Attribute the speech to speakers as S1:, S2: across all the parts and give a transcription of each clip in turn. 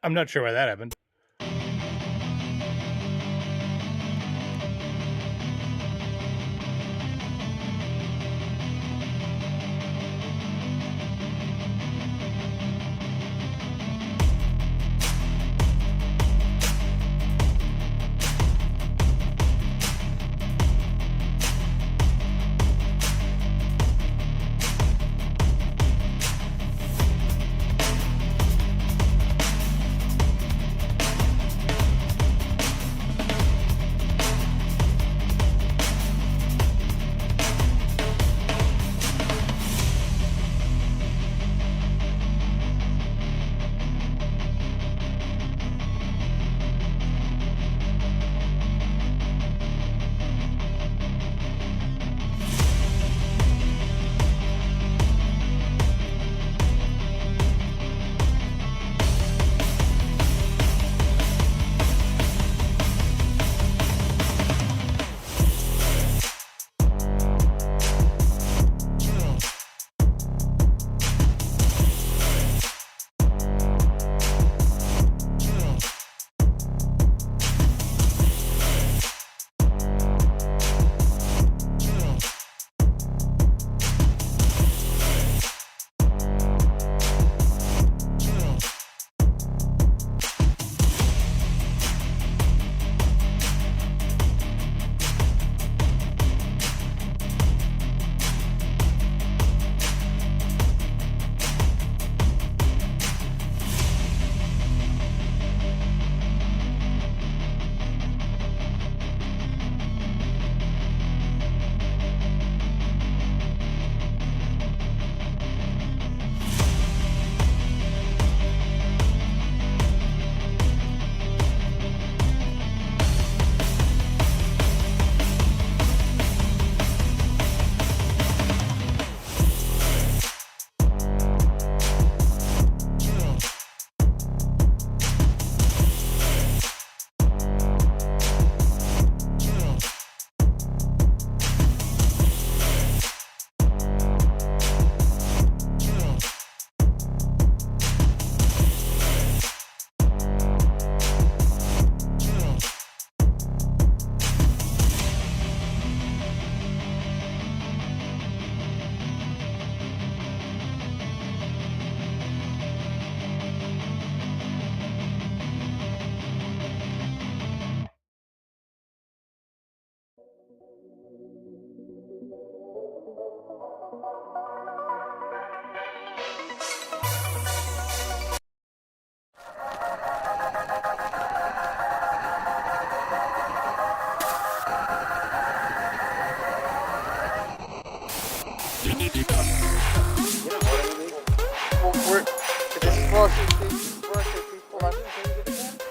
S1: I'm not sure why that happened.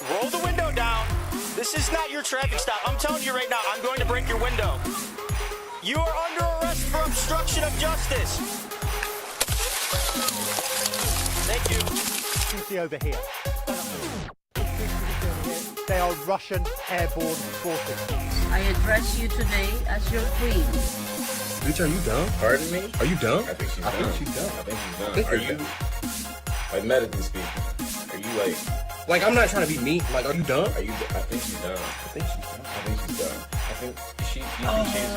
S2: Roll the window down. This is not your traffic stop. I'm telling you right now, I'm going to break your window. You are under arrest for obstruction of justice. Thank you.
S3: See over here. They are Russian airborne forces.
S4: I address you today as your queen.
S5: Bitch, are you dumb?
S6: Pardon me?
S5: Are you dumb?
S6: I think she's
S5: I
S6: dumb.
S5: think she's dumb.
S6: I think she's dumb.
S5: think
S6: Are
S5: you're
S6: you, like, medically speaking, are you like,
S5: Like, I'm not trying to be mean. Like, are you dumb?
S6: are you, I think she's dumb.
S5: I think she's dumb.
S6: I think she's dumb. I think she, you think she's,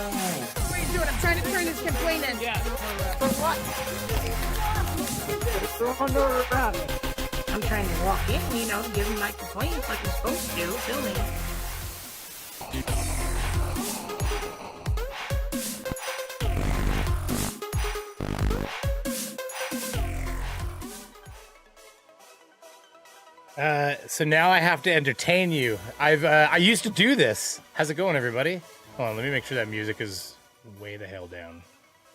S7: What are you doing? I'm trying to turn this complaint in. Yeah. For what?
S4: I'm trying to walk in, you know, give him my complaints like I'm supposed to, filming.
S1: So now I have to entertain you. I used to do this. How's it going, everybody? Hold on, let me make sure that music is way the hell down.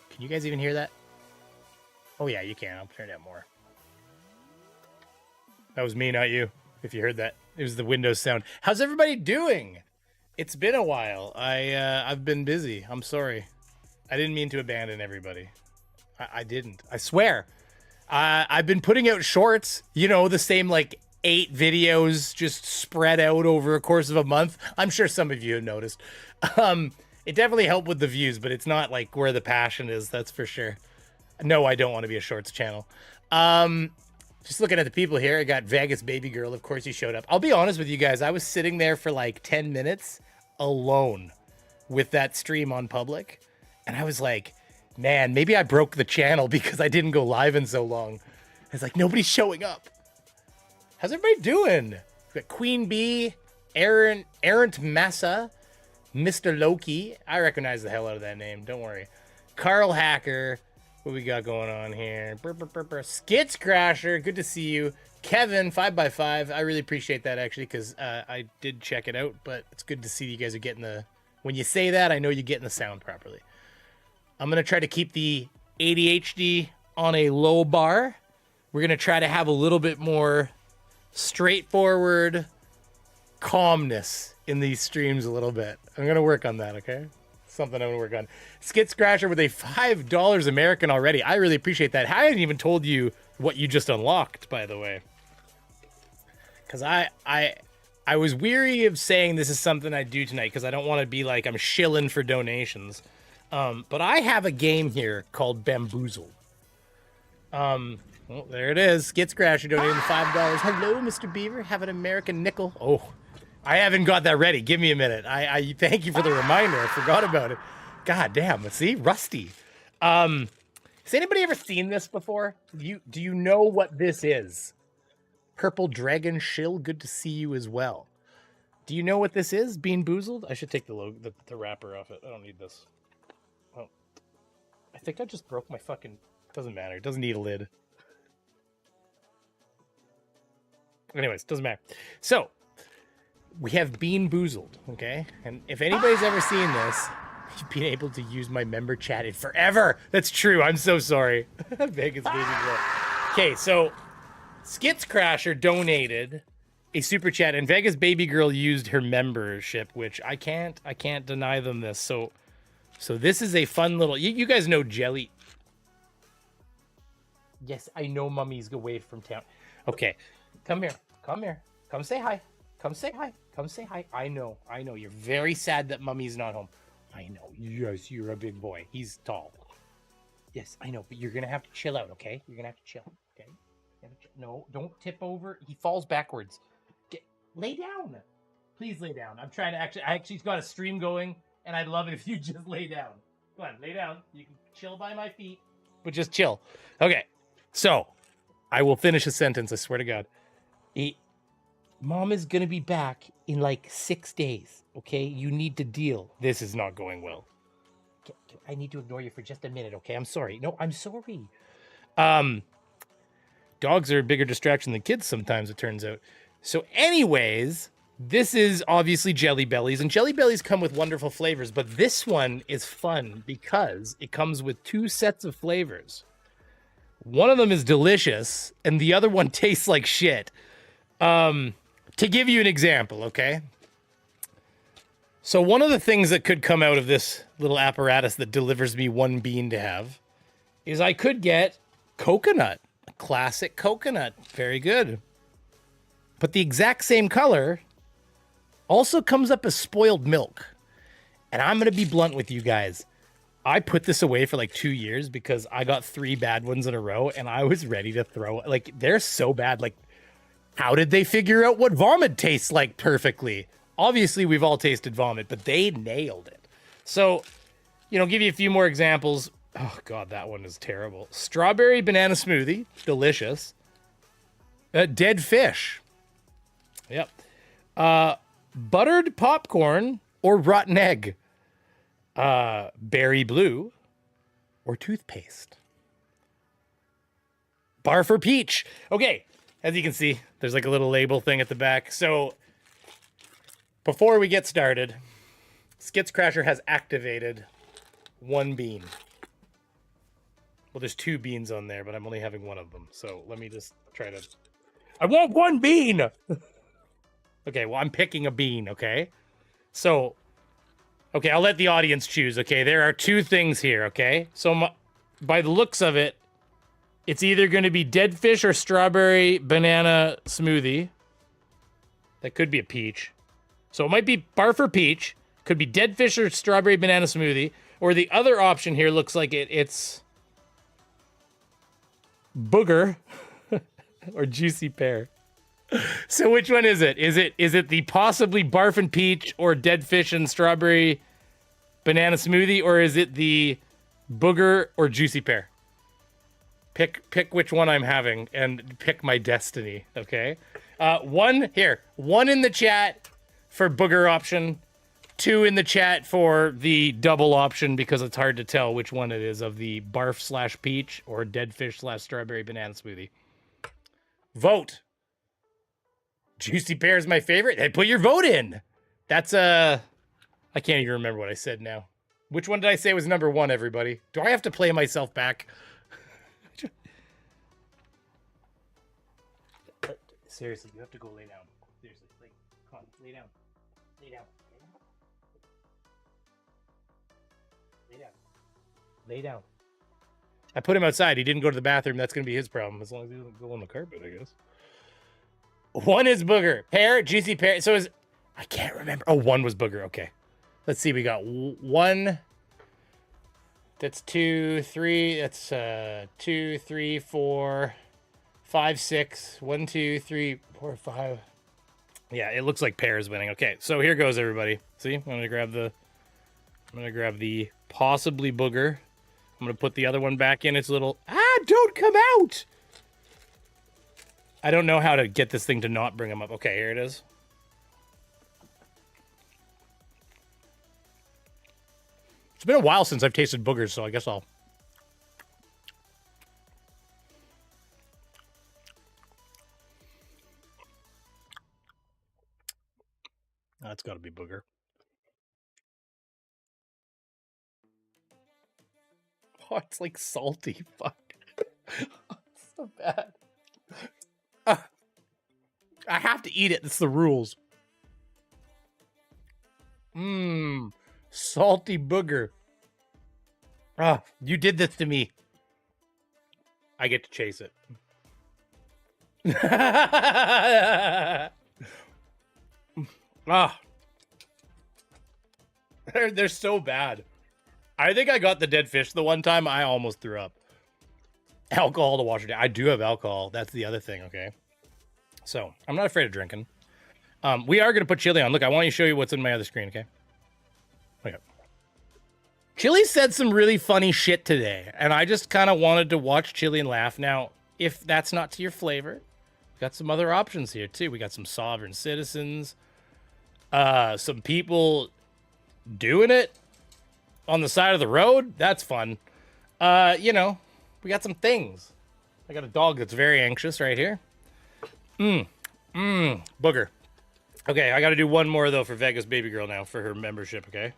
S1: Can you guys even hear that? Oh yeah, you can. I'll turn it down more. That was me, not you. If you heard that, it was the Windows sound. How's everybody doing? It's been a while. I've been busy. I'm sorry. I didn't mean to abandon everybody. I didn't. I swear. I've been putting out shorts. You know, the same like 8 videos just spread out over a course of a month. I'm sure some of you have noticed. It definitely helped with the views, but it's not like where the passion is. That's for sure. No, I don't want to be a shorts channel. Just looking at the people here, I got Vegas Baby Girl. Of course, he showed up. I'll be honest with you guys. I was sitting there for like 10 minutes alone with that stream on public. And I was like, man, maybe I broke the channel because I didn't go live in so long. It's like, nobody's showing up. How's everybody doing? We got Queen Bee, Errant Massa, Mr. Loki. I recognize the hell out of that name. Don't worry. Carl Hacker. What we got going on here? Skits Crasher. Good to see you. Kevin, 5x5. I really appreciate that, actually, because I did check it out. But it's good to see you guys are getting the... When you say that, I know you're getting the sound properly. I'm going to try to keep the ADHD on a low bar. We're going to try to have a little bit more straightforward calmness in these streams a little bit. I'm going to work on that, okay? Something I'm going to work on. Skits Crasher with a $5 American already. I really appreciate that. I hadn't even told you what you just unlocked, by the way. Because I was weary of saying this is something I do tonight because I don't want to be like I'm shilling for donations. But I have a game here called Bamboozled. Well, there it is. Skits Crasher donating $5. Hello, Mr. Beaver. Have an American nickel. Oh, I haven't got that ready. Give me a minute. I thank you for the reminder. I forgot about it. God damn. See, rusty. Has anybody ever seen this before? Do you know what this is? Purple Dragon Shill. Good to see you as well. Do you know what this is? Bean Boozled? I should take the wrapper off it. I don't need this. Oh, I think I just broke my fucking. Doesn't matter. It doesn't need a lid. Anyways, doesn't matter. So, we have Bean Boozled, okay? And if anybody's ever seen this, you've been able to use my member chat in forever. That's true. I'm so sorry. Vegas Baby Girl. Okay, so Skits Crasher donated a super chat, and Vegas Baby Girl used her membership, which I can't deny them this. So this is a fun little. You guys know Jelly. Yes, I know Mummy's away from town. Okay. Come here. Come say hi. Come say hi. I know. You're very sad that Mummy's not home. I know. Yes, you're a big boy. He's tall. Yes, I know. But you're going to have to chill out, okay? You're going to have to chill, okay? No, don't tip over. He falls backwards. Lay down. Please lay down. I'm trying to I actually got a stream going, and I'd love it if you just lay down. Go on, lay down. You can chill by my feet, but just chill. Okay, so I will finish a sentence, I swear to God. Mom is going to be back in like 6 days, okay? You need to deal. This is not going well. I need to ignore you for just a minute, okay? I'm sorry. No, I'm sorry. Dogs are a bigger distraction than kids sometimes, it turns out. So anyways, this is obviously Jelly Bellies, and Jelly Bellies come with wonderful flavors, but this one is fun because it comes with 2 sets of flavors. One of them is delicious, and the other one tastes like shit. To give you an example, okay? So one of the things that could come out of this little apparatus that delivers me 1 bean to have is I could get coconut, a classic coconut. Very good. But the exact same color also comes up as spoiled milk. And I'm going to be blunt with you guys. I put this away for like 2 years because I got 3 bad ones in a row and I was ready to throw it. Like, they're so bad. Like, how did they figure out what vomit tastes like perfectly? Obviously, we've all tasted vomit, but they nailed it. So, give you a few more examples. Oh, God, that one is terrible. Strawberry banana smoothie. Delicious. Dead fish. Yep. Buttered popcorn or rotten egg. Berry blue or toothpaste. Bar for peach. Okay, as you can see, there's like a little label thing at the back. So before we get started, Skits Crasher has activated 1 bean. Well, there's 2 beans on there, but I'm only having 1 of them. So let me just try to... I want 1 bean! Okay, well, I'm picking a bean, okay? So... Okay, I'll let the audience choose, okay? There are 2 things here, okay? So by the looks of it, it's either going to be dead fish or strawberry banana smoothie. That could be a peach. So it might be bar for peach. Could be dead fish or strawberry banana smoothie. Or the other option here looks like it's booger. or juicy pear. So which one is it? Is it the possibly barf and peach or dead fish and strawberry banana smoothie, or is it the booger or juicy pear? Pick which one I'm having and pick my destiny, okay? One in the chat for booger option, 2 in the chat for the double option because it's hard to tell which one it is of the barf / peach or dead fish / strawberry banana smoothie. Vote. Juicy pear is my favorite. Hey, put your vote in. That's I can't even remember what I said now. Which one did I say was number 1, everybody? Do I have to play myself back? Seriously, you have to go lay down. Seriously, come on, lay down. Lay down. Lay down. Lay down. I put him outside. He didn't go to the bathroom. That's going to be his problem. As long as he doesn't go on the carpet, I guess. 1 is booger. Pear, juicy pear. So is... I can't remember. Oh, 1 was booger. Okay. Let's see. We got 1. That's 2, 3. That's 2, 3, 4, 5, 6. 1, 2, 3, 4, 5. Yeah, it looks like pear is winning. Okay, so here goes, everybody. See, I'm gonna grab the possibly booger. I'm gonna put the other one back in its little. Don't come out! I don't know how to get this thing to not bring them up. Okay, here it is. It's been a while since I've tasted boogers, so I guess I'll. That's got to be booger. Oh, it's like salty. Fuck. It's so bad. I have to eat it. It's the rules. Salty booger. You did this to me. I get to chase it. They're so bad. I think I got the dead fish the one time. I almost threw up. Alcohol to wash it down. I do have alcohol. That's the other thing, okay? So, I'm not afraid of drinking. We are going to put chili on. Look, I want to show you what's in my other screen, okay? Okay. Chili said some really funny shit today, and I just kind of wanted to watch Chili and laugh. Now, if that's not to your flavor, we got some other options here, too. We got some sovereign citizens. Some people doing it on the side of the road. That's fun. You know, we got some things. I got a dog that's very anxious right here. Booger. Okay, I got to do one more, though, for Vegas Baby Girl now for her membership, okay?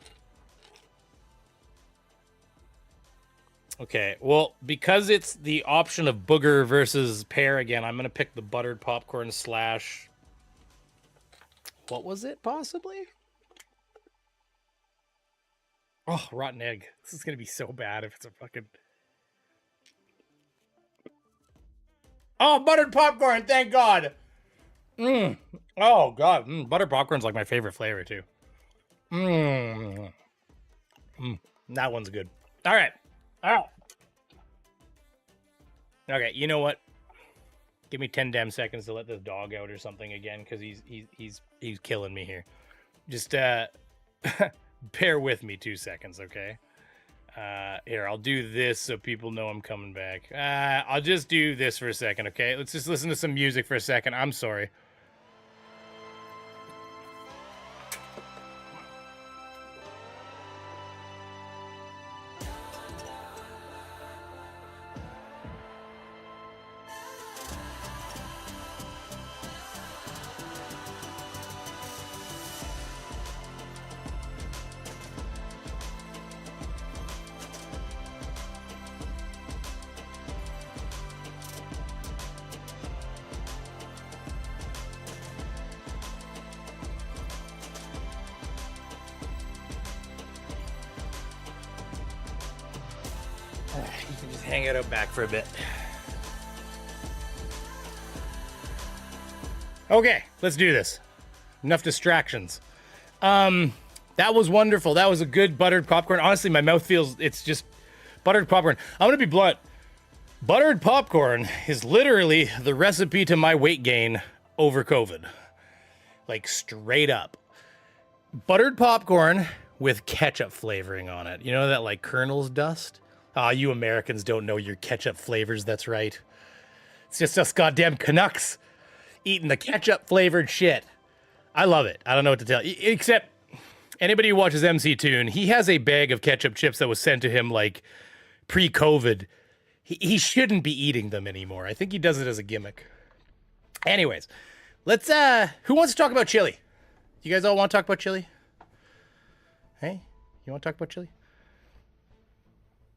S1: Okay, well, because it's the option of booger versus pear again, I'm going to pick the buttered popcorn / what was it, possibly? Oh, rotten egg. This is going to be so bad if it's a fucking... Oh, buttered popcorn, thank God! Oh, God. Buttered popcorn's like my favorite flavor, too. That one's good. All right. Okay, you know what? Give me 10 damn seconds to let this dog out or something again, because he's killing me here. Just bear with me 2 seconds, okay? Here, I'll do this so people know I'm coming back. I'll just do this for a second, okay? Let's just listen to some music for a second. I'm sorry. You can just hang it out back for a bit. Okay, let's do this. Enough distractions. That was wonderful. That was a good buttered popcorn. Honestly, my mouth feels, it's just buttered popcorn. I'm gonna be blunt. Buttered popcorn is literally the recipe to my weight gain over COVID. Like, straight up. Buttered popcorn with ketchup flavoring on it. You know that, like, Colonel's dust? Ah, you Americans don't know your ketchup flavors, that's right. It's just us goddamn Canucks eating the ketchup-flavored shit. I love it. I don't know what to tell you. Except, anybody who watches MC Toon, he has a bag of ketchup chips that was sent to him, like, pre-COVID. He shouldn't be eating them anymore. I think he does it as a gimmick. Anyways, let's, who wants to talk about chili? You guys all want to talk about chili? Hey, you want to talk about chili?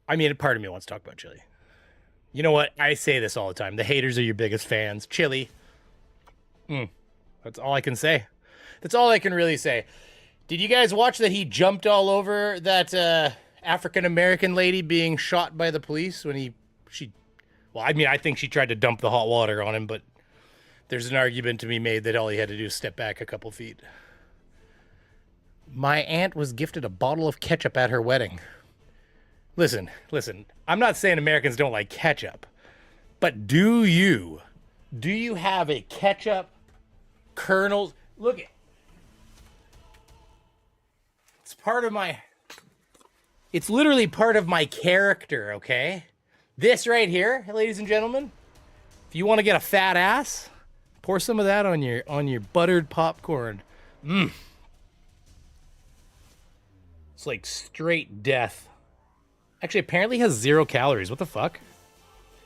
S1: I mean, part of me wants to talk about chili. You know what? I say this all the time. The haters are your biggest fans. Chili. That's all I can say. That's all I can really say. Did you guys watch that he jumped all over that African-American lady being shot by the police when I think she tried to dump the hot water on him, but there's an argument to be made that all he had to do is step back a couple feet. My aunt was gifted a bottle of ketchup at her wedding. Listen, I'm not saying Americans don't like ketchup, but do you have a ketchup Colonel's? Look it. It's literally part of my character, okay? This right here, ladies and gentlemen, if you want to get a fat ass, pour some of that on your buttered popcorn. It's like straight death. Actually, apparently has 0 calories. What the fuck?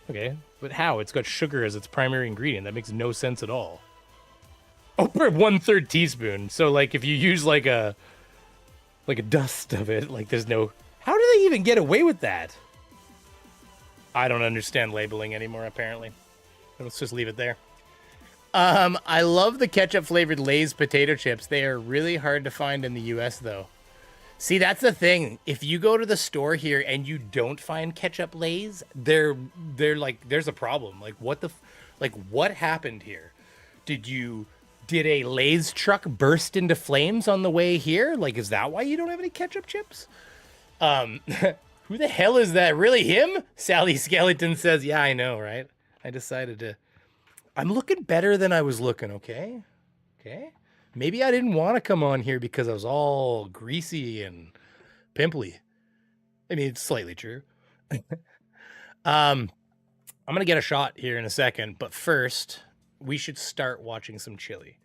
S1: Okay, but how? It's got sugar as its primary ingredient. That makes no sense at all. Oh, for 1/3 teaspoon. So, like, if you use like a dust of it, like, there's no. How do they even get away with that? I don't understand labeling anymore. Apparently, let's just leave it there. I love the ketchup flavored Lay's potato chips. They are really hard to find in the U.S. though. See, that's the thing. If you go to the store here and you don't find ketchup Lay's, they're like, there's a problem. Like, what happened here? Did a Lay's truck burst into flames on the way here? Like, is that why you don't have any ketchup chips? Who the hell is that? Really him? Sally Skeleton says, yeah, I know, right? I'm looking better than I was looking, okay? Okay? Maybe I didn't want to come on here because I was all greasy and pimply. I mean, it's slightly true. I'm going to get a shot here in a second, but first, we should start watching some chili.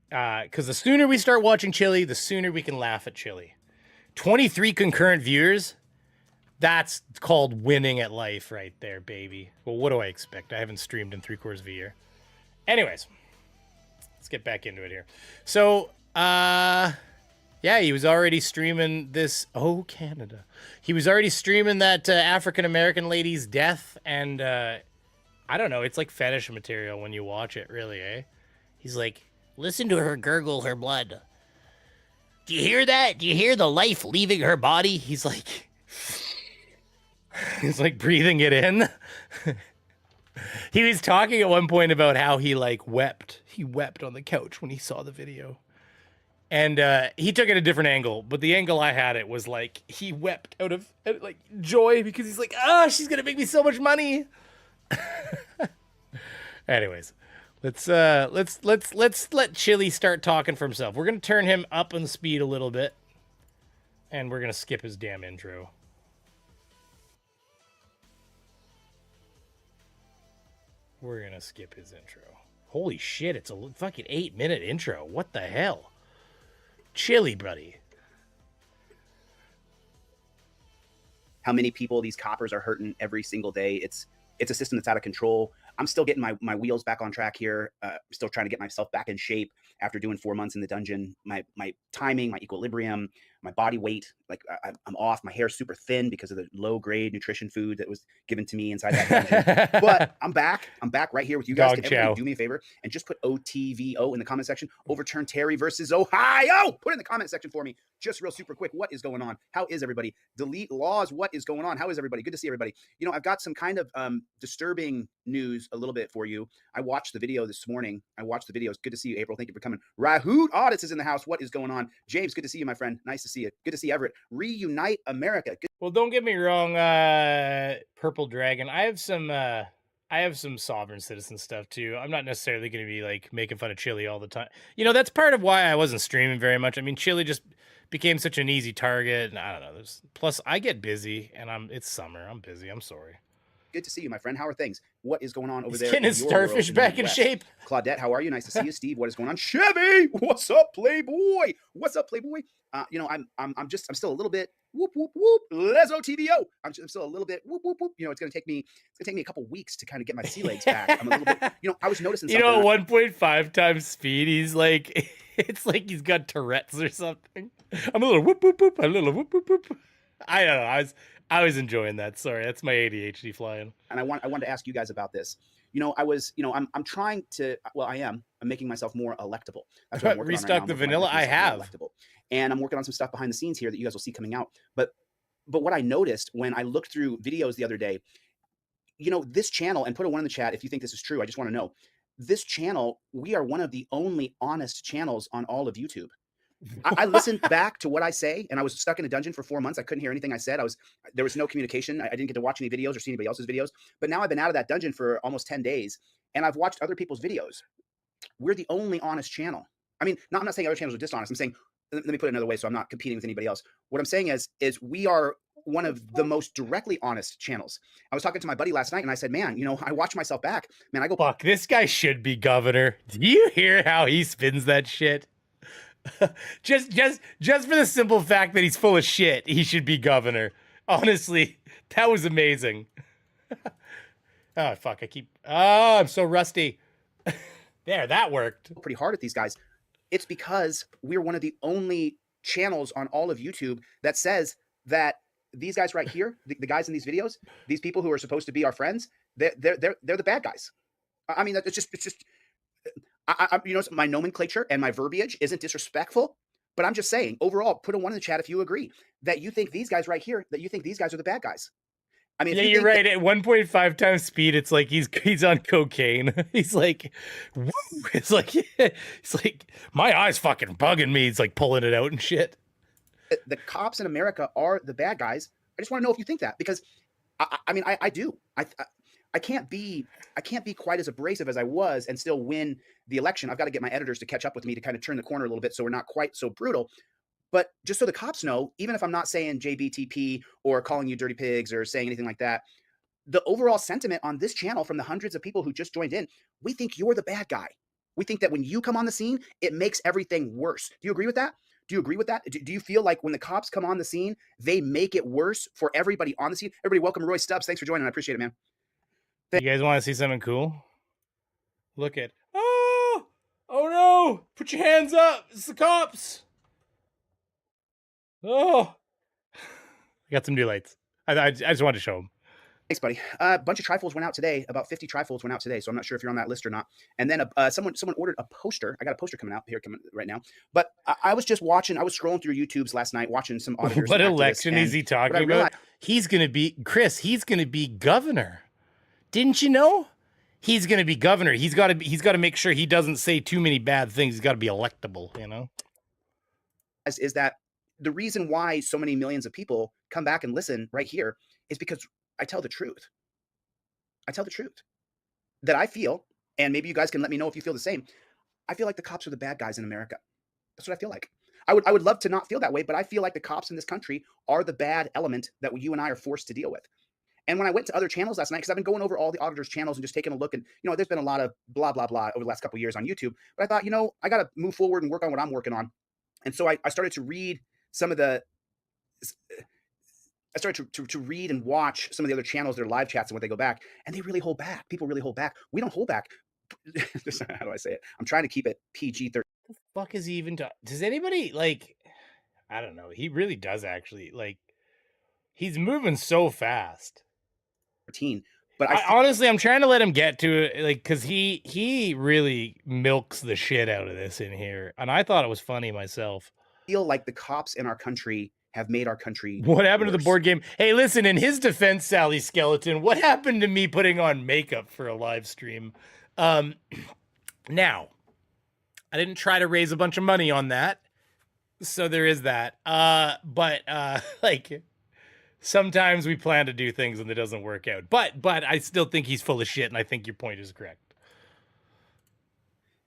S1: Because the sooner we start watching chili, the sooner we can laugh at chili. 23 concurrent viewers, that's called winning at life right there, baby. Well, what do I expect? I haven't streamed in 3/4 of a year. Anyways. Let's get back into it here. So, yeah, he was already streaming this. Oh, Canada. He was already streaming that African-American lady's death. And I don't know. It's like fetish material when you watch it, really, eh? He's like, listen to her gurgle her blood. Do you hear that? Do you hear the life leaving her body? He's like breathing it in. He was talking at one point about how he like wept. He wept on the couch when he saw the video. And he took it a different angle, but the angle I had it was like he wept out of like joy because he's like, she's gonna make me so much money. Anyways, let's let Chili start talking for himself. We're gonna turn him up on speed a little bit, and we're gonna skip his damn intro. We're gonna skip his intro. Holy shit, it's a fucking 8-minute intro. What the hell? Chili, buddy.
S8: How many people these coppers are hurting every single day. It's a system that's out of control. I'm still getting my wheels back on track here. Still trying to get myself back in shape after doing 4 months in the dungeon. My timing, my equilibrium, my body weight, like I'm off. My hair's super thin because of the low grade nutrition food that was given to me inside that dungeon. But I'm back. I'm back right here with you guys. Can everybody do me a favor and just put OTVO in the comment section. Overturn Terry versus Ohio. Put it in the comment section for me. Just real super quick. What is going on? How is everybody? Delete Lawz. What is going on? How is everybody? Good to see everybody. You know, I've got some kind of disturbing news news a little bit for you. I watched the video this morning. I watched the video. It's good to see you, April. Thank you for coming. Rahoot Audits is in the house. What is going on? James, good to see you, my friend. Nice to see you. Good to see Everett. Reunite America. Good.
S1: Well, don't get me wrong, Purple Dragon. I have some sovereign citizen stuff too. I'm not necessarily going to be like making fun of Chile all the time. You know, that's part of why I wasn't streaming very much. I mean, Chile just became such an easy target, and I don't know. Plus I get busy, and it's summer. I'm busy. I'm sorry.
S8: Good to see you, my friend. How are things? What is going on over
S1: He's
S8: there?
S1: getting his starfish back in shape.
S8: Claudette, how are you? Nice to see you. Steve, what is going on? Chevy, what's up, Playboy? What's up, Playboy? You know, I'm still a little bit whoop whoop whoop. Lezo TVO. I'm still a little bit whoop whoop whoop. You know, it's gonna take me a couple weeks to kind of get my sea legs back. I'm a little bit. You know, I was noticing something.
S1: You know, 1.5 times speed. He's like, it's like he's got Tourette's or something. I'm a little whoop whoop whoop. A little whoop whoop whoop. I don't know. I was enjoying that. Sorry, that's my ADHD flying.
S8: And I wanted to ask you guys about this. You know, I'm trying to. Well, I'm making myself more electable. That's what I'm working
S1: Restock
S8: on right now.
S1: the vanilla. I have.
S8: Electable. And I'm working on some stuff behind the scenes here that you guys will see coming out. But what I noticed when I looked through videos the other day, you know, this channel, and put a 1 in the chat if you think this is true. I just want to know. This channel, we are one of the only honest channels on all of YouTube. I listened back to what I say, and I was stuck in a dungeon for 4 months. I couldn't hear anything I said. There was no communication. I didn't get to watch any videos or see anybody else's videos. But now I've been out of that dungeon for almost 10 days, and I've watched other people's videos. We're the only honest channel. I mean, I'm not saying other channels are dishonest. I'm saying, let me put it another way so I'm not competing with anybody else. What I'm saying is we are one of the most directly honest channels. I was talking to my buddy last night, and I said, man, you know, I watch myself back. Man, I go,
S1: fuck, this guy should be governor. Do you hear how he spins that shit? just for the simple fact that he's full of shit, he should be governor. Honestly, that was amazing. Oh, fuck, I'm so rusty. There, that worked.
S8: Pretty hard at these guys. It's because we're one of the only channels on all of YouTube that says that these guys right here, the guys in these videos, these people who are supposed to be our friends, they're the bad guys. I mean, it's just you know, my nomenclature and my verbiage isn't disrespectful, but I'm just saying, overall, put a 1 in the chat if you agree that you think these guys right here, that you think these guys are the bad guys. I mean,
S1: yeah, you're right. At 1.5 times speed, it's like he's on cocaine. He's like, woo! It's like my eyes fucking bugging me. He's like pulling it out and shit.
S8: The cops in America are the bad guys. I just want to know if you think that, because I mean, I do. I can't be quite as abrasive as I was and still win the election. I've got to get my editors to catch up with me to kind of turn the corner a little bit so we're not quite so brutal. But just so the cops know, even if I'm not saying JBTP or calling you dirty pigs or saying anything like that, the overall sentiment on this channel from the hundreds of people who just joined in, we think you're the bad guy. We think that when you come on the scene, it makes everything worse. Do you agree with that? Do you agree with that? Do you feel like when the cops come on the scene, they make it worse for everybody on the scene? Everybody, welcome Roy Stubbs. Thanks for joining. I appreciate it, man.
S1: You guys want to see something cool? Look at, oh no! Put your hands up! It's the cops! Oh, I got some new lights. I just wanted to show them.
S8: Thanks, buddy. A bunch of trifolds went out today. About 50 trifolds went out today, so I'm not sure if you're on that list or not. And then someone ordered a poster. I got a poster coming out here right now. But I was just watching. I was scrolling through YouTube's last night, watching some auditors.
S1: What election is he talking about? He's gonna be governor. Didn't you know? He's gonna be governor. He's got to make sure he doesn't say too many bad things. He's got to be electable. You know.
S8: Is that the reason why so many millions of people come back and listen right here is because I tell the truth. I tell the truth that I feel, and maybe you guys can let me know if you feel the same. I feel like the cops are the bad guys in America. That's what I feel like. I would love to not feel that way, but I feel like the cops in this country are the bad element that you and I are forced to deal with. And when I went to other channels last night, because I've been going over all the auditors' channels and just taking a look, and you know, there's been a lot of blah blah blah over the last couple of years on YouTube. But I thought, you know, I got to move forward and work on what I'm working on. And so I started to read some of the. I started to read and watch some of the other channels, their live chats and what they go back, and they really hold back. People really hold back. We don't hold back. How do I say it? I'm trying to keep it PG-13.
S1: The fuck is he even talking? Does anybody like? I don't know. He really does actually like. He's moving so fast.
S8: But
S1: honestly, I'm trying to let him get to it, like, because he really milks the shit out of this in here, and I thought it was funny myself.
S8: I feel like the cops in our country have made our country.
S1: What happened to the
S8: worse.
S1: board game? Hey, listen, in his defense, Sally Skeleton, what happened to me putting on makeup for a live stream? Now, I didn't try to raise a bunch of money on that. So there is that. But like, sometimes we plan to do things and it doesn't work out. But I still think he's full of shit, and I think your point is correct.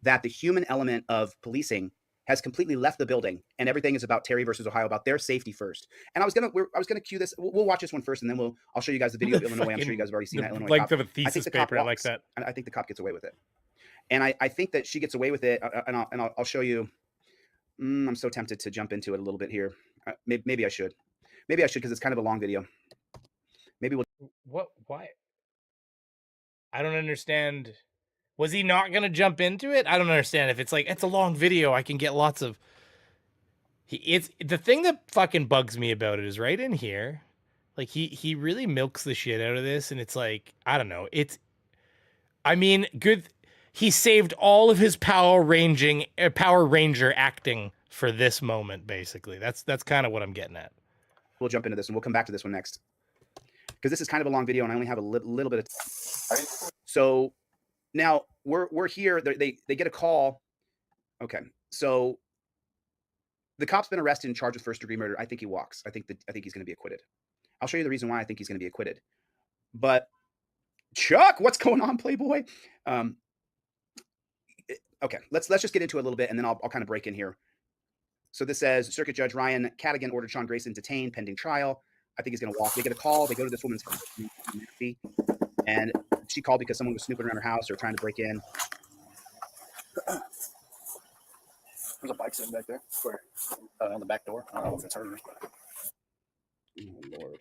S8: That the human element of policing has completely left the building, and everything is about Terry versus Ohio, about their safety first. And I was gonna cue this. We'll watch this one first, and then I'll show you guys the video of Illinois. I'm sure you guys have already seen that Illinois
S1: Length
S8: cop.
S1: of a thesis paper. I like that.
S8: And I think the cop gets away with it. And I think that she gets away with it. And I'll show you. I'm so tempted to jump into it a little bit here. Maybe I should. Maybe I should, because it's kind of a long video. Maybe we'll.
S1: What? Why? I don't understand. Was he not going to jump into it? I don't understand. If it's like, it's a long video, I can get lots of... It's the thing that fucking bugs me about it is right in here. Like, he really milks the shit out of this, and it's like, I don't know. I mean, good... He saved all of his Power Ranger acting for this moment, basically. That's kind of what I'm getting at.
S8: We'll jump into this, and we'll come back to this one next. Because this is kind of a long video, and I only have a little bit of... So... Now we're here. They get a call. Okay, so the cop's been arrested and charged with first-degree murder. I think he walks. I think he's going to be acquitted. I'll show you the reason why I think he's going to be acquitted. But Chuck, what's going on, Playboy? Okay, let's just get into it a little bit, and then I'll kind of break in here. So this says Circuit Judge Ryan Cadigan ordered Sean Grayson detained pending trial. I think he's going to walk. They get a call. They go to this woman's house, and she called because someone was snooping around her house or trying to break in.
S9: There's a bike sitting back there. Where? On the back door. I don't know if it's hers.
S8: Oh, Lord.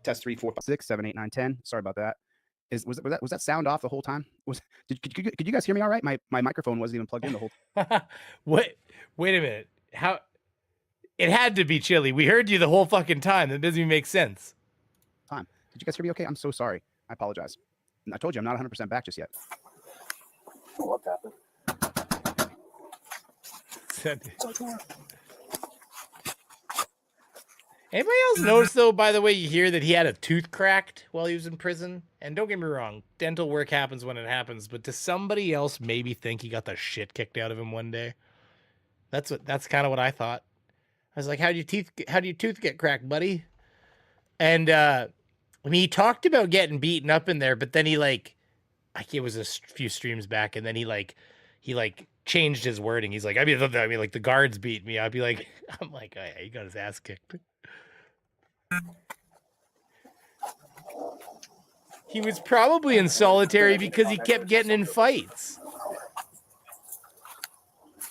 S8: Test 3, 4, 5, 6, 7, 8, 9, 10. Sorry about that. Was that sound off the whole time? Could you guys hear me all right? My microphone wasn't even plugged in the whole time.
S1: Wait a minute. How? It had to be Chili. We heard you the whole fucking time. That doesn't even make sense.
S8: Did you guys hear me okay? I'm so sorry. I apologize. I told you I'm not 100% back just yet.
S9: What happened?
S1: Anybody else notice, though, by the way, you hear that he had a tooth cracked while he was in prison? And don't get me wrong, dental work happens when it happens, but does somebody else maybe think he got the shit kicked out of him one day? That's kind of what I thought. I was like, how do your tooth get cracked, buddy? And I mean, he talked about getting beaten up in there, but then he like it was a few streams back, and then he changed his wording. He's like, I mean, like the guards beat me. I'm like, oh, yeah, he got his ass kicked. He was probably in solitary because he kept getting in fights.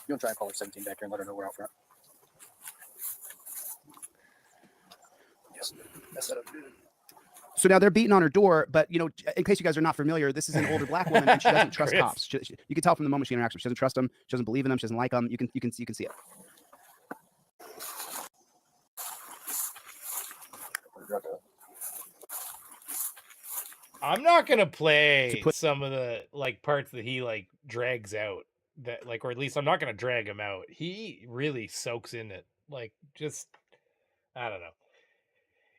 S9: You'll try and call her 17 back here and let her know we're out front. Yes, mess that up.
S8: So now they're beating on her door, but in case you guys are not familiar, this is an older black woman, and she doesn't trust cops. You can tell from the moment she interacts with them. She doesn't trust them. She doesn't believe in them. She doesn't like them. You can see it.
S1: I'm not gonna play some of the parts that he drags out, that or at least I'm not gonna drag him out. He really soaks in it. I don't know.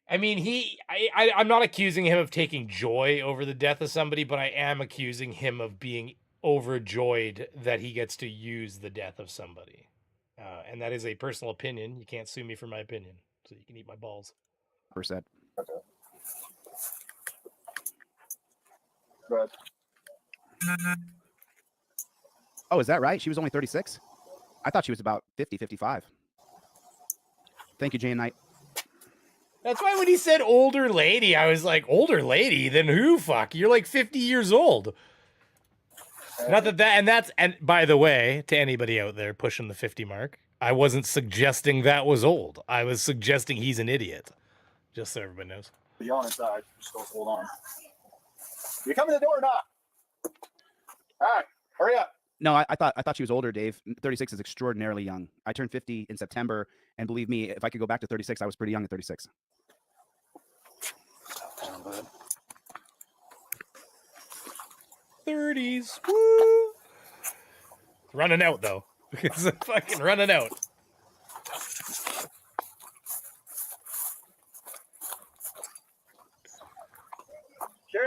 S1: I mean, I'm not accusing him of taking joy over the death of somebody, but I am accusing him of being overjoyed that he gets to use the death of somebody. And that is a personal opinion. You can't sue me for my opinion, so you can eat my balls.
S8: %.
S9: Okay. Go ahead.
S8: Oh, is that right? She was only 36? I thought she was about 50, 55. Thank you, Jane Knight.
S1: That's why when he said older lady, I was like, older lady? Then who, fuck? You're like 50 years old. Not that and by the way, to anybody out there pushing the 50 mark, I wasn't suggesting that was old. I was suggesting he's an idiot. Just so everybody knows.
S9: Be on inside. Just hold on. You come in the door or not? All right, hurry up.
S8: No, I thought she was older, Dave. 36 is extraordinarily young. I turned 50 in September, and believe me, if I could go back to 36, I was pretty young at 36.
S1: 30s. Woo! Running out though. It's fucking running out.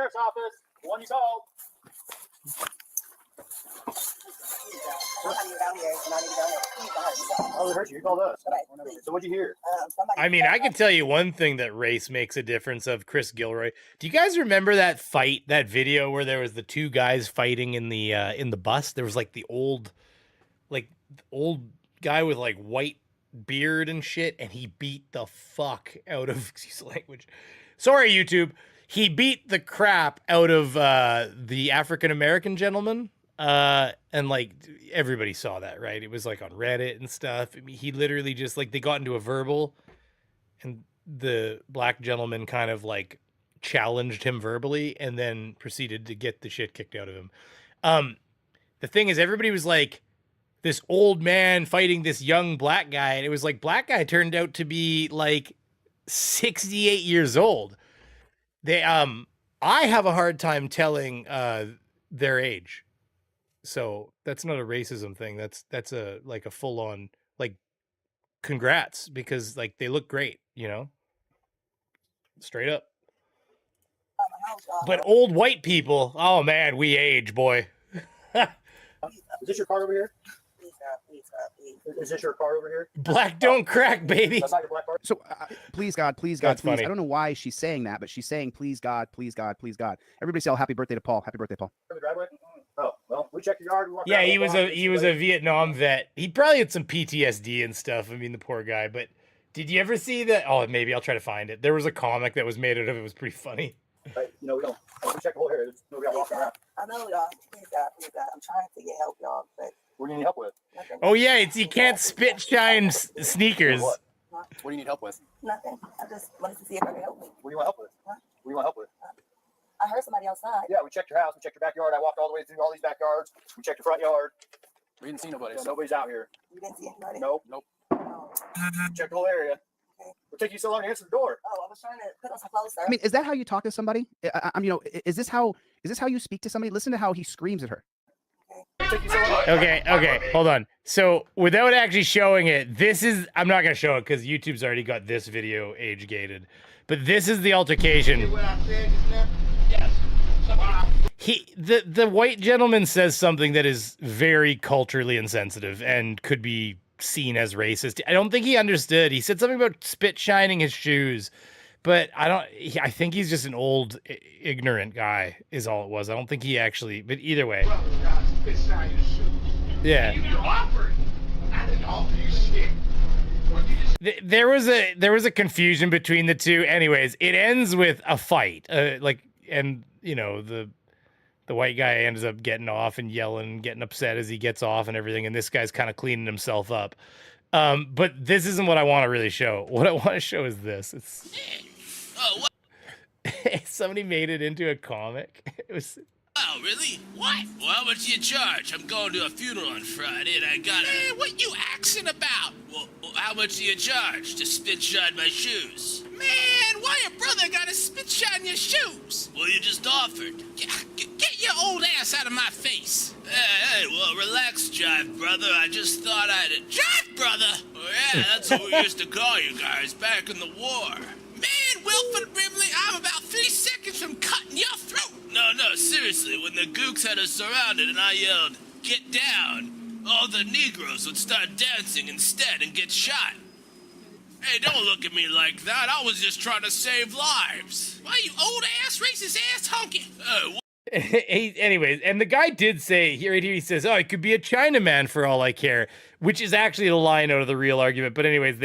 S9: sheriff's office. The one you called. Oh, we heard you. You called us. So what'd you hear?
S1: I mean, I can tell you one thing that race makes a difference of Chris Gilroy. Do you guys remember that fight, that video where there was the two guys fighting in the bus? There was like the old guy with like white beard and shit, and he beat the fuck out of, excuse the language. Sorry, YouTube. He beat the crap out of the African-American gentleman. And like everybody saw that, right? It was like on Reddit and stuff. I mean, he literally just like, they got into a verbal and the black gentleman kind of like challenged him verbally and then proceeded to get the shit kicked out of him. The thing is, everybody was like, this old man fighting this young black guy. And it was like, black guy turned out to be like 68 years old. They, I have a hard time telling, their age. So that's not a racism thing. That's a, like a full on, like, congrats, because like they look great, you know, straight up. But old white people, oh man, we age, boy.
S9: Is this your car over here? Is this your car over here?
S1: Black don't crack, baby.
S9: That's not your black car?
S10: So, please God, please God,
S1: That's
S10: please.
S1: funny.
S10: I don't know why she's saying that, but she's saying, please God, please God, please God. Everybody say, oh, happy birthday to Paul. Happy birthday, Paul.
S9: In the driveway? Oh, well, we checked your yard. We walked
S1: Yeah,
S9: around
S1: he
S9: the
S1: was
S9: block,
S1: he was a Vietnam vet. He probably had some PTSD and stuff. I mean, the poor guy. But did you ever see that? Oh, maybe I'll try to find it. There was a comic that was made out of it. It was pretty funny.
S9: Right, you know, we check the whole area. There's nobody out walking around.
S11: I know y'all. Please God, please God. I'm trying to get help, y'all, but
S9: What do you need help with?
S11: nothing.
S1: Oh yeah, it's you can't spit shine sneakers.
S9: What? What do you need help with?
S11: Nothing. I just wanted to see if I could help me.
S9: What do you want help with?
S11: What?
S9: What do you want help with?
S11: I heard somebody outside.
S9: Yeah, we checked your house. We checked your backyard. I walked all the way through all these backyards. We checked your front yard. We didn't see nobody. So nobody's out here.
S11: You didn't see anybody?
S9: Nope.
S11: Oh,
S9: Check the whole area.
S11: okay.
S9: What took you so long to answer the door?
S11: Oh, I was trying to put on some clothes, sir.
S10: I mean, is that how you talk to somebody? I mean, you know, is this how you speak to somebody? Listen to how he screams at her.
S9: What took you so long?
S1: Okay, hold on. So without actually showing it, this is, I'm not gonna show it because YouTube's already got this video age gated. But this is the altercation. The white gentleman says something that is very culturally insensitive and could be seen as racist. I don't think he understood. He said something about spit shining his shoes, but I think he's just an old, ignorant guy is all it was. I don't think he actually, but either way. Yeah. There was a confusion between the two. Anyways, it ends with a fight. And you know, the white guy ends up getting off and yelling, getting upset as he gets off and everything, and this guy's kind of cleaning himself up. But this isn't what I want to really show. What I want to show is this. It's somebody made it into a comic. It was.
S12: Oh, really? What? Well, how much do you charge? I'm going to a funeral on Friday and I got Man, what you axing about? Well, how much do you charge to spit shine my shoes? Man, why your brother gotta spit shine your shoes? Well, you just offered. Get your old ass out of my face. Hey, well, relax, Jive Brother. I just thought I'd... Jive Brother? Oh, yeah, that's what we used to call you guys back in the war. Man, Wilford Brimley, I'm about 3 seconds from cutting your throat. No, seriously, when the gooks had us surrounded and I yelled, get down, all the Negroes would start dancing instead and get shot. Hey, don't look at me like that. I was just trying to save lives. Why, you old-ass, racist-ass hunky?
S1: Anyways, and the guy did say, right here he says, oh, it could be a Chinaman for all I care, which is actually the line out of the real argument. But anyways,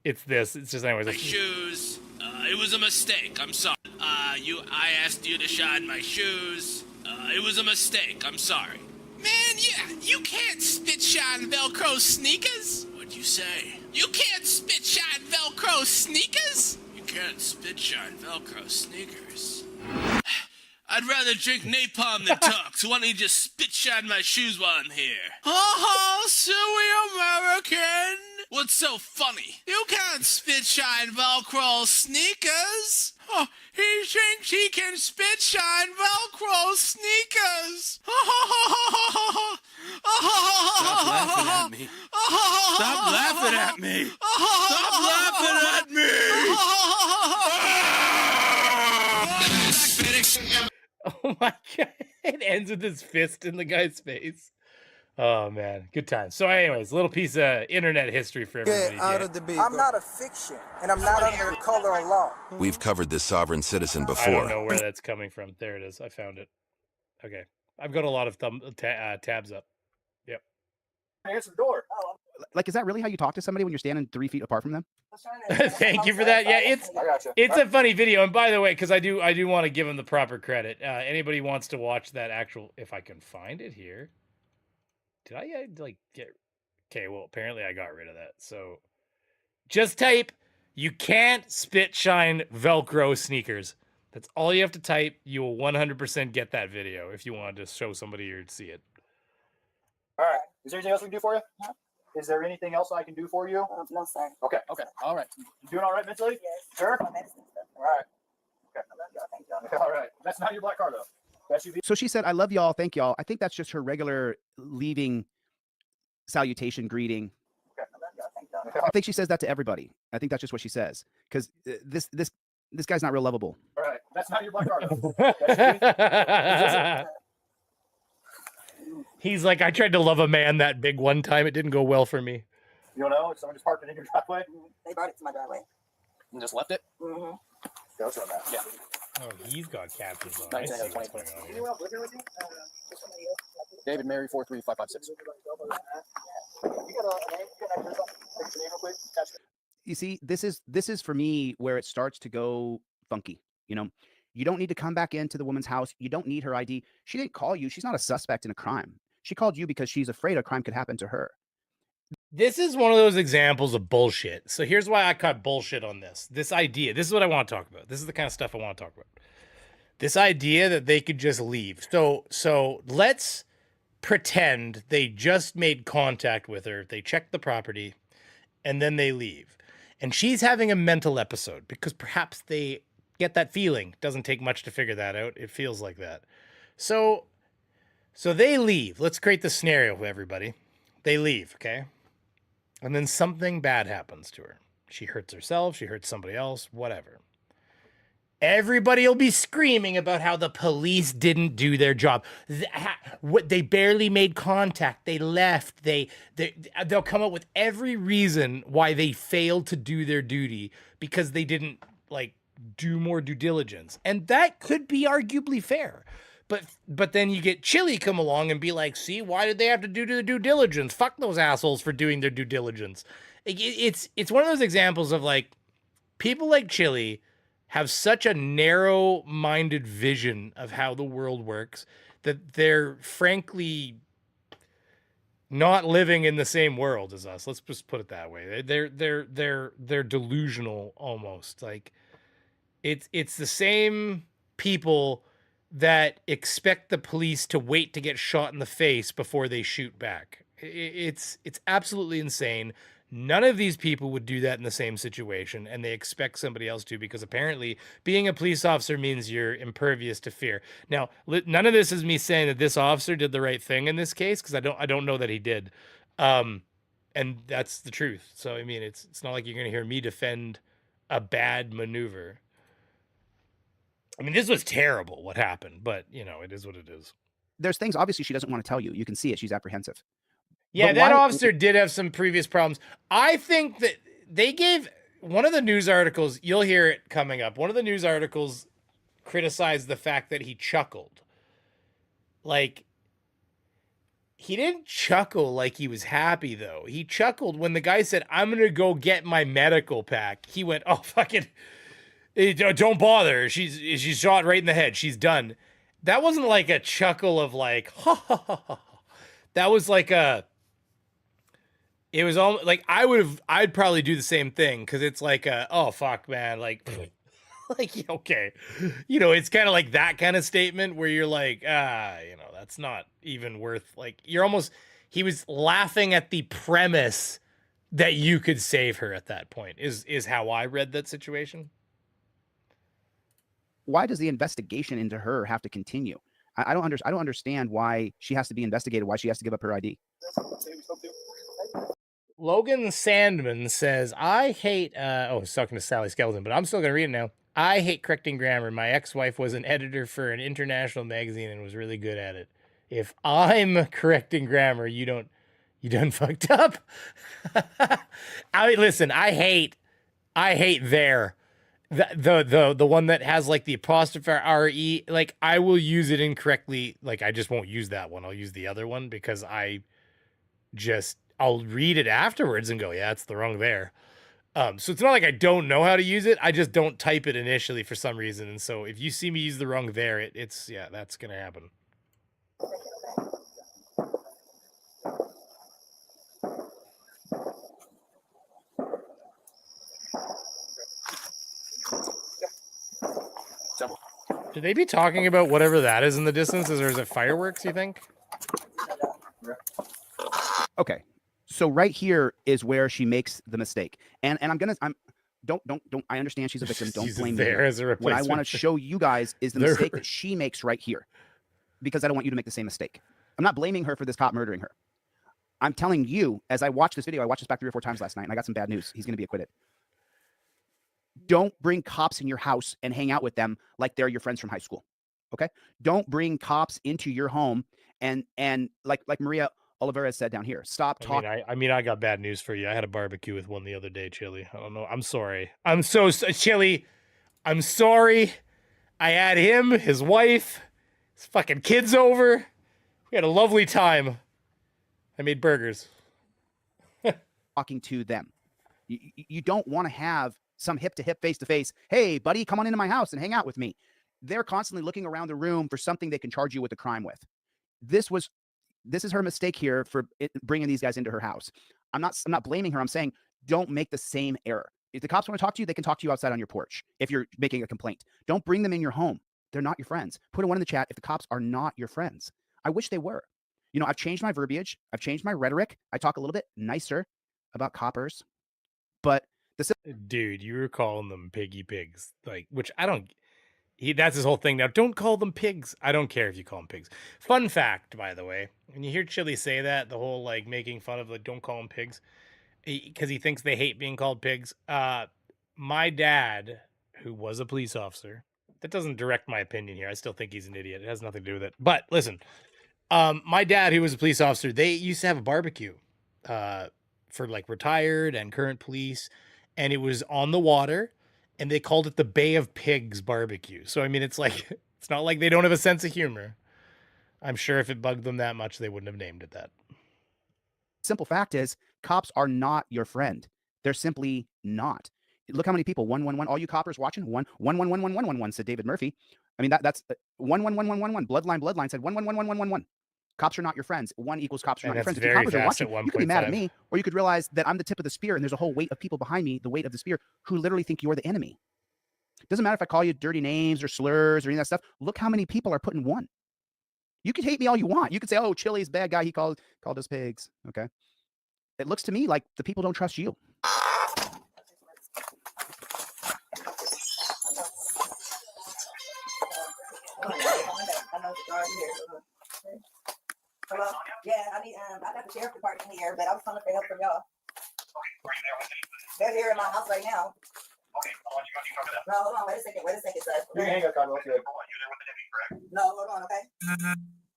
S1: it's just anyways.
S12: My shoes. It was a mistake. I'm sorry. I asked you to shine my shoes. It was a mistake. I'm sorry. Man, yeah, you can't spit shine Velcro sneakers. What'd you say? You can't spit shine Velcro sneakers? You can't spit shine Velcro sneakers. I'd rather drink napalm than talk, so why don't you just spit shine my shoes while I'm here? Oh, silly American! What's so funny? You can't spit shine Velcro sneakers! Oh, he thinks he can spit shine Velcro sneakers! Stop laughing at me! Stop laughing at me! Stop laughing at me!
S1: ends with his fist in the guy's face. Oh man, good times. So, anyways, a little piece of internet history for everybody.
S11: I'm not a fiction, and I'm not under the color of law.
S13: We've covered this sovereign citizen
S1: I don't
S13: before.
S1: know where that's coming from. There it is. I found it. Okay, I've got a lot of tabs up. Yep.
S9: Answer the door.
S10: Like, is that really how you talk to somebody when you're standing 3 feet apart from them?
S1: Thank you for that. Yeah, it's a funny video. And by the way, because I do want to give him the proper credit. Anybody wants to watch that actual, if I can find it here. Did I like get? Okay, well apparently I got rid of that. So just type "you can't spit shine Velcro sneakers." That's all you have to type. You will 100% get that video if you want to show somebody or see it.
S9: All right. Is there anything else we can do for you? No. Is there anything else I can do for you?
S11: No, sir.
S9: Okay. Okay. All right. You doing all right mentally?
S11: Yes.
S9: Sure.
S11: My medicine stuff.
S9: All right. Okay.
S11: I love y'all. Thank y'all.
S9: All right. That's not your black car though.
S10: So she said, "I love y'all, thank y'all." I think that's just her regular leaving salutation greeting.
S9: Okay.
S11: I love y'all. Thank y'all.
S10: I think she says that to everybody. I think that's just what she says because this guy's not real lovable.
S9: All right. That's not your black car though.
S1: He's like, I tried to love a man that big one time. It didn't go well for me.
S9: You don't know if someone just parked it in your driveway
S11: They brought it to my driveway.
S9: and just left it?
S11: Mm-hmm.
S9: Yeah, let's run that. Yeah.
S1: Oh, he's got captions on. I see what's going on here.
S11: Anyone else living with you? Somebody else?
S9: David Mary 43556. You got a name? You got a name real quick?
S10: You see, this is for me where it starts to go funky. You know, you don't need to come back into the woman's house. You don't need her ID. She didn't call you. She's not a suspect in a crime. She called you because she's afraid a crime could happen to her.
S1: This is one of those examples of bullshit. So here's why I cut bullshit on this. This idea. This is what I want to talk about. This is the kind of stuff I want to talk about. This idea that they could just leave. So let's pretend they just made contact with her. They checked the property and then they leave. And she's having a mental episode because perhaps they get that feeling. Doesn't take much to figure that out. It feels like that. So they leave. Let's create the scenario for everybody. They leave, okay? And then something bad happens to her. She hurts herself, she hurts somebody else, whatever. Everybody will be screaming about how the police didn't do their job. They barely made contact. They left. They'll come up with every reason why they failed to do their duty because they didn't do more due diligence. And that could be arguably fair. But then you get Chili come along and be like, see, why did they have to do the due diligence? Fuck those assholes for doing their due diligence. It's one of those examples of people like Chili have such a narrow-minded vision of how the world works that they're frankly not living in the same world as us. Let's just put it that way. They're delusional almost. It's the same people that expect the police to wait to get shot in the face before they shoot back. It's absolutely insane. None of these people would do that in the same situation, and they expect somebody else to because apparently being a police officer means you're impervious to fear. Now, none of this is me saying that this officer did the right thing in this case because I don't know that he did, and that's the truth. So I mean, it's not like you're going to hear me defend a bad maneuver. I mean, this was terrible what happened, but it is what it is.
S10: There's things obviously she doesn't want to tell you. You can see it. She's apprehensive.
S1: Yeah, that officer did have some previous problems. I think that they gave one of the news articles, you'll hear it coming up. One of the news articles criticized the fact that he chuckled. He didn't chuckle like he was happy, though. He chuckled when the guy said, "I'm going to go get my medical pack." He went, "Oh, fucking... don't bother. She's shot right in the head. She's done." That wasn't like a chuckle of ha ha ha ha. That was it was all I'd probably do the same thing because it's oh fuck man, okay, it's kind of like that kind of statement where you're that's not even worth he was laughing at the premise that you could save her at that point is how I read that situation.
S10: Why does the investigation into her have to continue? I don't understand why she has to be investigated, why she has to give up her ID.
S1: Logan Sandman says, I hate, he's talking to Sally Skeleton, but I'm still going to read it now. I hate correcting grammar. My ex-wife was an editor for an international magazine and was really good at it. If I'm correcting grammar, you done fucked up. I mean, listen, I hate there. The one that has like the apostrophe re, like I will use it incorrectly. Like I just won't use that one. I'll use the other one because I'll read it afterwards and go, yeah, it's the wrong there. So it's not like I don't know how to use it. I just don't type it initially for some reason. And so if you see me use the wrong there, it's yeah, that's gonna happen. Should they be talking about whatever that is in the distance? Or is it fireworks, you think?
S10: Okay. So right here is where she makes the mistake. And don't I understand she's a victim. Don't blame me. What I want to show you guys is the mistake that she makes right here. Because I don't want you to make the same mistake. I'm not blaming her for this cop murdering her. I'm telling you, as I watched this video, I watched this back 3 or 4 times last night, and I got some bad news. He's going to be acquitted. Don't bring cops in your house and hang out with them like they're your friends from high school. Okay? Don't bring cops into your home and like Maria Oliveira said down here. Stop talking.
S1: I mean, I got bad news for you. I had a barbecue with one the other day, Chili. I don't know. I'm sorry. I'm so Chili. I'm sorry. I had him, his wife, his fucking kids over. We had a lovely time. I made burgers.
S10: Talking to them. You don't want to have some hip-to-hip, face-to-face, hey, buddy, come on into my house and hang out with me. They're constantly looking around the room for something they can charge you with a crime with. This is her mistake here for bringing these guys into her house. I'm not blaming her. I'm saying don't make the same error. If the cops want to talk to you, they can talk to you outside on your porch if you're making a complaint. Don't bring them in your home. They're not your friends. Put a 1 in the chat if the cops are not your friends. I wish they were. You know, I've changed my verbiage. I've changed my rhetoric. I talk a little bit nicer about coppers, but
S1: dude, you were calling them piggy pigs, like, which I don't. That's his whole thing now. Don't call them pigs. I don't care if you call them pigs. Fun fact, by the way, when you hear Chili say that, the whole like making fun of like don't call them pigs, because he thinks they hate being called pigs. My dad, who was a police officer, that doesn't direct my opinion here. I still think he's an idiot. It has nothing to do with it. But listen, my dad, who was a police officer, they used to have a barbecue for like retired and current police. And it was on the water, and they called it the Bay of Pigs barbecue. So, I mean, it's like, it's not like they don't have a sense of humor. I'm sure if it bugged them that much, they wouldn't have named it that.
S10: Simple fact is, cops are not your friend. They're simply not. Look how many people, 111, all you coppers watching, 1111111, said David Murphy. I mean, that's 1111111. Bloodline said 1111111. Cops are not your friends. 1 equals cops are not your friends. If your coppers are watching, you could be mad at me, or you could realize that I'm the tip of the spear and there's a whole weight of people behind me, the weight of the spear, who literally think you're the enemy. It doesn't matter if I call you dirty names or slurs or any of that stuff. Look how many people are putting 1. You can hate me all you want. You could say, oh, Chili's bad guy. He called us pigs. Okay. It looks to me like the people don't trust you.
S11: Hello? Yeah, I got the sheriff department here, but I was calling for help from y'all. They're here in my house right now.
S9: Okay, hold on, you talk to them.
S11: No, hold on, wait a second, sir.
S9: You can hang up, Conrad. You're there with the deputy, correct?
S11: No, hold on, okay?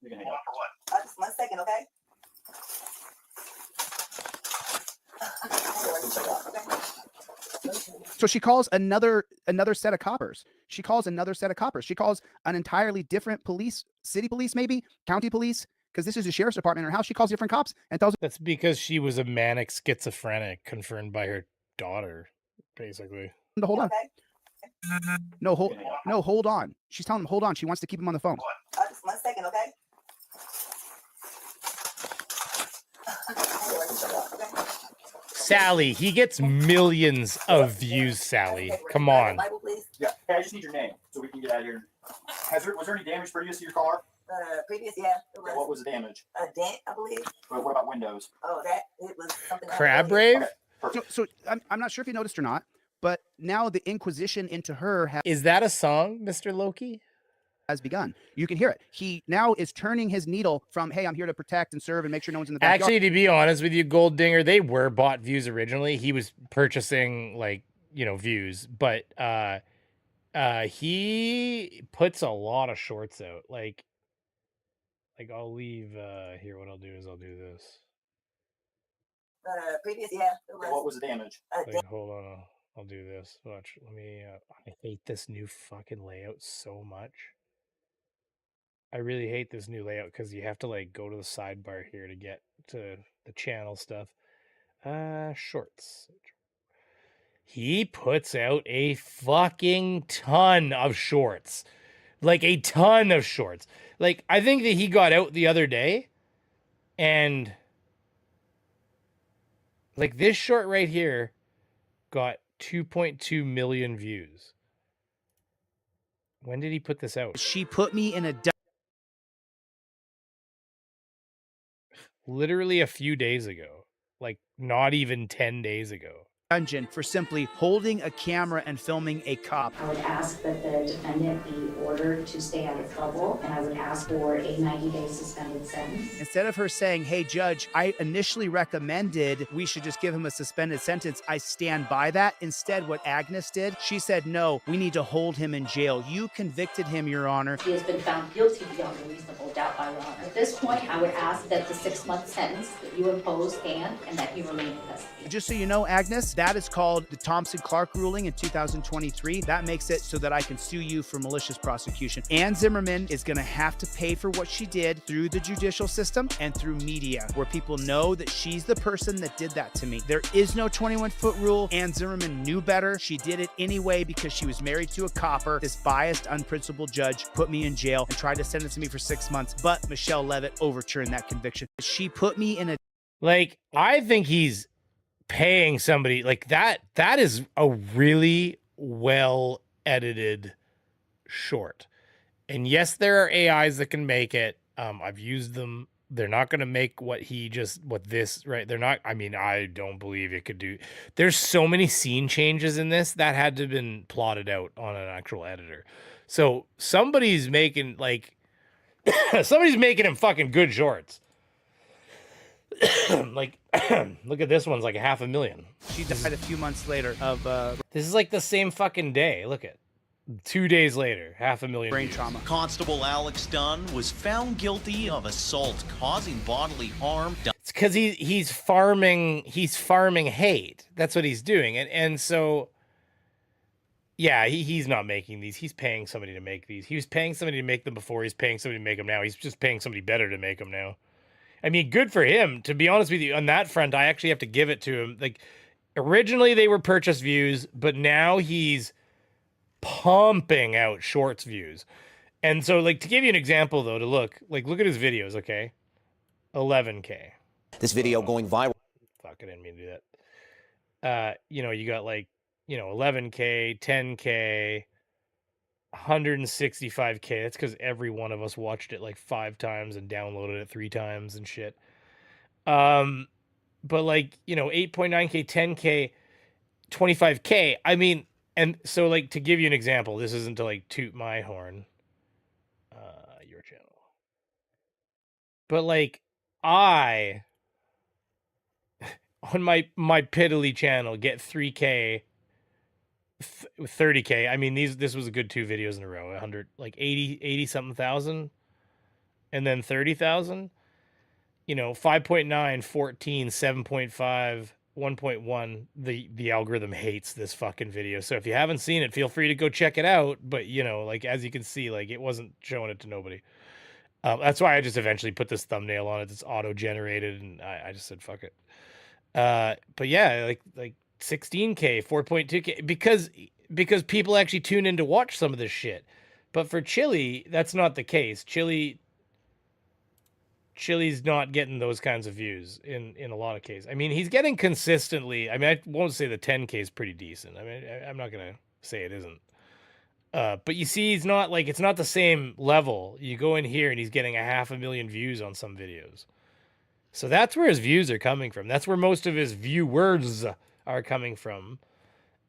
S9: You can hang up for what?
S11: Just 1 second, okay?
S10: So she calls another set of coppers. She calls another set of coppers. She calls an entirely different police, city police, maybe county police, because this is a sheriff's department in her house. She calls different cops and tells.
S1: That's because she was a manic schizophrenic, confirmed by her daughter, basically.
S10: Hold on. No, hold on. She's telling him, hold on. She wants to keep him on the phone.
S11: Just 1 second, okay?
S1: Sally, he gets millions of views, Sally. Come on.
S9: Yeah, hey, I just need your name so we can get out of here. Was there any damage previous to your car?
S11: Previous, yeah.
S9: Okay, what was the damage?
S11: A dent, I believe.
S9: What about windows?
S11: Oh, it was something.
S1: Crab Brave?
S9: Okay,
S10: so I'm not sure if you noticed or not, but now the Inquisition into her
S1: is that a song, Mr. Loki?
S10: Has begun. You can hear it. He now is turning his needle from, hey, I'm here to protect and serve and make sure no one's in the backyard.
S1: Actually, to be honest with you, Gold Dinger, they were bought views originally. He was purchasing, like, views, but he puts a lot of shorts out. Like Like, I'll leave here. What I'll do is I'll do this.
S11: Previous, yeah.
S9: What was the damage?
S1: Like, hold on. I'll do this. Watch. Let me. I hate this new fucking layout so much. I really hate this new layout because you have to like go to the sidebar here to get to the channel stuff. Shorts. He puts out a fucking ton of shorts. Like a ton of shorts. Like, I think that he got out the other day and like this short right here got 2.2 million views. When did he put this out?
S10: She put me in a
S1: Literally a few days ago. Like, not even 10 days ago.
S10: dungeon for simply holding a camera and filming a cop.
S14: I would ask that the defendant be ordered to stay out of trouble, and I would ask for a 90-day suspended sentence.
S10: Instead of her saying, hey, judge, I initially recommended we should just give him a suspended sentence, I stand by that. Instead, what Agnes did, she said, no, we need to hold him in jail. You convicted him, Your Honor.
S14: He has been found guilty beyond a reasonable doubt by Your Honor. At this point, I would ask that the 6-month sentence that you impose stand and that he remain in custody.
S10: Just so you know, Agnes, that is called the Thompson-Clark ruling in 2023. That makes it so that I can sue you for malicious prosecution. Ann Zimmerman is going to have to pay for what she did through the judicial system and through media, where people know that she's the person that did that to me. There is no 21-foot rule. Ann Zimmerman knew better. She did it anyway because she was married to a copper. This biased, unprincipled judge put me in jail and tried to sentence me for 6 months, but Michelle Levitt overturned that conviction. She put me in a...
S1: Like, I think he's paying somebody like that. That is a really well edited short. And yes, there are AIs that can make it. I've used them. They're not going to make what this, right? They're not, I mean, I don't believe it could do. There's so many scene changes in this that had to have been plotted out on an actual editor. So somebody's making like, somebody's making him fucking good shorts. Like, look at this one's like 500,000.
S10: She died a few months later of
S1: this is like the same fucking day. Look at 2 days later, 500,000
S10: brain
S1: views.
S10: trauma.
S15: Constable Alex Dunn was found guilty of assault causing bodily harm.
S1: It's because he's farming hate. That's what he's doing. And so yeah, he's not making these. He's paying somebody to make these. He was paying somebody to make them before. He's paying somebody to make them now. He's just paying somebody better to make them now. I mean, good for him. To be honest with you, on that front, I actually have to give it to him. Like, originally they were purchase views, but now he's pumping out shorts views. And so, like, to give you an example, though, to look at his videos, okay? 11K.
S15: This video going viral.
S1: Fuck, I didn't mean to do that. You know, you got, like, 11K, 10K, 165K. That's because every one of us watched it like 5 times and downloaded it 3 times and shit. But like, 8.9K, 10K, 25K. I mean, and so like, to give you an example, this isn't to like toot my horn, your channel, but like I on my piddly channel get 3K, 30K. I mean, this was a good 2 videos in a row. 100, like 80 something thousand, and then 30,000. 5.9, 14, 7.5, 1.1. The algorithm hates this fucking video. So if you haven't seen it, feel free to go check it out. But like, as you can see, like, it wasn't showing it to nobody. That's why I just eventually put this thumbnail on it. It's auto generated, and I just said fuck it. But yeah, like 16K, 4.2K, because people actually tune in to watch some of this shit. But for Chili, that's not the case. Chili's not getting those kinds of views in a lot of cases. I mean, he's getting consistently. I mean, I won't say the 10K is pretty decent. I mean, I'm not gonna say it isn't. But you see, he's not like, it's not the same level. You go in here and he's getting 500,000 views on some videos. So that's where his views are coming from. That's where most of his viewers are coming from.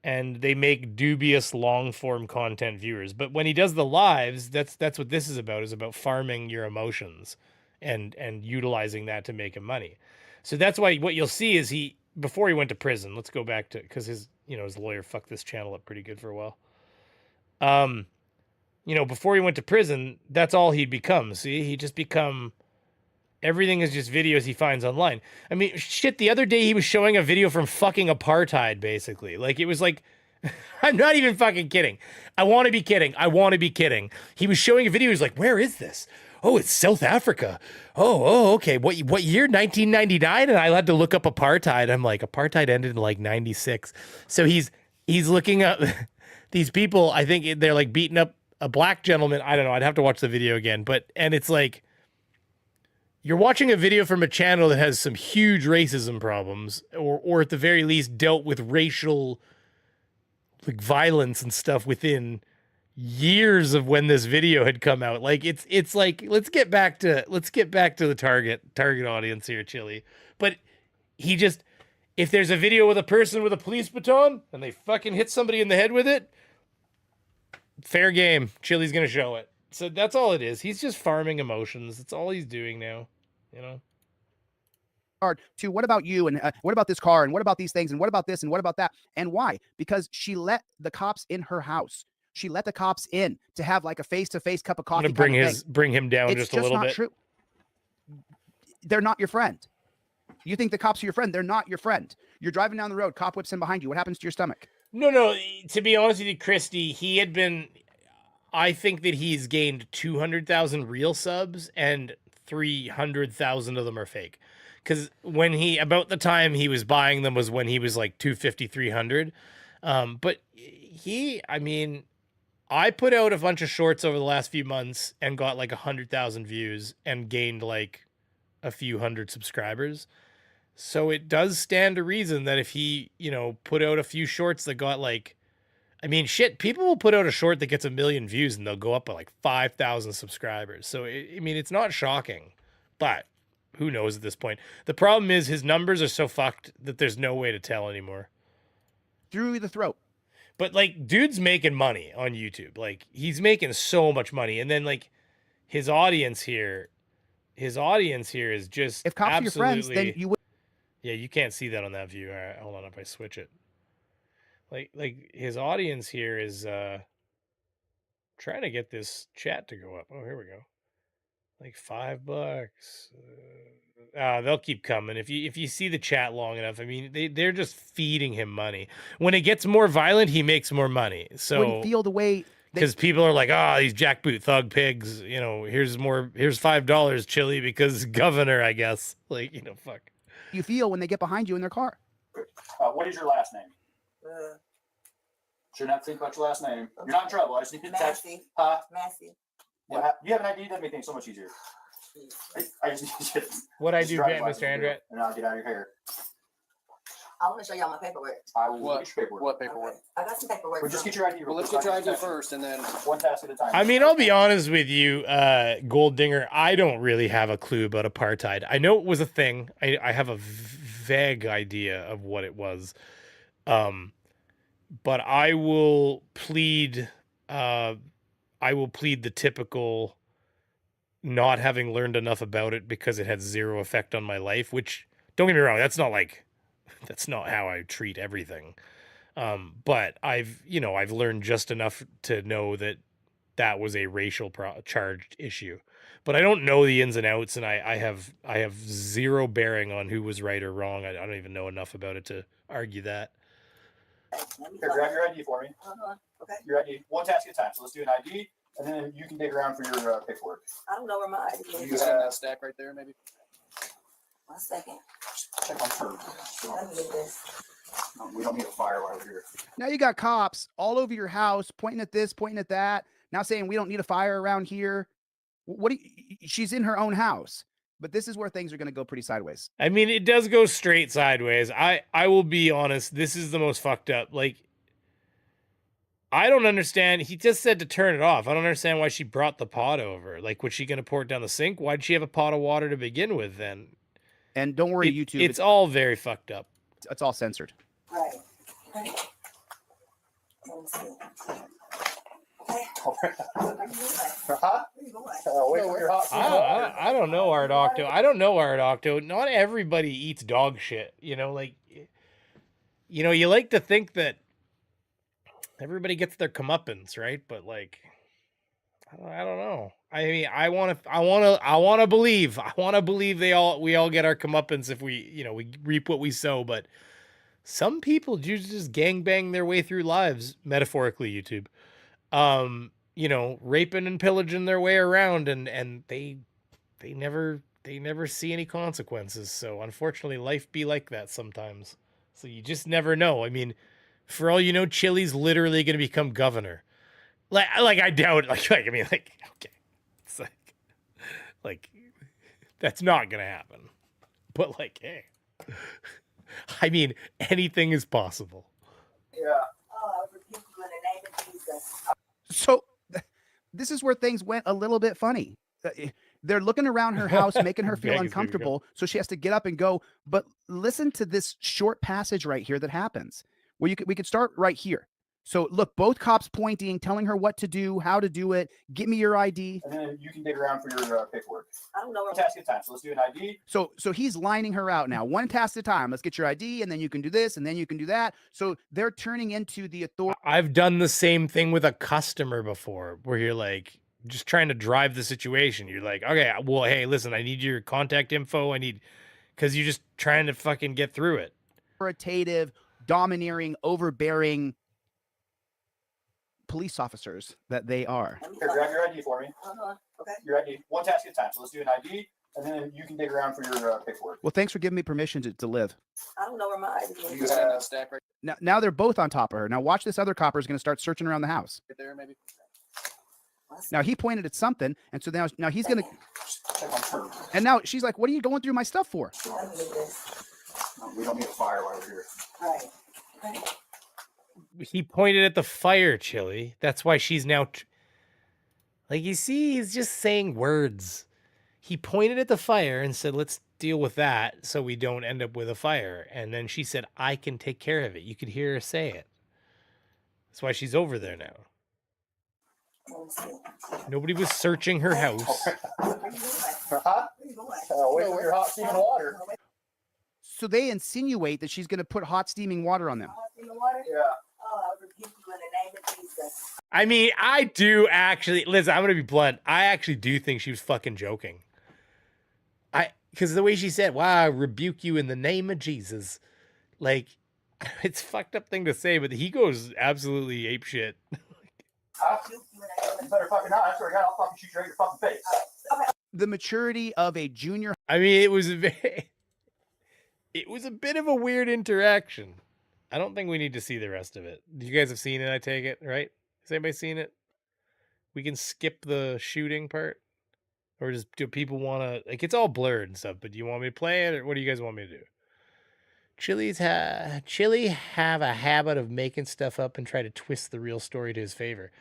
S1: And they make dubious long-form content viewers. But when he does the lives, that's what this is about farming your emotions and utilizing that to make him money. So that's why what you'll see is before he went to prison, let's go back to, because his lawyer fucked this channel up pretty good for a while. you know, before he went to prison, that's all he'd become. See, he just become, everything is just videos he finds online. I mean, shit, the other day he was showing a video from fucking apartheid, basically. Like, it was like, I'm not even fucking kidding. I want to be kidding. I want to be kidding. He was showing a video. He's like, where is this? Oh, it's South Africa. Oh, okay. What year? 1999? And I had to look up apartheid. I'm like, apartheid ended in like 96. So he's looking up these people. I think they're like beating up a black gentleman. I don't know. I'd have to watch the video again. And it's like, you're watching a video from a channel that has some huge racism problems, or at the very least dealt with racial like violence and stuff within years of when this video had come out. Like it's like, let's get back to the target audience here, Chili. But he just, if there's a video with a person with a police baton and they fucking hit somebody in the head with it, fair game. Chili's gonna show it. So that's all it is. He's just farming emotions. That's all he's doing now, you know.
S10: To what about you, and what about this car, and what about these things, and what about this, and what about that, and why? Because she let the cops in her house. She let the cops in to have like a face-to-face cup of coffee.
S1: I'm gonna bring him down just a little bit.
S10: It's just not true. They're not your friend. You think the cops are your friend? They're not your friend. You're driving down the road, cop whips in behind you. What happens to your stomach?
S1: No. To be honest with you, Christy, he had been. I think that he's gained 200,000 real subs, and 300,000 of them are fake. Because about the time he was buying them was when he was like 250, 300. But I mean, I put out a bunch of shorts over the last few months and got like 100,000 views and gained like a few hundred subscribers. So it does stand to reason that if he, you know, put out a few shorts that got like, I mean, shit, people will put out a short that gets 1 million views and they'll go up by like 5,000 subscribers. So, I mean, it's not shocking, but who knows at this point? The problem is his numbers are so fucked that there's no way to tell anymore.
S10: Through the throat.
S1: But like, dude's making money on YouTube. Like, he's making so much money. And then like his audience here is just,
S10: if cops are your friends, then you would.
S1: Yeah, you can't see that on that view. All right, hold on if I switch it. Like his audience here is trying to get this chat to go up. Oh, here we go. Like $5. They'll keep coming. If you see the chat long enough, I mean, they're just feeding him money. When it gets more violent, he makes more money. So
S10: wouldn't feel the way,
S1: because people are like, these jackboot thug pigs. You know, here's $5, Chili, because governor, I guess. Like, you know, fuck.
S10: You feel when they get behind you in their car.
S9: What is your last name? Shouldn't have to think about your last name. You're not in trouble. I just need to text.
S11: Massey.
S9: Yeah, you have an ID. That makes things so much easier. I just need you.
S1: What I do, Mr. Andret?
S9: And I'll get out of your hair.
S11: I want to show y'all my paperwork.
S9: I will get your paperwork.
S5: What paperwork?
S11: I got some paperwork.
S9: Well, just get your ID.
S5: Well, let's get your ID first, and then
S9: one task at a time.
S1: I mean, I'll be honest with you, Gold Dinger. I don't really have a clue about apartheid. I know it was a thing. I have a vague idea of what it was. But I will plead the typical not having learned enough about it because it had zero effect on my life, which, don't get me wrong, that's not how I treat everything. But I've learned just enough to know that was a racial charged issue, but I don't know the ins and outs, and I have zero bearing on who was right or wrong. I don't even know enough about it to argue that.
S9: Here, grab your ID for me.
S11: Okay.
S9: Your ID. One task at a time. So let's do an ID, and then you can dig around for your paperwork.
S11: I don't know where my ID is.
S5: you have that stack right there, maybe.
S11: 1 second.
S9: Check on her.
S11: Let me get this.
S9: No, we don't need a fire while we're here.
S10: Now you got cops all over your house, pointing at this, pointing at that. Now saying we don't need a fire around here. She's in her own house. But this is where things are going to go pretty sideways.
S1: I mean, it does go straight sideways. I will be honest. This is the most fucked up. Like, I don't understand. He just said to turn it off. I don't understand why she brought the pot over. Like, was she going to pour it down the sink? Why'd she have a pot of water to begin with then?
S10: And don't worry, YouTube.
S1: It's all very fucked up.
S10: It's all censored.
S11: Right. Let me see.
S1: I don't know, Art Octo. I don't know, Art Octo. Not everybody eats dog shit. You know, like, you know, you like to think that everybody gets their comeuppance, right? But like, I don't know. I mean, I want to believe we all get our comeuppance if we reap what we sow. But some people just gangbang their way through lives, metaphorically, YouTube. Raping and pillaging their way around, and they never see any consequences. So unfortunately, life be like that sometimes. So you just never know. I mean, for all you know, Chile's literally going to become governor. Like I doubt. Okay, it's like that's not gonna happen. But hey, I mean, anything is possible.
S9: Yeah.
S10: So this is where things went a little bit funny. They're looking around her house, making her feel uncomfortable, so she has to get up and go. But listen to this short passage right here that happens. We could start right here. So look, both cops pointing, telling her what to do, how to do it. Give me your ID.
S9: And then you can dig around for your paperwork.
S11: I don't know.
S9: One task at a time. So let's do an ID.
S10: So he's lining her out now, one task at a time. Let's get your ID, and then you can do this, and then you can do that. So they're turning into the authority.
S1: I've done the same thing with a customer before, where you're like just trying to drive the situation. You're like, okay, well, hey, listen, I need your contact info. Because you're just trying to fucking get through it.
S10: Authoritative, domineering, overbearing police officers that they are.
S9: Here, grab your ID for me.
S11: Okay.
S9: Your ID. One task at a time. So let's do an ID, and then you can dig around for your paperwork.
S10: Well, thanks for giving me permission to live.
S11: I don't know where my ID is.
S9: You stand up, stack right
S10: Now they're both on top of her. Now watch, this other copper is going to start searching around the house.
S9: there, maybe.
S10: Now he pointed at something, and so now he's going to.
S9: Check on her.
S10: And now she's like, "What are you going through my stuff for?"
S9: No, we don't need a fire while we're here.
S11: All right. Okay.
S1: He pointed at the fire, Chili. That's why she's now you see, he's just saying words. He pointed at the fire and said, let's deal with that so we don't end up with a fire. And then she said, I can take care of it. You could hear her say it. That's why she's over there now. Nobody was searching her house.
S9: Wait for your hot steaming water.
S10: So they insinuate that she's going to put hot steaming water on them.
S9: Yeah.
S1: I mean, I do actually, listen, I'm going to be blunt. I actually do think she was fucking joking. Because the way she said, wow, I rebuke you in the name of Jesus. It's a fucked up thing to say, but he goes absolutely apeshit.
S9: You better fucking not. I swear to God, I'll fucking shoot you right in your fucking face.
S10: The maturity of a junior.
S1: I mean, it was a bit of a weird interaction. I don't think we need to see the rest of it. You guys have seen it, I take it, right? Has anybody seen it? We can skip the shooting part? Or do people want to... it's all blurred and stuff, but do you want me to play it, or what do you guys want me to do? Chili have a habit of making stuff up and try to twist the real story to his favor.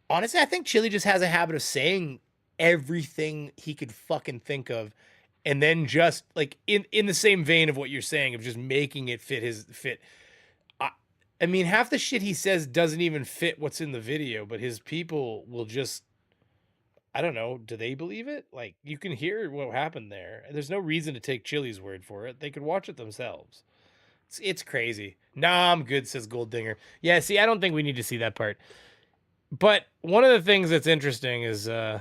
S1: Honestly, I think Chili just has a habit of saying everything he could fucking think of, and then just, in the same vein of what you're saying, of just making it fit. I mean, half the shit he says doesn't even fit what's in the video, but his people will just, I don't know, do they believe it? You can hear what happened there. There's no reason to take Chili's word for it. They could watch it themselves. It's crazy. Nah, I'm good, says Golddinger. Yeah, see, I don't think we need to see that part. But one of the things that's interesting is, oh,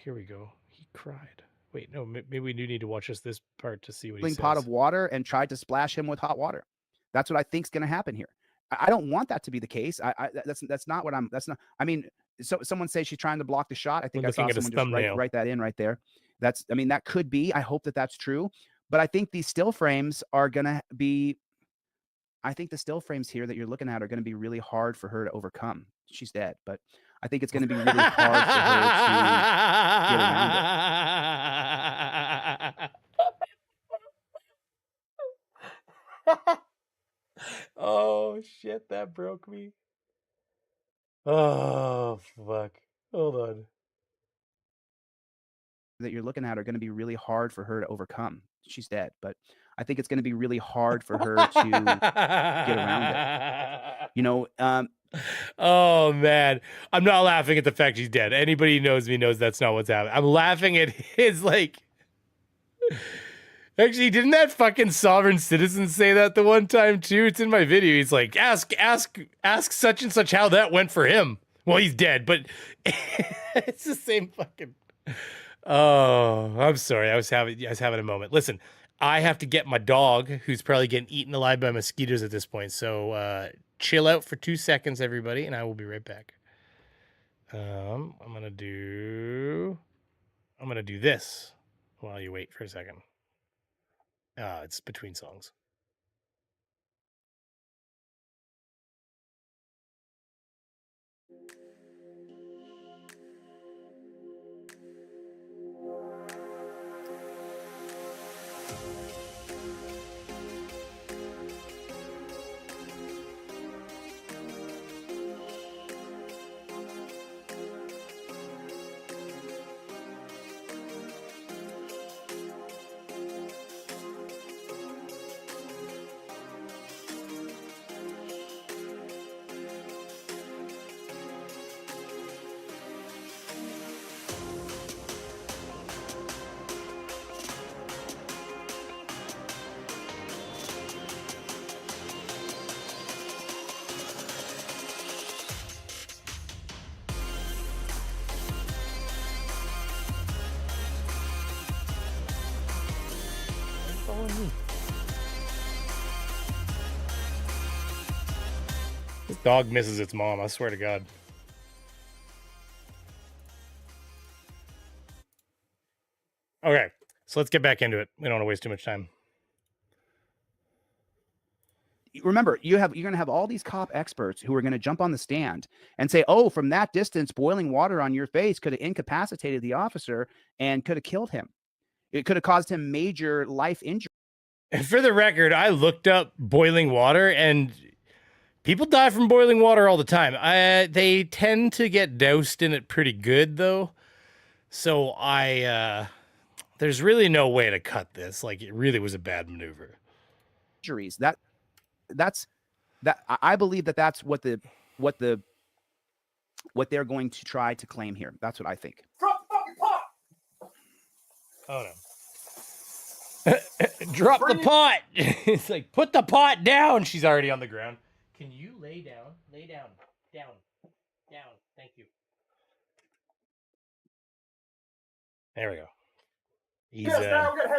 S1: here we go. He cried. Wait, no, maybe we do need to watch this part to see what he says.
S10: Pot of water and tried to splash him with hot water. That's what I think's going to happen here. I don't want that to be the case. That's not what I'm. That's not. I mean, so someone say she's trying to block the shot. I think I saw someone just write that in right there. I mean, that could be. I hope that that's true. But I think these still frames are going to be. I think the still frames here that you're looking at are going to be really hard for her to overcome. She's dead, but I think it's going to be really hard for her to get around it.
S1: Oh shit, that broke me. Oh fuck. Hold on.
S10: That you're looking at are going to be really hard for her to overcome. She's dead, but I think it's going to be really hard for her to get around it.
S1: Oh man, I'm not laughing at the fact she's dead. Anybody who knows me knows that's not what's happening. I'm laughing at his Actually, didn't that fucking sovereign citizen say that the one time too? It's in my video. He's like, ask such and such how that went for him. Well, he's dead, but it's the same fucking. Oh, I'm sorry. I was having a moment. Listen, I have to get my dog, who's probably getting eaten alive by mosquitoes at this point. So chill out for 2 seconds, everybody, and I will be right back. I'm gonna do this while you wait for a second. It's between songs. This dog misses its mom, I swear to God. Okay, so let's get back into it. We don't want to waste too much time.
S10: Remember, you're going to have all these cop experts who are going to jump on the stand and say, oh, from that distance, boiling water on your face could have incapacitated the officer and could have killed him. It could have caused him major life injury.
S1: And for the record, I looked up boiling water, and people die from boiling water all the time. They tend to get doused in it pretty good, though. So there's really no way to cut this. Like, it really was a bad maneuver.
S10: Injuries. I believe that's what they're going to try to claim here. That's what I think.
S9: Drop the fucking pot!
S1: Oh no. Drop the pot. It's like, put the pot down. She's already on the ground. Can you lay down? Lay down. Down. Down. Thank you. There we go.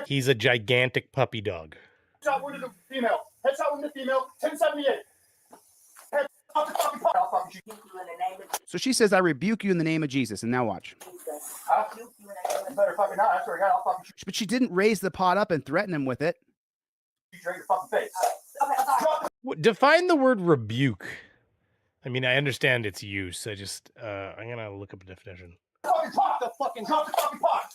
S1: He's a gigantic puppy dog.
S9: Headshot wounded the female. Headshot wounded the female. 1078. Drop the fucking pot. I'll fucking shoot you in the name of
S10: So she says, I rebuke you in the name of Jesus. And now watch.
S9: I'll shoot you in the name of better fucking not. I swear to God, I'll fucking shoot
S10: But she didn't raise the pot up and threaten him with it.
S9: you straight in your fucking face.
S1: Define the word rebuke. I mean, I understand its use. I just, I'm going to look up a definition.
S9: Fucking pot! The fucking drop the fucking pot!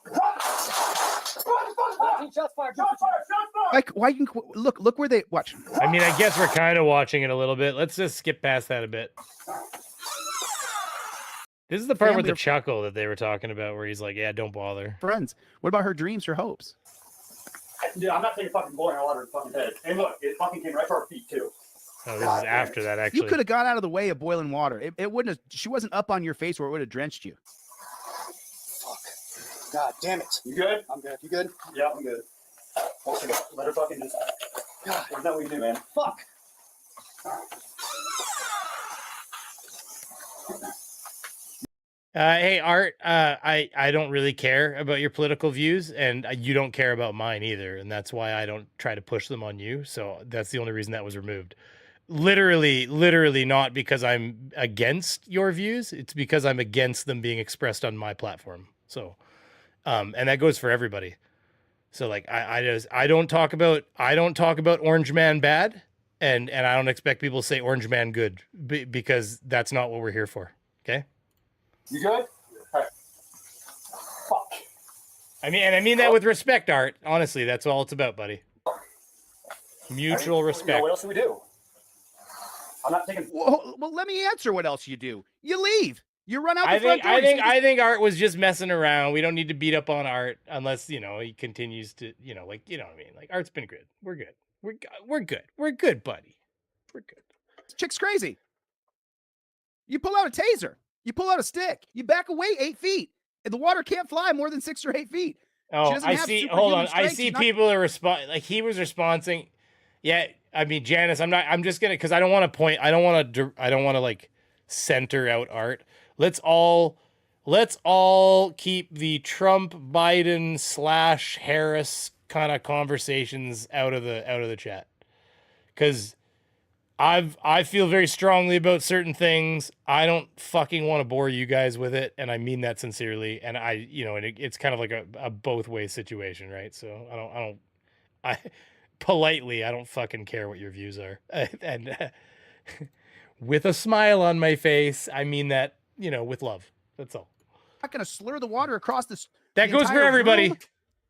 S9: Drop the fucking pot! Shots fired! Shots fired! Shots fired!
S10: Like, why you can look where they watch.
S1: I mean, I guess we're kind of watching it a little bit. Let's just skip past that a bit. This is the part with the chuckle that they were talking about, where he's like, "Yeah, don't bother."
S10: Friends, what about her dreams, her hopes?
S9: Dude, I'm not taking fucking boiling water in the fucking head. And look, it fucking came right for our feet too.
S1: Oh, this is after that, actually.
S10: You could have got out of the way of boiling water. It wouldn't have. She wasn't up on your face where it would have drenched you.
S5: Fuck. God damn it.
S9: You good?
S5: I'm good. You good?
S9: Yeah, I'm good. Okay, let her fucking just. God, there's nothing we can do, man. Fuck.
S1: Hey, Art, I don't really care about your political views, and you don't care about mine either, and that's why I don't try to push them on you, so that's the only reason that was removed. Literally not because I'm against your views, it's because I'm against them being expressed on my platform. So, and that goes for everybody. So, like, I don't talk about Orange Man bad, and I don't expect people to say Orange Man good, because that's not what we're here for, okay?
S9: You good? Right. Fuck.
S1: I mean that with respect, Art. Honestly, that's all it's about, buddy. Mutual respect.
S9: You know, what else do we do? I'm not taking.
S10: Well, let me answer. What else you do? You leave. You run out the front door.
S1: I think Art was just messing around. We don't need to beat up on Art unless, you know, he continues to, you know, like, you know what I mean? Like, Art's been good. We're good. We're good. We're good, buddy. We're good.
S10: This chick's crazy. You pull out a taser. You pull out a stick. You back away 8 feet. And the water can't fly more than 6 or 8 feet.
S1: Oh, I see. Hold on. I see people are responding. Like, he was responding. Yeah. I mean, Janice, I'm just going to, because I don't want to like center out art. Let's all keep the Trump, Biden / Harris kind of conversations out of the chat. Cause I feel very strongly about certain things. I don't fucking want to bore you guys with it, and I mean that sincerely. And it's kind of like a both way situation, right? So I politely, I don't fucking care what your views are, and with a smile on my face, I mean that with love. That's all.
S10: Not gonna slur the water across this.
S1: That goes for everybody.
S10: Room.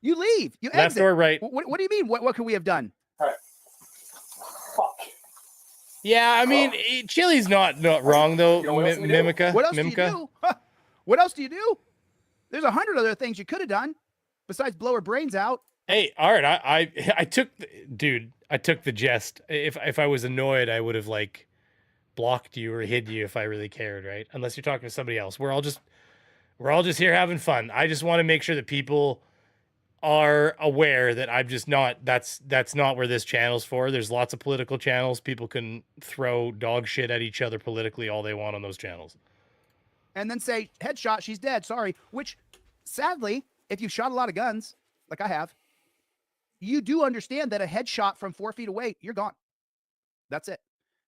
S10: You leave. You
S1: left
S10: exit.
S1: or right.
S10: What do you mean? What could we have done?
S9: All right. Fuck.
S1: Yeah, I mean, Chili's not wrong though. Mimica.
S10: What else do you do? What else do you do? There's 100 other things you could have done besides blow her brains out.
S1: Hey, Art, I took the jest. If I was annoyed, I would have like blocked you or hid you if I really cared, right? Unless you're talking to somebody else. We're all just here having fun. I just want to make sure that people are aware that I'm just not, that's not where this channel's for. There's lots of political channels. People can throw dog shit at each other politically all they want on those channels.
S10: And then say, headshot, she's dead, sorry. Which, sadly, if you've shot a lot of guns, like I have, you do understand that a headshot from 4 feet away, you're gone. That's it.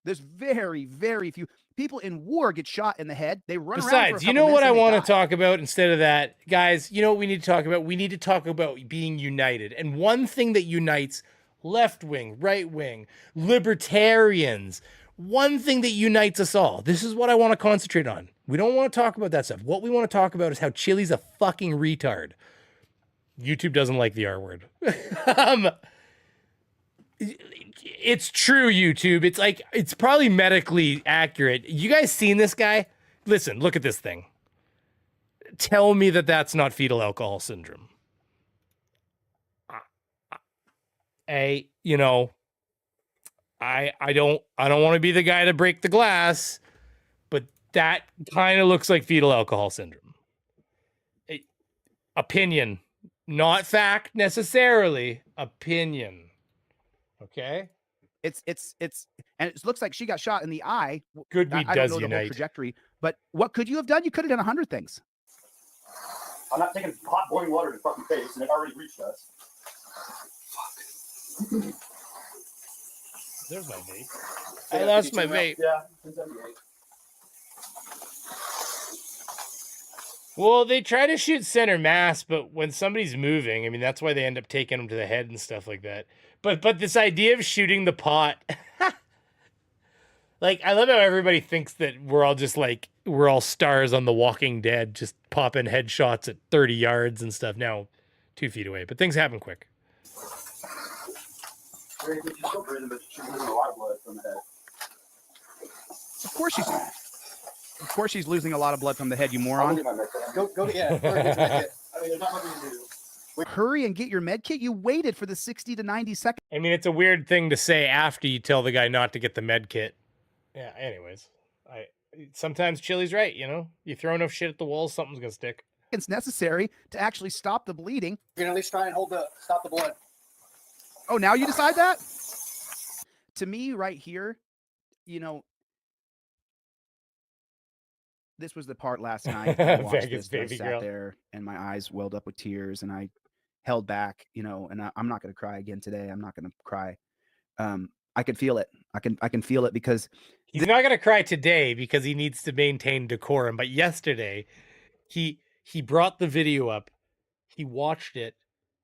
S10: There's very, very few people in war get shot in the head. They run around.
S1: Besides, you know what I want to talk about instead of that? Guys, you know what we need to talk about? We need to talk about being united. And one thing that unites left wing, right wing, libertarians, one thing that unites us all. This is what I want to concentrate on. We don't want to talk about that stuff. What we want to talk about is how Chili's a fucking retard. YouTube doesn't like the R word. It's true, YouTube. It's like, it's probably medically accurate. You guys seen this guy? Listen, look at this thing. Tell me that that's not fetal alcohol syndrome. I don't want to be the guy to break the glass, but that kind of looks like fetal alcohol syndrome. Opinion, not fact necessarily. Opinion. Okay.
S10: And it looks like she got shot in the eye.
S1: Good weed
S10: I
S1: does
S10: don't know the whole
S1: unite.
S10: trajectory, but what could you have done? You could have done 100 things.
S9: I'm not taking hot boiling water to fucking face, and it already reached us. Fuck.
S1: There's my vape. I lost my vape.
S9: Yeah, 1078.
S1: Well, they try to shoot center mass, but when somebody's moving, I mean, that's why they end up taking them to the head and stuff like that. But this idea of shooting the pot, like, I love how everybody thinks that we're all stars on The Walking Dead, just popping headshots at 30 yards and stuff. Now, 2 feet away, but things happen quick.
S9: She's still breathing, but she's losing a lot of blood from the head.
S10: Of course she's losing a lot of blood from the head, you moron.
S9: Go get it. I mean, there's not much we can do.
S10: Hurry and get your med kit. You waited for the 60 to 90 seconds.
S1: I mean, it's a weird thing to say after you tell the guy not to get the med kit. Yeah, anyways. Sometimes Chili's right, you know? You throw enough shit at the wall, something's gonna stick.
S10: It's necessary to actually stop the bleeding.
S5: You're gonna at least try and stop the blood.
S10: Oh, now you decide that? To me, right here, this was the part last night. I watched
S1: Vegas
S10: this, I
S1: baby
S10: sat
S1: girl.
S10: there and my eyes welled up with tears and I held back, and I'm not going to cry again today. I'm not going to cry. I can feel it. I can feel it because
S1: he's not going to cry today because he needs to maintain decorum. But yesterday he brought the video up. He watched it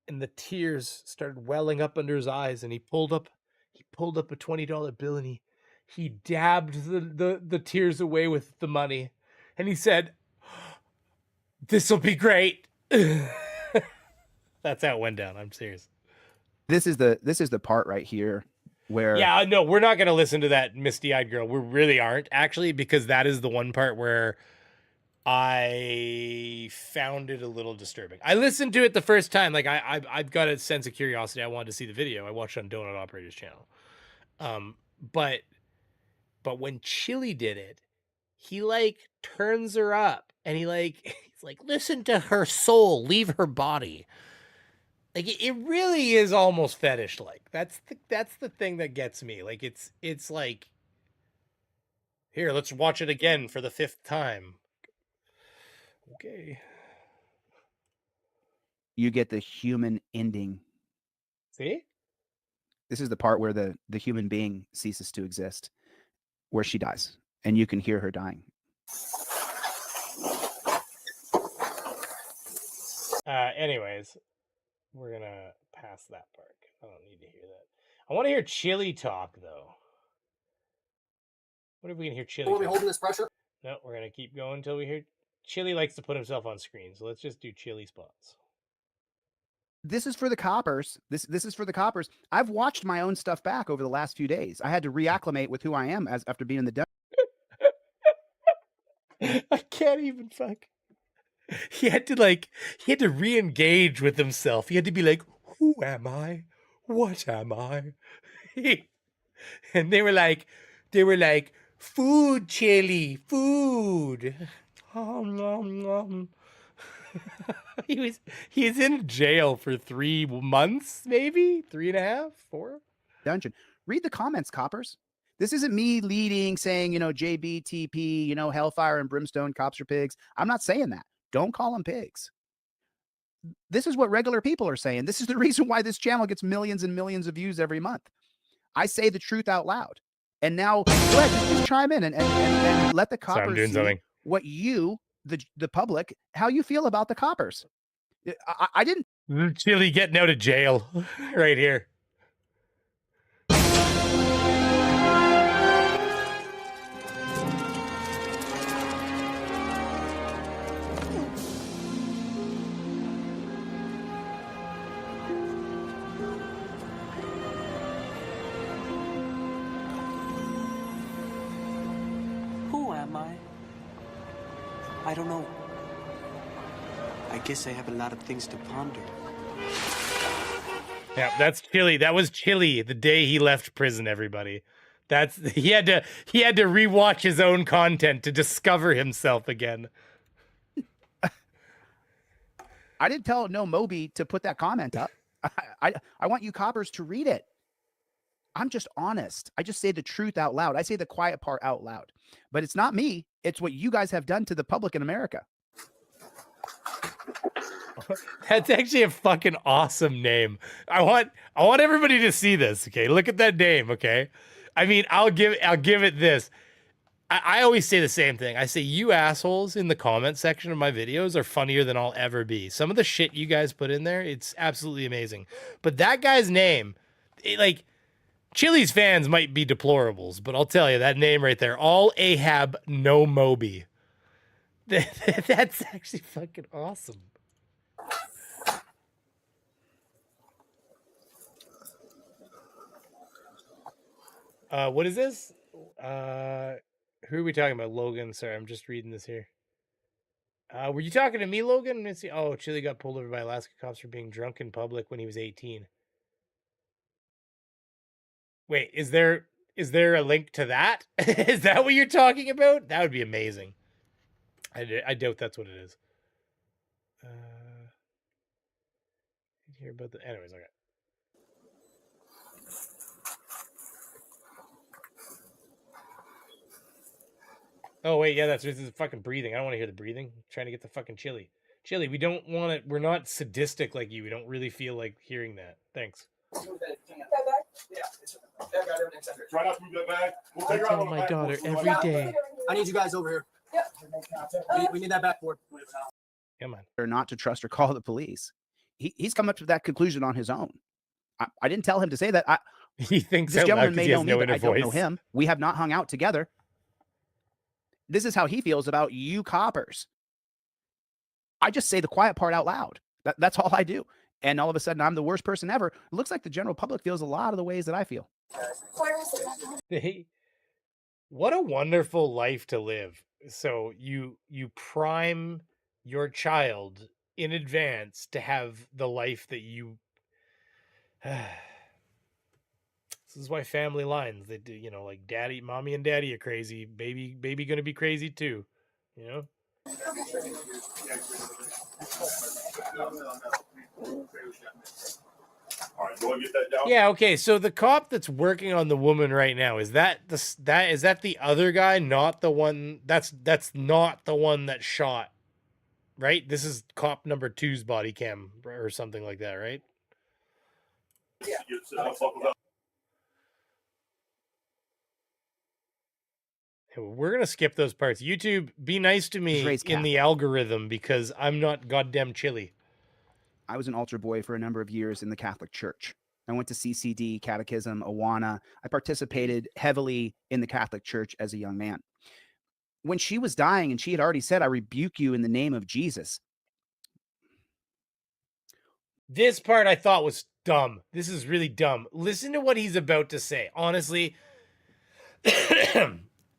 S1: and the tears started welling up under his eyes, and he pulled up a $20 bill and he dabbed the tears away with the money. And he said, "This'll be great." That's how it went down. I'm serious.
S10: this is the part right here where
S1: Yeah, no, we're not going to listen to that misty-eyed girl. We really aren't, actually, because that is the one part where I found it a little disturbing. I listened to it the first time. Like, I've got a sense of curiosity. I wanted to see the video. I watched it on Donut Operator's channel. But when Chili did it, he, like, turns her up. And he's like, listen to her soul, leave her body. Like, it really is almost fetish-like. That's the thing that gets me. Like, it's like, Here, let's watch it again for the 5th time. Okay.
S10: You get the human ending.
S1: See?
S10: This is the part where the human being ceases to exist, where she dies, and you can hear her dying.
S1: Anyways, we're gonna pass that part. I don't need to hear that. I want to hear Chili talk, though. What if we can hear Chili?
S5: Are we holding this pressure?
S1: No, we're gonna keep going until we hear. Chili likes to put himself on screen, so let's just do Chili spots.
S10: This is for the coppers. This is for the coppers. I've watched my own stuff back over the last few days. I had to reacclimate with who I am as after being in the dungeon.
S1: I can't even fuck. He had to re-engage with himself. He had to be like, who am I? What am I? And they were like, food, Chili, food. He's in jail for 3 months, maybe 3.5, 4.
S10: Dungeon. Read the comments, coppers. This isn't me leading, saying, JBTP, hellfire and brimstone, cops are pigs. I'm not saying that. Don't call them pigs. This is what regular people are saying. This is the reason why this channel gets millions and millions of views every month. I say the truth out loud. And now, go ahead, just chime in and let the coppers see what you, the public, how you feel about the coppers. I didn't.
S1: Chili getting out of jail right here.
S16: Who am I? I don't know. I guess I have a lot of things to ponder.
S1: Yeah, that's Chili. That was Chili the day he left prison, everybody. He had to rewatch his own content to discover himself again.
S10: I didn't tell No Moby to put that comment up. I want you coppers to read it. I'm just honest. I just say the truth out loud. I say the quiet part out loud. But it's not me. It's what you guys have done to the public in America.
S1: That's actually a fucking awesome name. I want everybody to see this. Okay, look at that name. Okay, I mean, I'll give it this. I always say the same thing. I say you assholes in the comment section of my videos are funnier than I'll ever be. Some of the shit you guys put in there, it's absolutely amazing. But that guy's name, Chili's fans might be deplorables, but I'll tell you that name right there, all Ahab, no Moby. That's actually fucking awesome. What is this? Who are we talking about? Logan. Sorry, I'm just reading this here. Were you talking to me, Logan? Let's see. Oh, Chili got pulled over by Alaska cops for being drunk in public when he was 18. Wait, is there a link to that? Is that what you're talking about? That would be amazing. I doubt that's what it is. Hear about the anyways, okay. Oh wait, yeah, this is fucking breathing. I don't want to hear the breathing. I'm trying to get the fucking Chili. Chili, we don't want it. We're not sadistic like you. We don't really feel like hearing that. Thanks.
S9: Try not to move that bag. We'll
S1: I tell my daughter every day.
S5: I need you guys over here. We need that backboard.
S1: Come on.
S10: Or not to trust or call the police. He's come up to that conclusion on his own. I didn't tell him to say that.
S1: He thinks
S10: this gentleman may know me,
S1: no
S10: but I don't know
S1: voice.
S10: him. We have not hung out together. This is how he feels about you coppers. I just say the quiet part out loud. That's all I do. And all of a sudden, I'm the worst person ever. It looks like the general public feels a lot of the ways that I feel.
S1: What a wonderful life to live. So you prime your child in advance to have the life that you... This is why family lines, they do, like daddy, mommy and daddy are crazy. Baby gonna be crazy too,
S9: All right, go and get that down.
S1: Yeah, okay. So the cop that's working on the woman right now, is that the other guy, not the one that's not the one that shot, right? This is cop number 2's body cam or something like that, right?
S9: Yeah.
S1: We're gonna skip those parts. YouTube, be nice to me in the algorithm because I'm not goddamn chilly.
S10: I was an altar boy for a number of years in the Catholic Church. I went to CCD, Catechism, Awana. I participated heavily in the Catholic Church as a young man. When she was dying and she had already said, "I rebuke you in the name of Jesus."
S1: This part I thought was dumb. This is really dumb. Listen to what he's about to say. Honestly,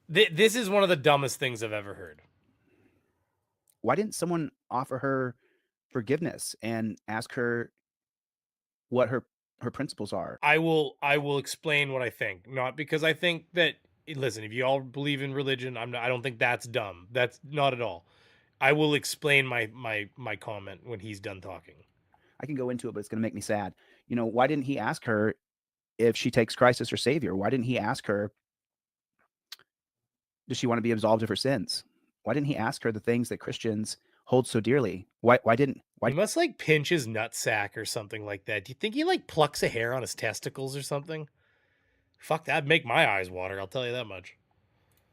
S1: this is one of the dumbest things I've ever heard.
S10: Why didn't someone offer her forgiveness and ask her what her principles are?
S1: I will explain what I think. Not because I think that, listen, if you all believe in religion, I don't think that's dumb. That's not at all. I will explain my comment when he's done talking.
S10: I can go into it, but it's going to make me sad. You know, why didn't he ask her if she takes Christ as her savior? Why didn't he ask her, does she want to be absolved of her sins? Why didn't he ask her the things that Christians hold so dearly? Why he
S1: must like pinch his nutsack or something like that. Do you think he like plucks a hair on his testicles or something? Fuck, that'd make my eyes water, I'll tell you that much.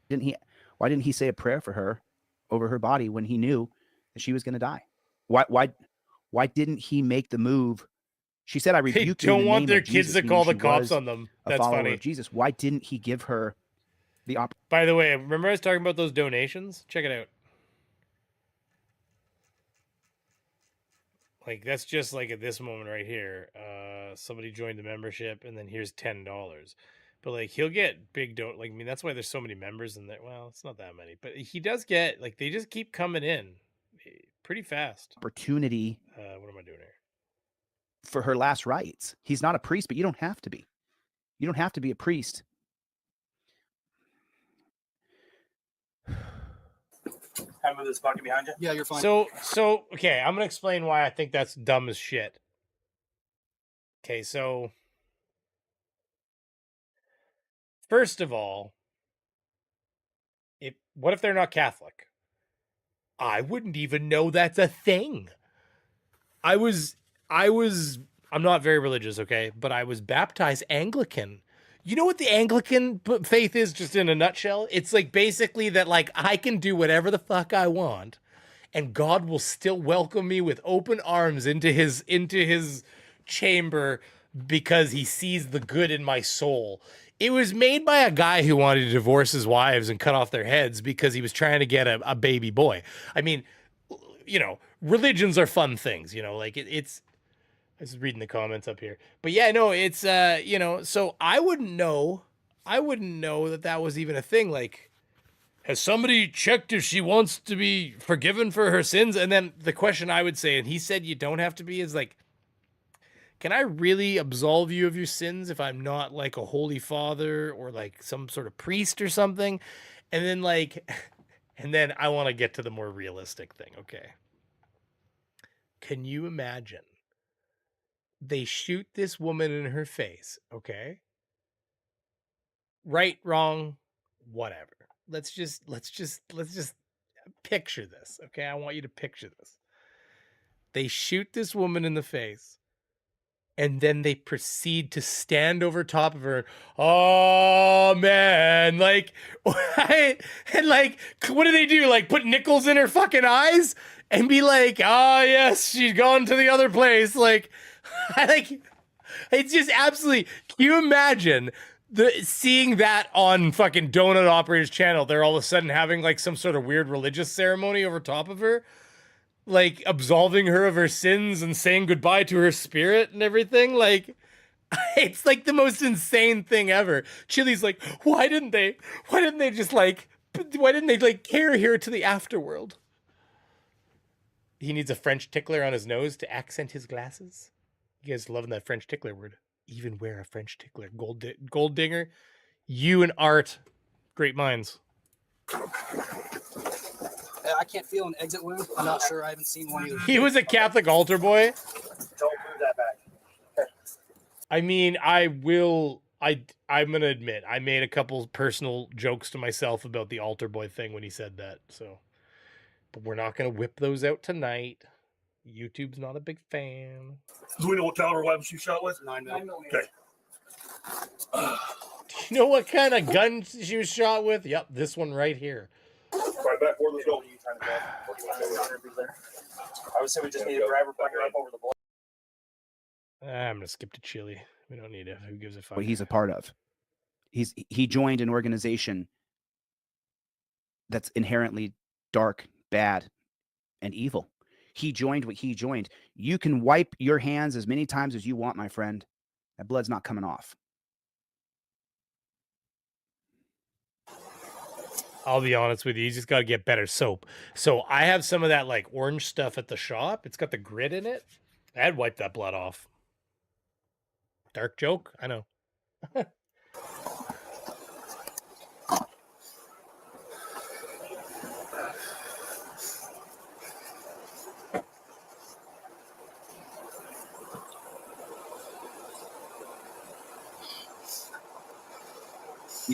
S10: Why didn't he say a prayer for her over her body when he knew that she was going to die? Why didn't he make the move? She said, "I rebuke you." They don't
S1: want their kids to call the cops on them. That's funny.
S10: Of Jesus. Why didn't he give her the opportunity?
S1: By the way, remember I was talking about those donations? Check it out. Like, that's just like at this moment right here. Somebody joined the membership, and then here's $10. But like, he'll get big like, I mean, that's why there's so many members in there. Well, it's not that many, but he does get, like, they just keep coming in pretty fast.
S10: Opportunity.
S1: What am I doing here?
S10: For her last rites. He's not a priest, but you don't have to be. You don't have to be a priest.
S5: Can I move this bucket behind you? Yeah, you're fine.
S1: So okay, I'm gonna explain why I think that's dumb as shit. Okay, so first of all, what if they're not Catholic? I wouldn't even know that's a thing. I'm not very religious, okay, but I was baptized Anglican. You know what the Anglican faith is, just in a nutshell? It's like basically that, like, I can do whatever the fuck I want, and God will still welcome me with open arms into his chamber because he sees the good in my soul. It was made by a guy who wanted to divorce his wives and cut off their heads because he was trying to get a baby boy. I mean, you know, religions are fun things, you know, like it's. I was reading the comments up here, but yeah, no, it's, you know, so I wouldn't know that was even a thing. Like, has somebody checked if she wants to be forgiven for her sins? And then the question I would say, and he said you don't have to be, is like, can I really absolve you of your sins if I'm not like a holy father or like some sort of priest or something? And then like, and then I want to get to the more realistic thing. Okay. Can you imagine? They shoot this woman in her face, okay? Right, wrong, whatever. Let's just picture this, okay? I want you to picture this. They shoot this woman in the face, and then they proceed to stand over top of her. Oh man, like, and like, what do they do? Like, put nickels in her fucking eyes and be like, "Ah, yes, she's gone to the other place." Like, it's just absolutely. Can you imagine seeing that on fucking Donut Operator's channel? They're all of a sudden having like some sort of weird religious ceremony over top of her, like absolving her of her sins and saying goodbye to her spirit and everything. Like, it's like the most insane thing ever. Chili's like, why didn't they just like carry her to the afterworld? He needs a French tickler on his nose to accent his glasses. You guys loving that French tickler word. Even wear a French tickler. Gold dinger. You and Art. Great minds.
S5: I can't feel an exit wound. I'm not sure. I haven't seen one either.
S1: He was a Catholic altar boy.
S9: Don't move that back.
S1: I mean, I'm gonna admit I made a couple personal jokes to myself about the altar boy thing when he said that. So, but we're not gonna whip those out tonight. YouTube's not a big fan.
S9: Do we know what caliber weapons you shot with? 9mm. Okay.
S1: Do you know what kind of gun she was shot with? Yep, this one right here.
S9: Right back for let's go.
S2: I would say we just need to grab her, bring her up over the block.
S1: I'm gonna skip to Chile. We don't need it. Who gives a fuck?
S10: What he's a part of. He joined an organization that's inherently dark, bad, and evil. He joined what he joined. You can wipe your hands as many times as you want, my friend. That blood's not coming off.
S1: I'll be honest with you. You just got to get better soap. So I have some of that like orange stuff at the shop. It's got the grit in it. I'd wipe that blood off. Dark joke? I know.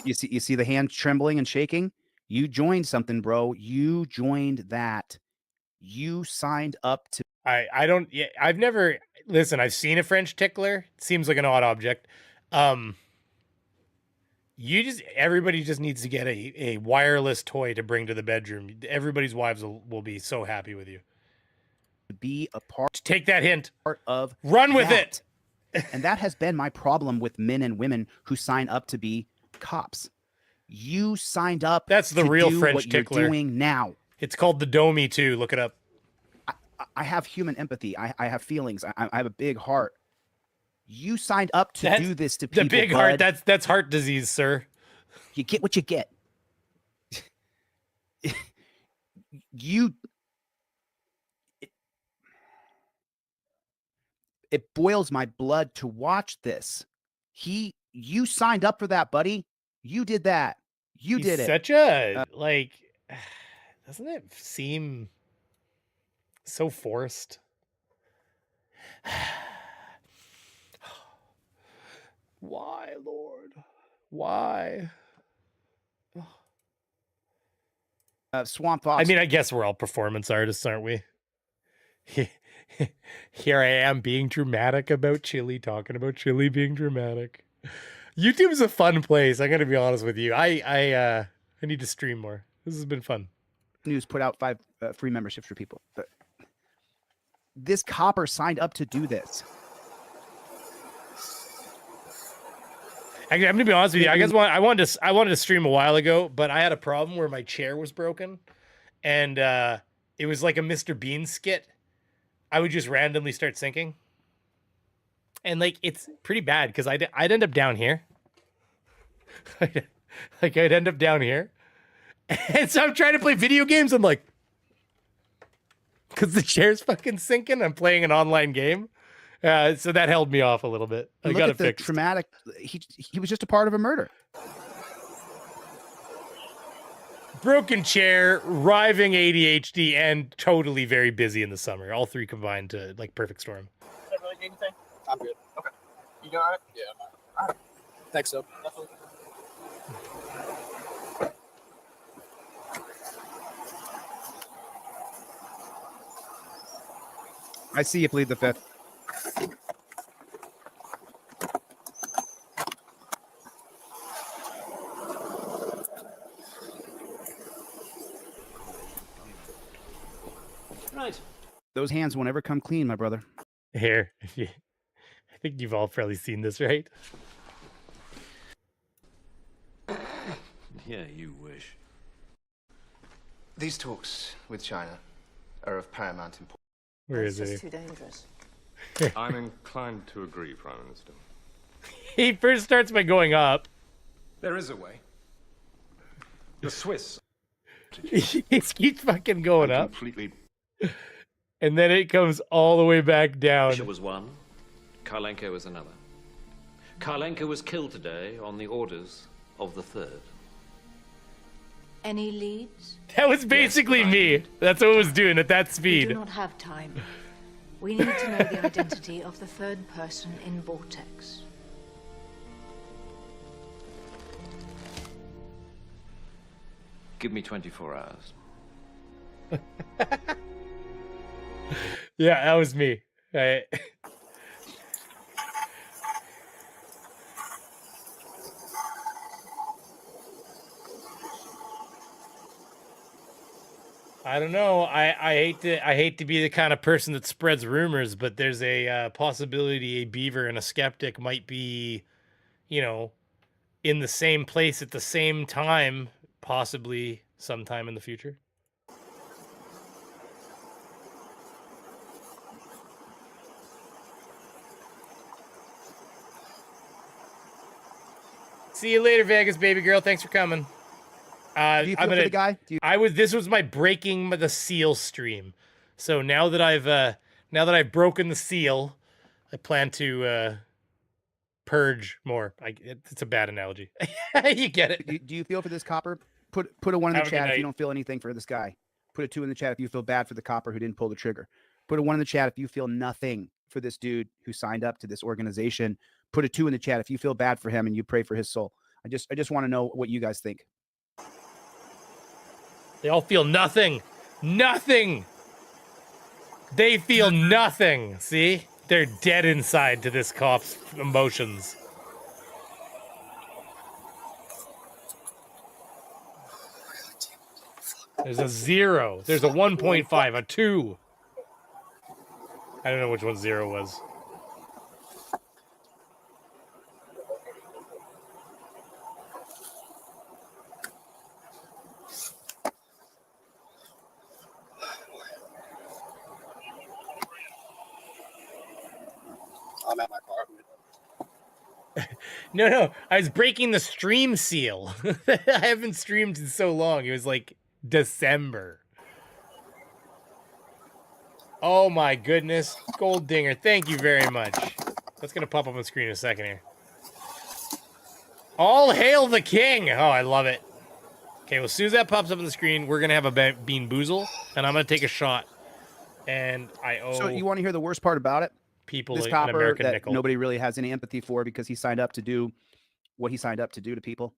S10: You see the hand trembling and shaking? You joined something, bro. You joined that. You signed up to.
S1: I don't. Yeah, I've never. Listen, I've seen a French tickler. It seems like an odd object. Everybody just needs to get a wireless toy to bring to the bedroom. Everybody's wives will be so happy with you.
S10: Be a part.
S1: Take that hint.
S10: Part of.
S1: Run with it.
S10: And that has been my problem with men and women who sign up to be cops. You signed up.
S1: That's the
S10: to
S1: real
S10: do
S1: French
S10: what
S1: tickler.
S10: You're doing now.
S1: It's called the Domi too. Look it up.
S10: I have human empathy. I have feelings. I have a big heart. You signed up to do this to people.
S1: The big heart. That's heart disease, sir.
S10: You get what you get. It boils my blood to watch this. You signed up for that, buddy. You did that. You did it.
S1: Such a doesn't it seem so forced? Why, Lord? Why?
S10: Swamp Fox.
S1: I mean, I guess we're all performance artists, aren't we? Here I am being dramatic about Chile, talking about Chile being dramatic. YouTube is a fun place. I'm gonna be honest with you. I need to stream more. This has been fun.
S10: News put out 5 free memberships for people. But this copper signed up to do this.
S1: Actually, I'm gonna be honest with you. I guess I wanted to stream a while ago, but I had a problem where my chair was broken, and it was like a Mr. Bean skit. I would just randomly start sinking, and like it's pretty bad because I'd end up down here. Like I'd end up down here, and so I'm trying to play video games. I'm like, because the chair's fucking sinking. I'm playing an online game. So that held me off a little bit. I got it fixed.
S10: Traumatic. He was just a part of a murder.
S1: Broken chair, riving ADHD, and totally very busy in the summer. All three combined to like perfect storm.
S5: I really need anything? I'm good. Okay. You doing all right? Yeah, I'm all right. Thanks, so. Definitely.
S10: I see you plead the fifth.
S5: Right.
S10: Those hands won't ever come clean, my brother.
S1: Here, I think you've all probably seen this, right?
S17: Yeah, you wish.
S18: These talks with China are of paramount importance.
S1: Where is he?
S11: Too dangerous.
S17: I'm inclined to agree, Prime Minister.
S1: He first starts by going up.
S17: There is a way. The Swiss.
S1: He keeps fucking going up.
S17: Completely.
S1: And then it comes all the way back down.
S19: Russia was one, Karlenko was another. Karlenko was killed today on the orders of the third.
S20: Any leads?
S1: That was basically me. That's what it was doing at that
S20: We
S1: speed.
S20: do not have time. We need to know the identity of the third person in Vortex.
S19: Give me 24 hours.
S1: Yeah, that was me. I don't know. I hate to be the kind of person that spreads rumors, but there's a possibility a beaver and a skeptic might be, you know, in the same place at the same time, possibly sometime in the future. See you later, Vegas baby girl. Thanks for coming.
S10: Do you feel for the guy?
S1: This was my breaking the seal stream. So now that I've broken the seal, I plan to purge more. It's a bad analogy. You get it.
S10: Do you feel for this copper? Put a 1 in the chat if you don't feel anything for this guy. Put a 2 in the chat if you feel bad for the copper who didn't pull the trigger. Put a 1 in the chat if you feel nothing for this dude who signed up to this organization. Put a 2 in the chat if you feel bad for him and you pray for his soul. I just want to know what you guys think.
S1: They all feel nothing. Nothing. They feel nothing. See? They're dead inside to this cop's emotions. There's a 0. There's a 1.5, a 2. I don't know which one 0 was.
S5: I'm at my car.
S1: No, I was breaking the stream seal. I haven't streamed in so long. It was like December. Oh my goodness. Gold Dinger, thank you very much. That's going to pop up on the screen in a second here. All hail the king. Oh, I love it. Okay, well, as soon as that pops up on the screen, we're going to have a Bean Boozle, and I'm going to take a shot. And I owe...
S10: So you want to hear the worst part about it?
S1: People
S10: this
S1: an
S10: copper
S1: American
S10: that
S1: nickel.
S10: nobody really has any empathy for because he signed up to do what he signed up to do to people.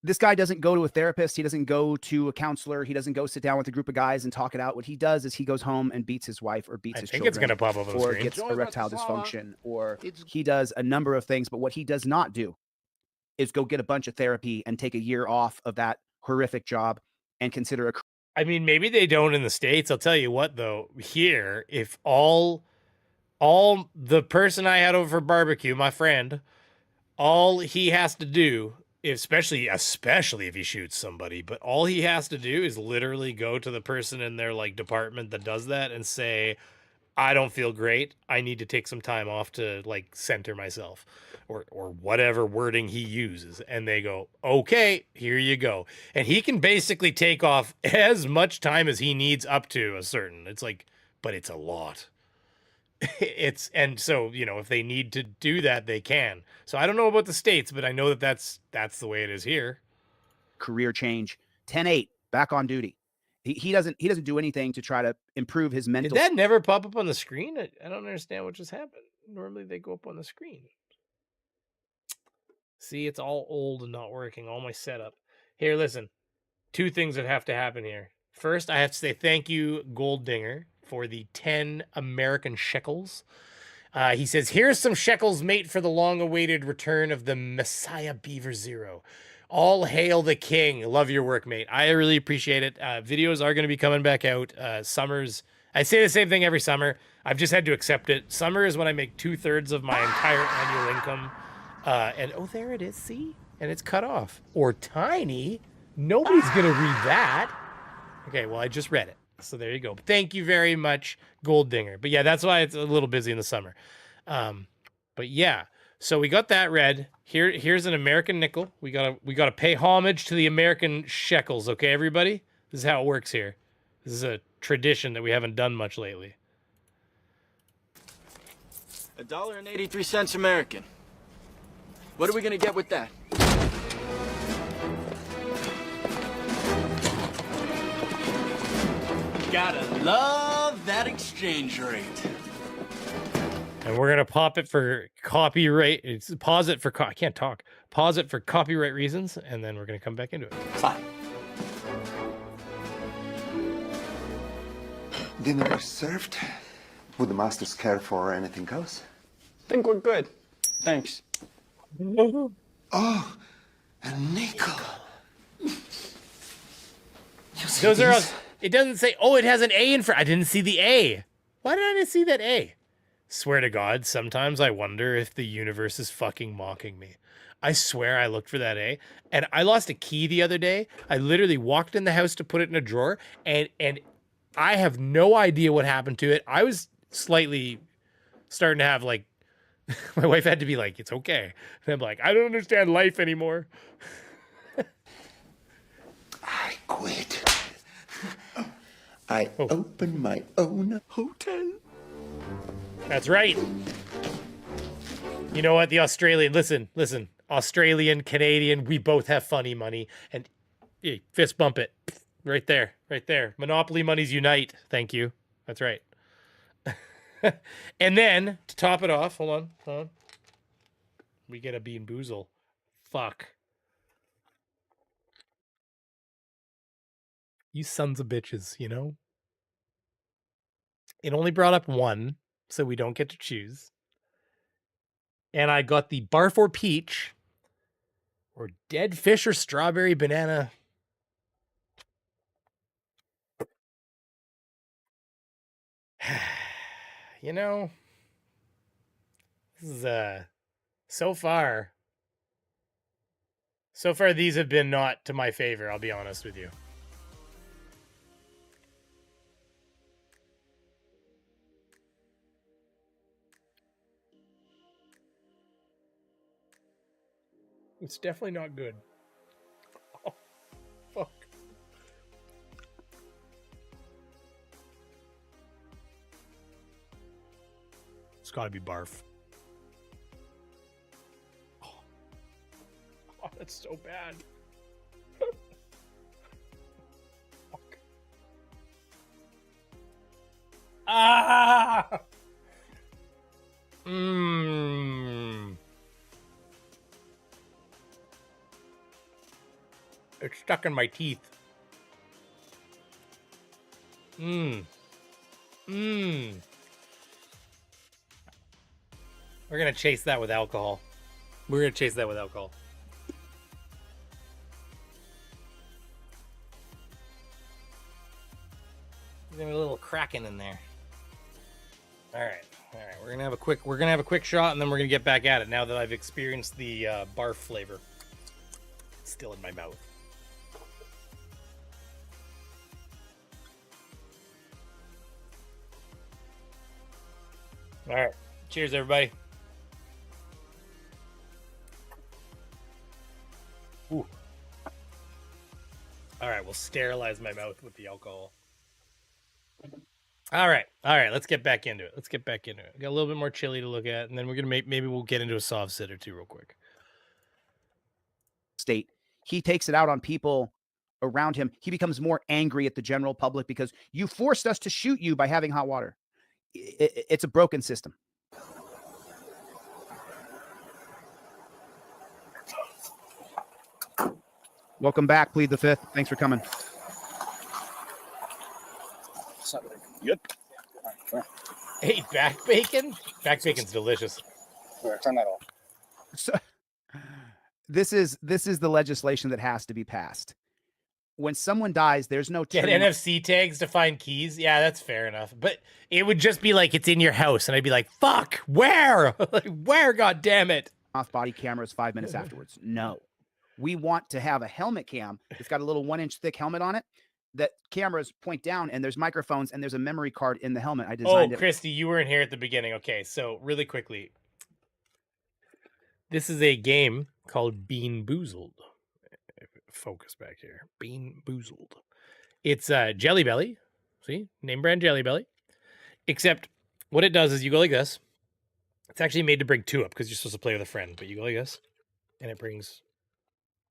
S10: This guy doesn't go to a therapist. He doesn't go to a counselor. He doesn't go sit down with a group of guys and talk it out. What he does is he goes home and beats his wife or beats his children.
S1: It's going to pop up on the
S10: or
S1: screen.
S10: gets erectile dysfunction, or he does a number of things. But what he does not do is go get a bunch of therapy and take a year off of that horrific job and consider a...
S1: I mean, maybe they don't in the States. I'll tell you what, though. Here, if all the person I had over for barbecue, my friend, all he has to do, especially if he shoots somebody, but all he has to do is literally go to the person in their like department that does that and say, I don't feel great. I need to take some time off to like center myself, or whatever wording he uses. And they go, okay, here you go. And he can basically take off as much time as he needs up to a certain, it's like, but it's a lot. And so, you know, if they need to do that, they can. So I don't know about the States, but I know that that's the way it is here.
S10: Career change. 10-8, back on duty. He doesn't do anything to try to improve his mental.
S1: Did that never pop up on the screen? I don't understand what just happened. Normally they go up on the screen. See, it's all old and not working. All my setup. Here, listen. 2 things that have to happen here. First, I have to say thank you, Gold Dinger, for the 10 American shekels. He says, here's some shekels, mate, for the long-awaited return of the Messiah Beaver Zero. All hail the king. Love your work, mate. I really appreciate it. Videos are going to be coming back out. Summers, I say the same thing every summer. I've just had to accept it. Summer is when I make 2/3 of my entire annual income. And oh, there it is. See? And it's cut off. Or tiny. Nobody's going to read that. Okay, well, I just read it. So there you go. Thank you very much, Gold Dinger. But yeah, that's why it's a little busy in the summer. But yeah, so we got that read. Here's an American nickel. We gotta pay homage to the American shekels. Okay, everybody. This is how it works here. This is a tradition that we haven't done much lately.
S20: $1.83 American. What are we gonna get with that? Gotta love that exchange rate.
S1: And we're gonna pop it for copyright. Pause it for I can't talk. Pause it for copyright reasons, and then we're gonna come back into it.
S20: Fine.
S21: Dinner is served. Would the masters care for anything else?
S20: Think we're good. Thanks.
S21: Oh, a nickel.
S1: Those are. It doesn't say. Oh, it has an A in front. I didn't see the A. Why did I not see that A? Swear to God, sometimes I wonder if the universe is fucking mocking me. I swear I looked for that A, and I lost a key the other day. I literally walked in the house to put it in a drawer, and I have no idea what happened to it. I was slightly starting to have like, my wife had to be like, it's okay. And I'm like, I don't understand life anymore.
S21: I quit. I open my own hotel.
S1: That's right. You know what? The Australian, listen. Australian, Canadian, we both have funny money. And hey, fist bump it. Right there. Monopoly monies unite. Thank you. That's right. And then, to top it off, hold on. We get a Bean Boozle. Fuck. You sons of bitches, you know? It only brought up one, so we don't get to choose. And I got the barf or peach, or dead fish or strawberry banana. You know, this is so far these have been not to my favor, I'll be honest with you. It's definitely not good. Oh, fuck. It's gotta be barf. Oh, that's so bad. Fuck. Ah! It's stuck in my teeth. We're gonna chase that with alcohol. There's gonna be a little Kraken in there. All right. We're gonna have a quick shot, and then we're gonna get back at it. Now that I've experienced the barf flavor, it's still in my mouth. All right. Cheers, everybody. Ooh. All right, we'll sterilize my mouth with the alcohol. All right. Let's get back into it. Got a little bit more chili to look at, and then we're gonna maybe we'll get into a soft sit or two real quick.
S10: State. He takes it out on people around him. He becomes more angry at the general public because you forced us to shoot you by having hot water. It's a broken system. Welcome back, Plead the Fifth. Thanks for coming.
S5: Good.
S1: Hey, back bacon? Back bacon's delicious.
S5: Here, turn that off.
S10: So, this is the legislation that has to be passed. When someone dies, there's no
S1: get NFC tags to find keys. Yeah, that's fair enough. But it would just be like it's in your house, and I'd be like, "Fuck, where? Like, where? God damn it!"
S10: Off body cameras 5 minutes afterwards. No, we want to have a helmet cam. It's got a little 1-inch thick helmet on it. That cameras point down, and there's microphones, and there's a memory card in the helmet. I designed it.
S1: Christy, you weren't here at the beginning. Okay, so really quickly, this is a game called Bean Boozled. Focus back here. Bean Boozled. It's Jelly Belly. See? Name brand Jelly Belly. Except what it does is you go like this. It's actually made to bring 2 up because you're supposed to play with a friend, but you go like this, and it brings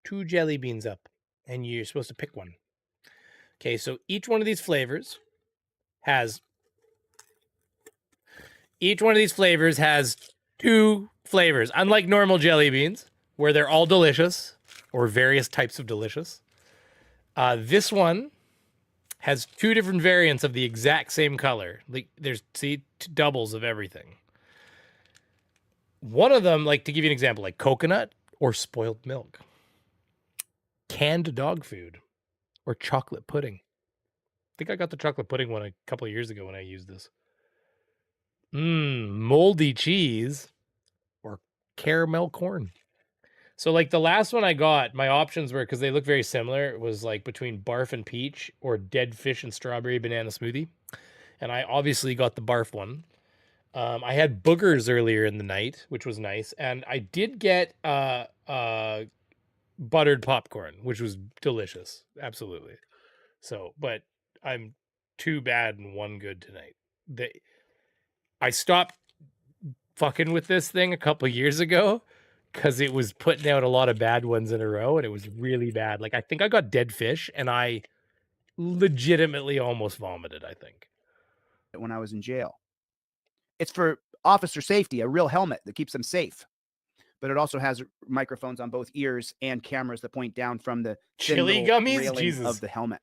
S1: 2 jelly beans up, and you're supposed to pick one. Okay, so each one of these flavors has 2 flavors. Unlike normal jelly beans, where they're all delicious, or various types of delicious. This one has 2 different variants of the exact same color. Like there's doubles of everything. One of them, like to give you an example, like coconut or spoiled milk, canned dog food, or chocolate pudding. I think I got the chocolate pudding one a couple of years ago when I used this. Moldy cheese or caramel corn. So like the last one I got, my options were, because they look very similar, it was like between barf and peach or dead fish and strawberry banana smoothie. And I obviously got the barf one. I had boogers earlier in the night, which was nice. And I did get buttered popcorn, which was delicious. Absolutely. So, but I'm 2 bad and 1 good tonight. I stopped fucking with this thing a couple years ago because it was putting out a lot of bad ones in a row, and it was really bad. Like, I think I got dead fish, and I legitimately almost vomited, I think.
S10: When I was in jail. It's for officer safety, a real helmet that keeps them safe. But it also has microphones on both ears and cameras that point down from the
S1: chili gummies
S10: railing of the helmet.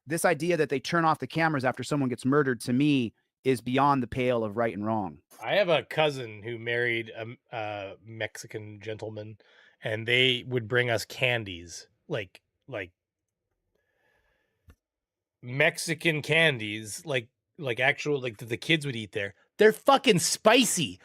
S10: This idea that they turn off the cameras after someone gets murdered, to me, is beyond the pale of right and wrong.
S1: I have a cousin who married a Mexican gentleman, and they would bring us candies, like Mexican candies, like actual, like the kids would eat there. They're fucking spicy.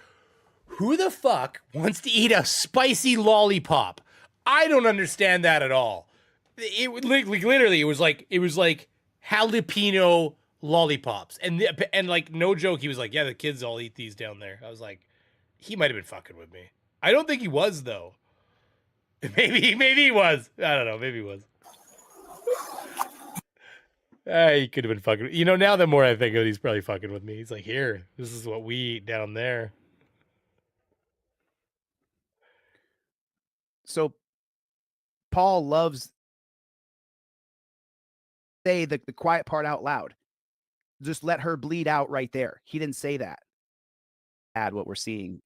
S1: Who the fuck wants to eat a spicy lollipop? I don't understand that at all. It literally, it was like jalapeno lollipops, and like no joke, he was like, yeah, the kids all eat these down there. I was like, he might have been fucking with me. I don't think he was though. Maybe he was. I don't know. Maybe he was. He could have been fucking. You know, now the more I think of it, he's probably fucking with me. He's like, here, this is what we eat down there.
S10: So Paul loves say the quiet part out loud. Just let her bleed out right there. He didn't say that. Add what we're seeing.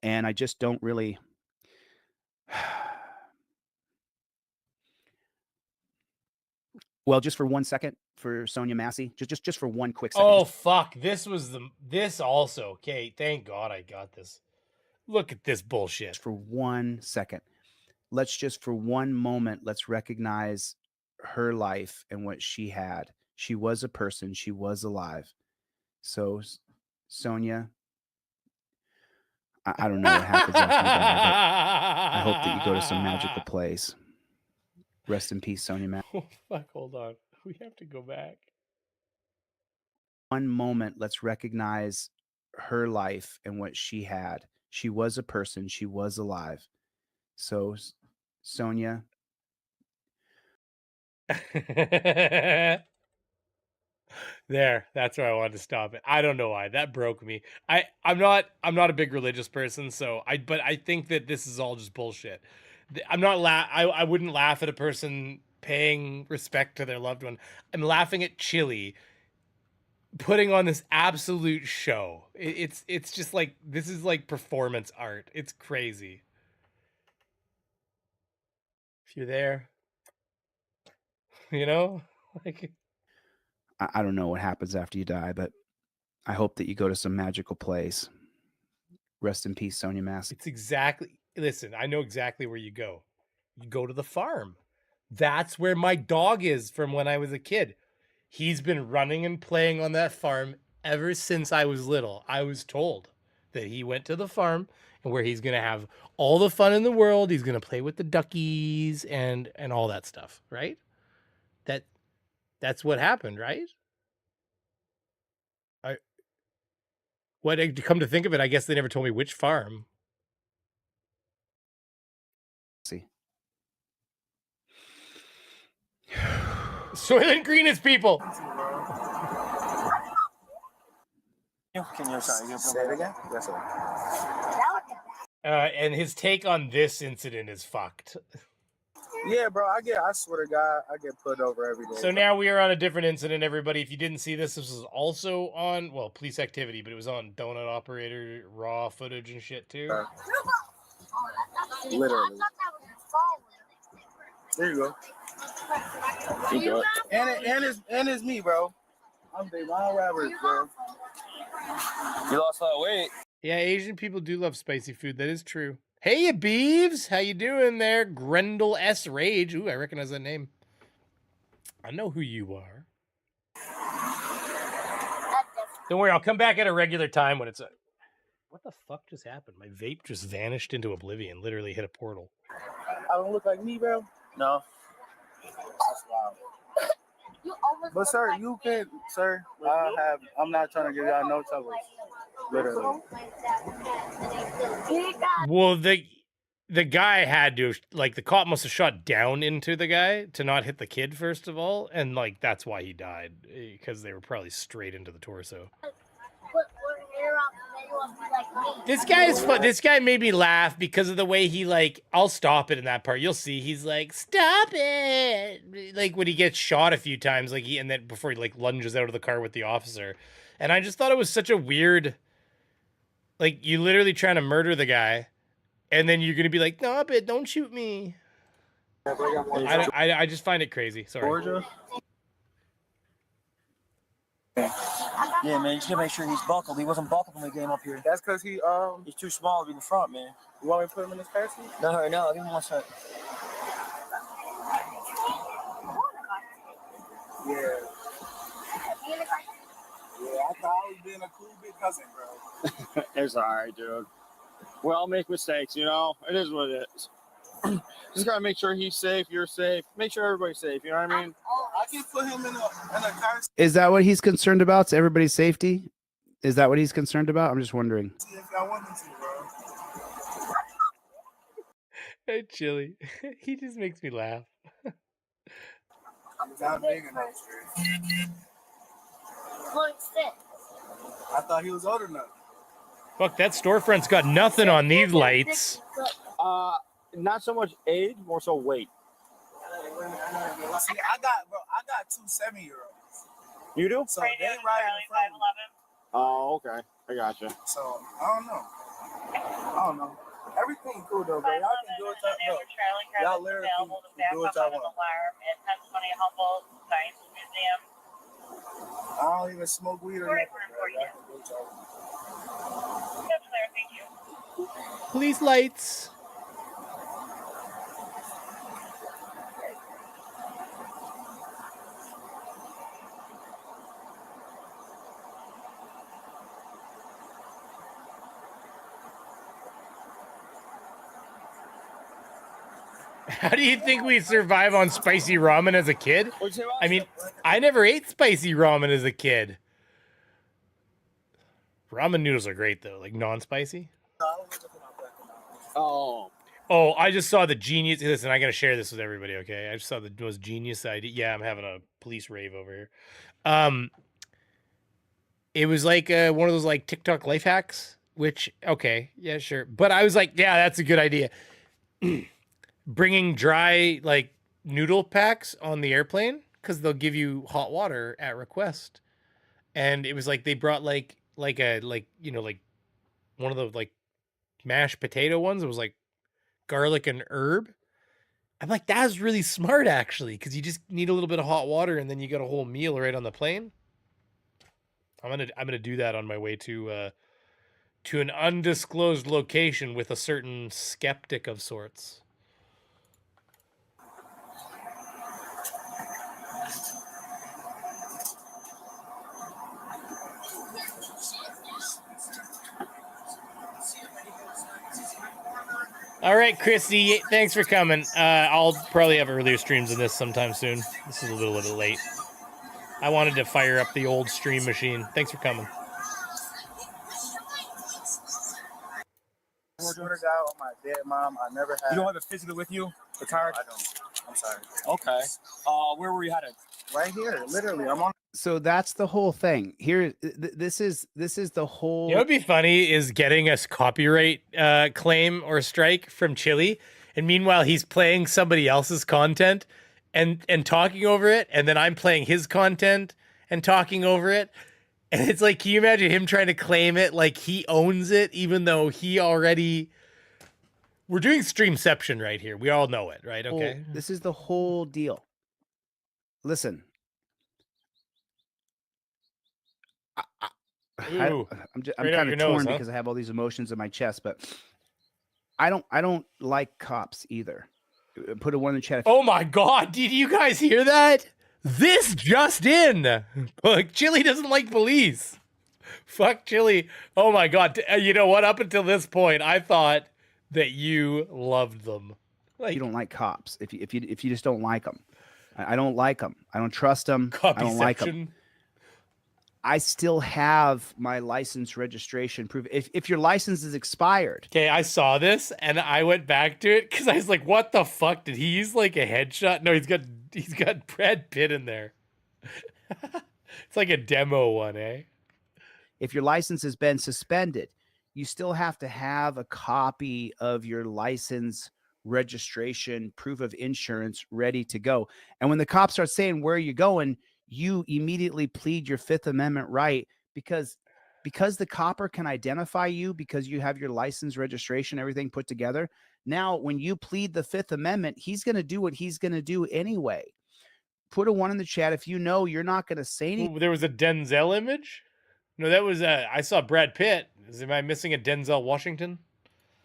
S10: And I just don't really. Well, just for 1 second for Sonia Massey, just for 1 quick second.
S1: Oh fuck! This also. Okay, thank God I got this. Look at this bullshit.
S10: For 1 second, let's just for one moment, let's recognize her life and what she had. She was a person. She was alive. So, Sonia, I don't know what happens after you die, but I hope that you go to some magical place. Rest in peace, Sonia Massey.
S1: Oh, fuck, hold on. We have to go back.
S10: One moment, let's recognize her life and what she had. She was a person. She was alive. So, Sonia.
S1: There, that's where I wanted to stop it. I don't know why. That broke me. I'm not a big religious person, but I think that this is all just bullshit. I wouldn't laugh at a person paying respect to their loved one. I'm laughing at Chile putting on this absolute show. It's just like, this is like performance art. It's crazy. If you're there, you know, like,
S10: I don't know what happens after you die, but I hope that you go to some magical place. Rest in peace, Sonia Massey.
S1: It's exactly, listen, I know exactly where you go. You go to the farm. That's where my dog is from when I was a kid. He's been running and playing on that farm ever since I was little. I was told that he went to the farm and where he's going to have all the fun in the world. He's going to play with the duckies and all that stuff, right? That's what happened, right? Come to think of it, I guess they never told me which farm.
S10: See.
S1: Soylent Green is people.
S5: Can you say it again? Yes, sir.
S1: And his take on this incident is fucked.
S5: Yeah, bro. I swear to God, I get put over every day.
S1: So now we are on a different incident, everybody. If you didn't see this was also on, well, police activity, but it was on Donut Operator raw footage and shit too.
S5: Literally. There you go. And it's me, bro. I'm Big Mom Roberts, bro.
S20: You lost a lot of weight.
S1: Yeah, Asian people do love spicy food. That is true. Hey, you Beavs. How you doing there? Grendel S. Rage. Ooh, I recognize that name. I know who you are. Don't worry, I'll come back at a regular time when it's a... What the fuck just happened? My vape just vanished into oblivion. Literally hit a portal.
S5: I don't look like me, bro.
S20: No.
S5: That's wild. But sir, you can, sir. I'm not trying to give y'all no trouble. Literally.
S1: Well, the guy had to, like, the cop must have shot down into the guy to not hit the kid, first of all. And, like, that's why he died. Because they were probably straight into the torso. This guy is fun. This guy made me laugh because of the way he, like, I'll stop it in that part. You'll see. He's like, stop it. Like, when he gets shot a few times, like, and then before he, like, lunges out of the car with the officer. And I just thought it was such a weird, like, you literally trying to murder the guy. And then you're going to be like, stop it. Don't shoot me. I just find it crazy. Sorry.
S20: Georgia? Yeah, man, you just gotta make sure he's buckled. He wasn't buckled when we came up here.
S5: That's because
S20: he's too small to be in the front, man.
S5: You want me to put him in his car seat?
S20: No, give him 1 second.
S5: Yeah. Yeah, I thought I was being a cool big cousin, bro.
S3: It's all right, dude. We all make mistakes, you know? It is what it is. Just gotta make sure he's safe, you're safe. Make sure everybody's safe, you know what I mean?
S5: I can put him in a car seat
S10: Is that what he's concerned about? It's everybody's safety? Is that what he's concerned about? I'm just wondering.
S5: if y'all want me to, bro.
S1: Hey, Chili. He just makes me laugh.
S5: I'm not big enough, I thought he was old enough.
S1: Fuck, that storefront's got nothing on these lights.
S3: Not so much age, more so weight.
S5: See, I got 2 7-year-olds.
S3: You do?
S5: So they ride in front of me.
S3: Oh, okay. I gotcha.
S5: So I don't know. Everything cool though, bro. Y'all can do what y'all literally can do what y'all want. I don't even smoke weed or nothing, bro. Y'all can do what y'all want.
S1: Police lights. How do you think we survive on spicy ramen as a kid? I mean, I never ate spicy ramen as a kid. Ramen noodles are great though, like non-spicy.
S3: Oh.
S1: Oh, I just saw the genius. Listen, I gotta share this with everybody, okay? I just saw the most genius idea. Yeah, I'm having a police rave over here. It was like one of those like TikTok life hacks, which, okay, yeah, sure. But I was like, yeah, that's a good idea. Bringing dry like noodle packs on the airplane because they'll give you hot water at request. And it was like they brought like one of the like mashed potato ones. It was like garlic and herb. I'm like, that's really smart actually, because you just need a little bit of hot water and then you got a whole meal right on the plane. I'm gonna do that on my way to an undisclosed location with a certain skeptic of sorts. All right, Chrissy, thanks for coming. I'll probably have earlier streams of this sometime soon. This is a little bit late. I wanted to fire up the old stream machine. Thanks for coming.
S5: I swear to God, on my dead mom, I never had.
S20: You don't have it physically with you? The card?
S5: I don't. I'm sorry.
S20: Okay. Where were you headed?
S5: Right here, literally. I'm on.
S10: So that's the whole thing. Here, this is the whole.
S1: You know what'd be funny is getting a copyright claim or strike from Chili, and meanwhile he's playing somebody else's content and talking over it, and then I'm playing his content and talking over it, and it's like, can you imagine him trying to claim it like he owns it, even though he already. We're doing streamception right here. We all know it, right? Okay.
S10: This is the whole deal. listen.
S1: Ooh,
S10: I'm
S1: right out
S10: kind
S1: your
S10: of
S1: nose,
S10: torn
S1: huh?
S10: because I have all these emotions in my chest, but I don't like cops either. Put a one in the chat.
S1: Oh my God! Did you guys hear that? This just in. Look, Chili doesn't like police. Fuck Chili. Oh my God! You know what? Up until this point, I thought that you loved them. Like,
S10: you don't like cops. If you just don't like them, I don't like them. I don't trust them. I don't like them. I still have my license registration proof. If your license is expired.
S1: Okay, I saw this and I went back to it because I was like, "What the fuck? Did he use like a headshot?" No, he's got Brad Pitt in there. It's like a demo one, eh?
S10: If your license has been suspended, you still have to have a copy of your license registration, proof of insurance ready to go. And when the cops start saying, "Where are you going?" you immediately plead your Fifth Amendment right because the copper can identify you because you have your license, registration, everything put together. Now, when you plead the Fifth Amendment, he's going to do what he's going to do anyway. Put a one in the chat if you know you're not going to say anything.
S1: Ooh, there was a Denzel image? No, that was I saw Brad Pitt. Am I missing a Denzel Washington?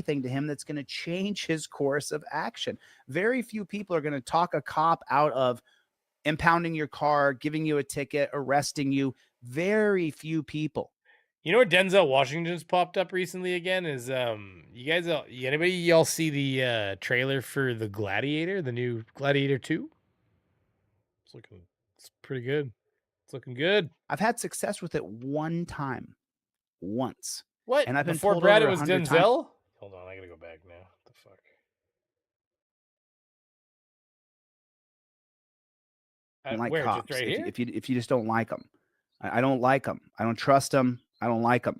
S10: To him that's going to change his course of action. Very few people are going to talk a cop out of impounding your car, giving you a ticket, arresting you. Very few people.
S1: You know where Denzel Washington's popped up recently again is you guys anybody y'all see the trailer for the Gladiator, the new Gladiator 2? It's pretty good. It's looking good.
S10: I've had success with it one time. Once.
S1: What?
S10: And I've been
S1: Before
S10: pulled
S1: Brad
S10: over
S1: it was
S10: 100
S1: Denzel?
S10: times.
S1: Hold on, I gotta go back now. What the fuck?
S10: I don't like
S1: where?
S10: cops.
S1: Just right here?
S10: If you just don't like them. I don't like them. I don't trust them. I don't like them.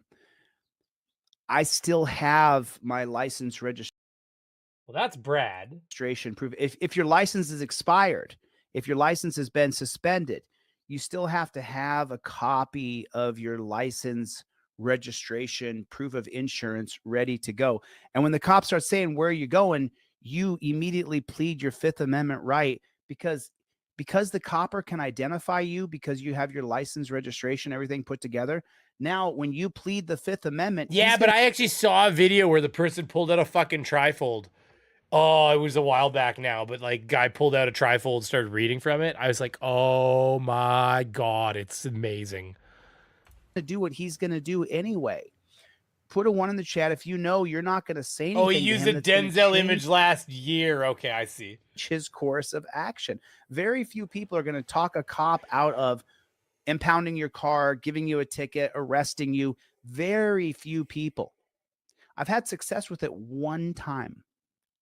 S10: I still have my license registration.
S1: Well, that's Brad.
S10: Registration proof. If your license is expired, if your license has been suspended, you still have to have a copy of your license, registration, proof of insurance ready to go. And when the cops start saying, "Where are you going?" you immediately plead your Fifth Amendment right because the copper can identify you because you have your license, registration, everything put together. Now, when you plead the Fifth Amendment,
S1: Yeah, but I actually saw a video where the person pulled out a fucking trifold. Oh, it was a while back now, but like guy pulled out a trifold and started reading from it. I was like, oh my God, it's amazing.
S10: To do what he's going to do anyway. Put a one in the chat if you know you're not going to say anything.
S1: Oh, he used a Denzel image last year. Okay, I see.
S10: His course of action. Very few people are going to talk a cop out of impounding your car, giving you a ticket, arresting you. Very few people. I've had success with it one time,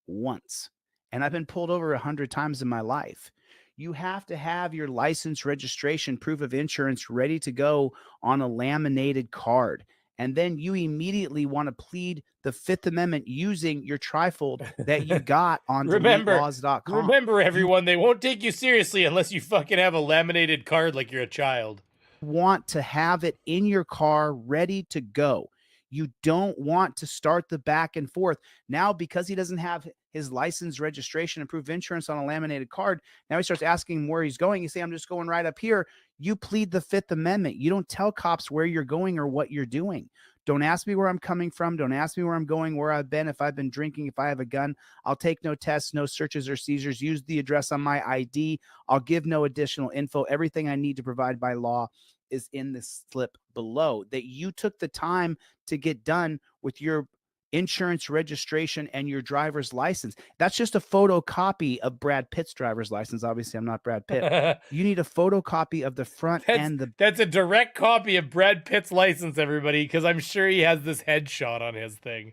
S10: once, and I've been pulled over 100 times in my life. You have to have your license, registration, proof of insurance ready to go on a laminated card. And then you immediately want to plead the Fifth Amendment using your trifold that you got on DeleteLawz.com.
S1: Remember, everyone, they won't take you seriously unless you fucking have a laminated card like you're a child.
S10: Want to have it in your car ready to go. You don't want to start the back and forth. Now, because he doesn't have his license, registration, and proof of insurance on a laminated card, now he starts asking him where he's going. You say, "I'm just going right up here." You plead the Fifth Amendment. You don't tell cops where you're going or what you're doing. Don't ask me where I'm coming from. Don't ask me where I'm going, where I've been, if I've been drinking, if I have a gun. I'll take no tests, no searches or seizures. Use the address on my ID. I'll give no additional info. Everything I need to provide by law is in the slip below that you took the time to get done with your insurance registration and your driver's license. That's just a photocopy of Brad Pitt's driver's license. Obviously, I'm not Brad Pitt. You need a photocopy of the front and the...
S1: That's a direct copy of Brad Pitt's license, everybody, because I'm sure he has this headshot on his thing.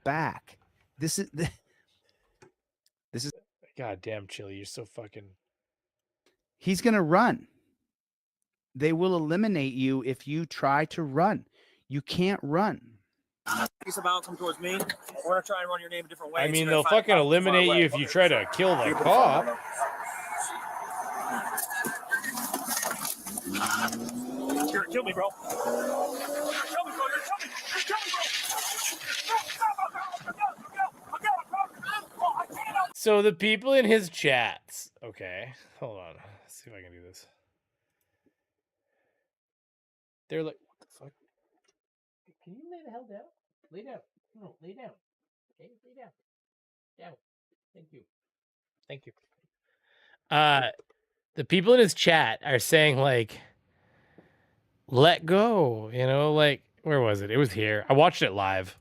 S10: Back. This is...
S1: God damn, Chili, you're so fucking...
S10: He's going to run. They will eliminate you if you try to run. You can't run.
S2: Piece about come towards me. We're gonna try and run your name a different way.
S1: I mean, they'll fucking eliminate you if you try to kill the cop.
S2: You're gonna kill me, bro. You're gonna kill me, bro. You're gonna kill me, bro.
S1: So the people in his chats, okay, hold on. Let's see if I can do this. They're like, what the fuck? Can you lay the hell down? Lay down. No, lay down. Okay, lay down. Down. Thank you. Thank you. The people in his chat are saying like, let go, you know, like, where was it? It was here. I watched it live.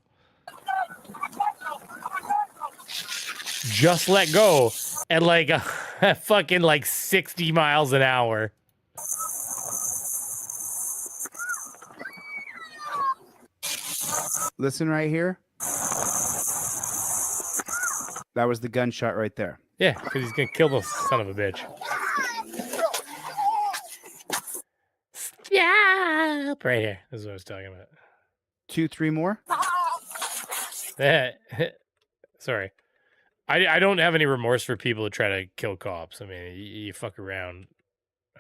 S1: Just let go at like a fucking like 60 miles an hour.
S10: Listen right here. That was the gunshot right there.
S1: Yeah, because he's gonna kill the son of a bitch. Yeah, right here. This is what I was talking about.
S10: 2, 3 more.
S1: Sorry. I don't have any remorse for people who try to kill cops. I mean, you fuck around.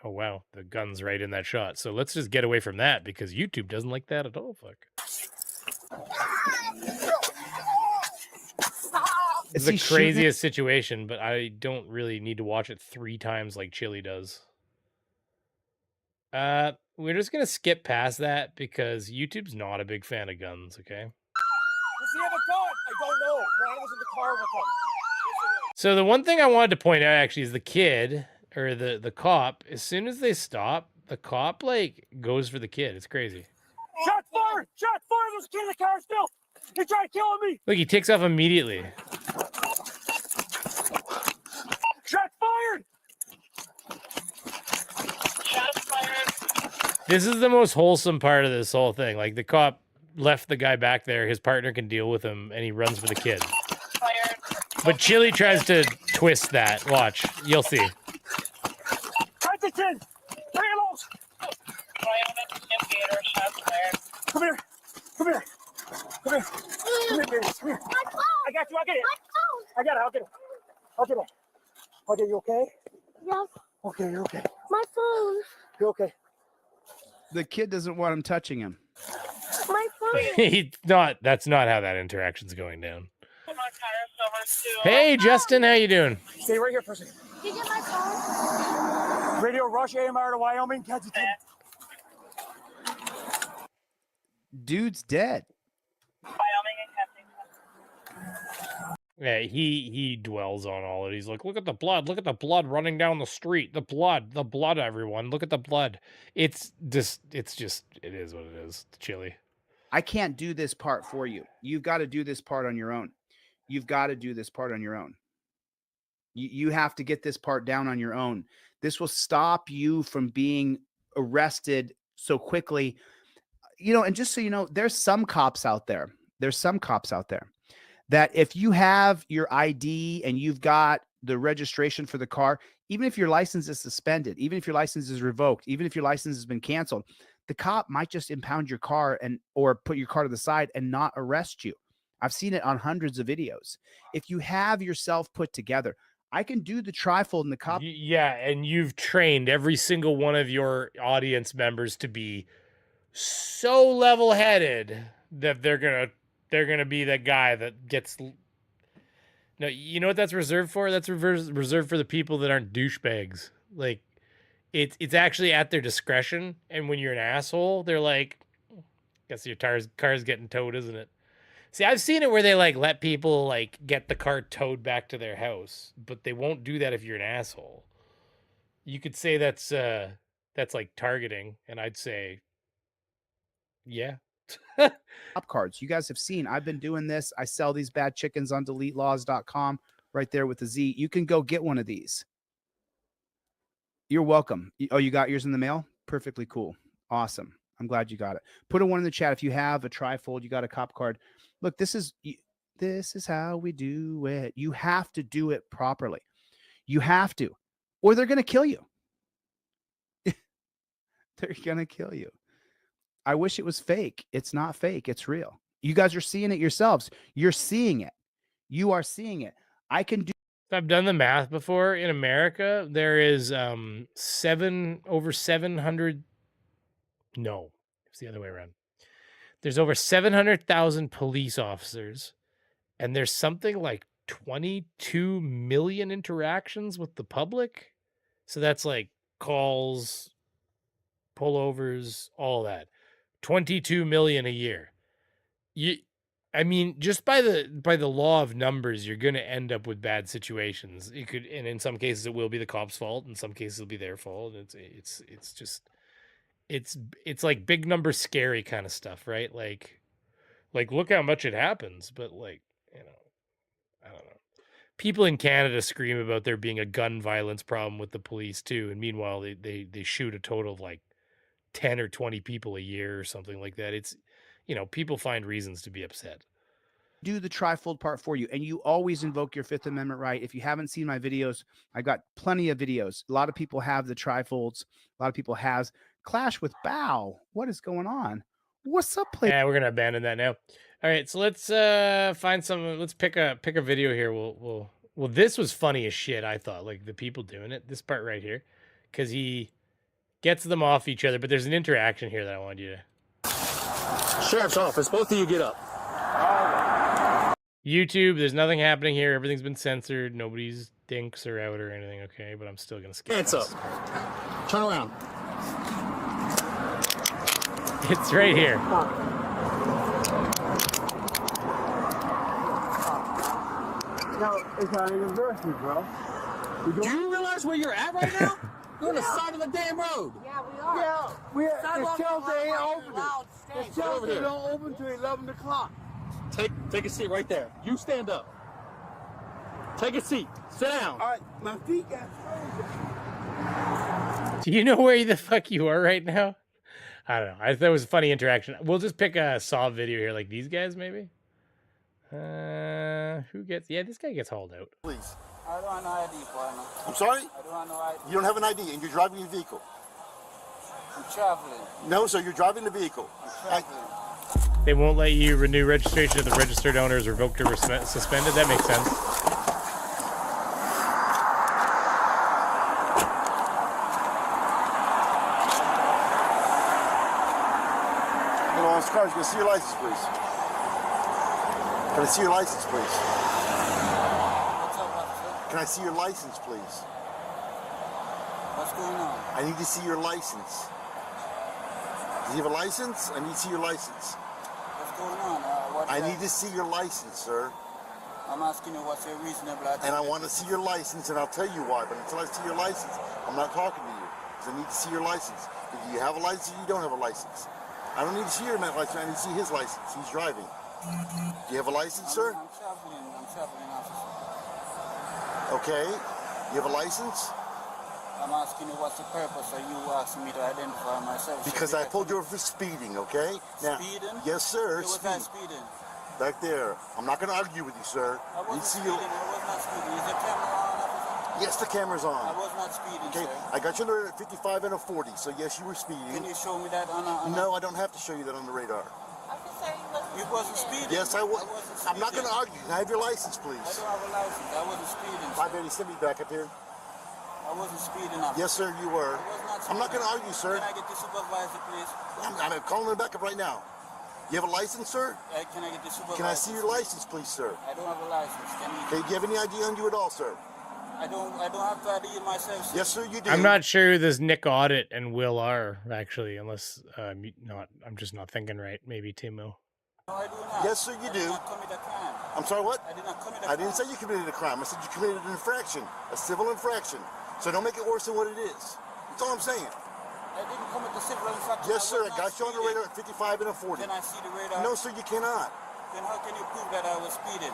S1: Oh, wow. The gun's right in that shot. So let's just get away from that because YouTube doesn't like that at all. Fuck. It's the craziest situation, but I don't really need to watch it 3 times like Chili does. We're just going to skip past that because YouTube's not a big fan of guns, okay?
S9: Does he have a gun? I don't know. Brad was in the car with him.
S1: So the one thing I wanted to point out actually is the kid or the cop, as soon as they stop, the cop like goes for the kid. It's crazy.
S9: Shots fired! Shots fired! There's a kid in the car still! He tried killing me!
S1: Look, he takes off immediately.
S9: Shots fired! Shots fired!
S1: This is the most wholesome part of this whole thing. Like the cop left the guy back there, his partner can deal with him, and he runs for the kid.
S9: Fired.
S1: But Chili tries to twist that. Watch. You'll see.
S9: Right the kid! Reloads! Come here! Come here! Come here! Come here, baby. Come here. I got you. I'll get it. I got it. I'll get it. I'll get it. I'll get you okay?
S7: Yes.
S9: Okay, you're okay.
S7: My phone.
S9: You're okay.
S10: The kid doesn't want him touching him.
S7: My phone.
S1: That's not how that interaction's going down. Hey, Justin, how you doing?
S9: Stay right here for a second.
S7: Did you get my phone?
S9: Radio Rush AMR to Wyoming, Kensington.
S10: Dude's dead.
S1: Yeah, he dwells on all of it. He's like, look at the blood running down the street. The blood, everyone. Look at the blood. It is what it is. It's Chili.
S10: I can't do this part for you. You've got to do this part on your own. You've got to do this part on your own. You have to get this part down on your own. This will stop you from being arrested so quickly. You know, and just so you know, there's some cops out there. That if you have your ID and you've got the registration for the car, even if your license is suspended, even if your license is revoked, even if your license has been canceled, the cop might just impound your car or put your car to the side and not arrest you. I've seen it on hundreds of videos. If you have yourself put together, I can do the trifold and the cop.
S1: Yeah, and you've trained every single one of your audience members to be so level-headed that they're gonna be that guy that gets. No, you know what that's reserved for? That's reserved for the people that aren't douchebags. Like, it's actually at their discretion. And when you're an asshole, they're like, "Guess your car's getting towed, isn't it?" See, I've seen it where they like let people like get the car towed back to their house, but they won't do that if you're an asshole. You could say that's like targeting, and I'd say, yeah.
S10: Cop cards. You guys have seen, I've been doing this. I sell these bad chickens on DeleteLawz.com right there with the Z. You can go get one of these. You're welcome. Oh, you got yours in the mail? Perfectly cool. Awesome. I'm glad you got it. Put a one in the chat if you have a trifold, you got a cop card. Look, this is how we do it. You have to do it properly. You have to, or they're going to kill you. They're going to kill you. I wish it was fake. It's not fake. It's real. You guys are seeing it yourselves. You're seeing it. You are seeing it. I can do.
S1: I've done the math before. In America, there is over 700. No, it's the other way around. There's over 700,000 police officers, and there's something like 22 million interactions with the public. So that's like calls, pullovers, all that. 22 million a year. I mean, just by the law of numbers, you're going to end up with bad situations. You could, and in some cases it will be the cops' fault. In some cases it'll be their fault. It's like big number scary kind of stuff, right? Like look how much it happens, but like, you know, I don't know. People in Canada scream about there being a gun violence problem with the police too, and meanwhile they shoot a total of like 10 or 20 people a year or something like that. It's, you know, people find reasons to be upset.
S10: Do the trifold part for you, and you always invoke your Fifth Amendment right. If you haven't seen my videos, I got plenty of videos. A lot of people have the trifolds. A lot of people has Clash with Bow. What is going on? What's up, play?
S1: Yeah, we're gonna abandon that now. All right, so let's find some. Let's pick a video here. Well, this was funny as shit. I thought, like, the people doing it. This part right here, because he gets them off each other. But there's an interaction here that I want you to.
S3: Sheriff's office. Both of you get up.
S1: YouTube, there's nothing happening here. Everything's been censored. Nobody's dinks are out or anything. Okay, but I'm still gonna skip.
S3: Hands up. Turn around.
S1: It's right here.
S5: No, it's our anniversary, bro.
S3: Do you realize where you're at right now? You're on the side of the damn road.
S5: Yeah, we are. Yeah, the shelter ain't open. The shelter don't open till 11 o'clock.
S3: Take a seat right there. You stand up. Take a seat. Sit down.
S5: All right, my feet got frozen.
S1: Do you know where the fuck you are right now? I don't know. I thought it was a funny interaction. We'll just pick a Saw video here, like these guys, maybe. Who gets? Yeah, this guy gets hauled out.
S5: Please.
S6: I don't have no ID, partner.
S5: I'm sorry?
S6: I don't have no ID.
S5: You don't have an ID and you're driving your vehicle.
S6: I'm traveling.
S5: No, sir, you're driving the vehicle.
S6: I'm traveling.
S1: They won't let you renew registration if the registered owner is revoked or suspended. That makes sense.
S5: Hello, on this car. Can I see your license, please? Can I see your license, please?
S6: What's up, officer?
S5: Can I see your license, please?
S6: What's going on?
S5: I need to see your license. Do you have a license? I need to see your license.
S6: What's going on?
S5: I need to see your license, sir.
S6: I'm asking you what's your reasonable activity.
S5: And I want to see your license, and I'll tell you why. But until I see your license, I'm not talking to you. Because I need to see your license. Do you have a license or you don't have a license? I don't need to see your license. I need to see his license. He's driving. Do you have a license, sir?
S6: I'm traveling, officer.
S5: Okay. You have a license?
S6: I'm asking you what's the purpose of you asking me to identify myself.
S5: Because I pulled you over for speeding, okay? Now,
S6: speeding?
S5: Yes, sir.
S6: You was not speeding.
S5: Back there. I'm not going to argue with you, sir.
S6: I wasn't speeding. I was not speeding. Is the camera on, officer?
S5: Yes, the camera's on.
S6: I was not speeding,
S5: okay,
S6: sir.
S5: I got you under 55 and a 40, so yes, you were speeding.
S6: Can you show me that on a...
S5: No, I don't have to show you that on the radar.
S6: You wasn't speeding.
S5: Yes, I was. I'm not going to argue. Can I have your license, please?
S6: I don't have a license. I wasn't speeding.
S5: My baby, send me back up here.
S6: I wasn't speeding up.
S5: Yes, sir, you were. I'm not going to argue, sir.
S6: Can I get the supervisor, please?
S5: I'm calling him back up right now. You have a license, sir?
S6: Can I get the supervisor?
S5: Can I see your license, please, sir?
S6: I don't have a license.
S5: Okay, do you have any ID on you at all, sir?
S6: I don't have to ID myself, sir.
S5: Yes, sir, you do.
S1: I'm not sure who this Nick Audit and Will are, actually, unless I'm just not thinking right. Maybe Timo.
S6: No, I do not.
S5: Yes, sir, you do.
S6: I did not commit a crime.
S5: I'm sorry, what?
S6: I did not commit a crime.
S5: I didn't say you committed a crime. I said you committed an infraction, a civil infraction. So don't make it worse than what it is. That's all I'm saying.
S6: I didn't commit the civil infraction.
S5: Yes, sir, I got you on the radar at 55 and a 40.
S6: Can I see the radar?
S5: No, sir, you cannot.
S6: Then how can you prove that I was speeding?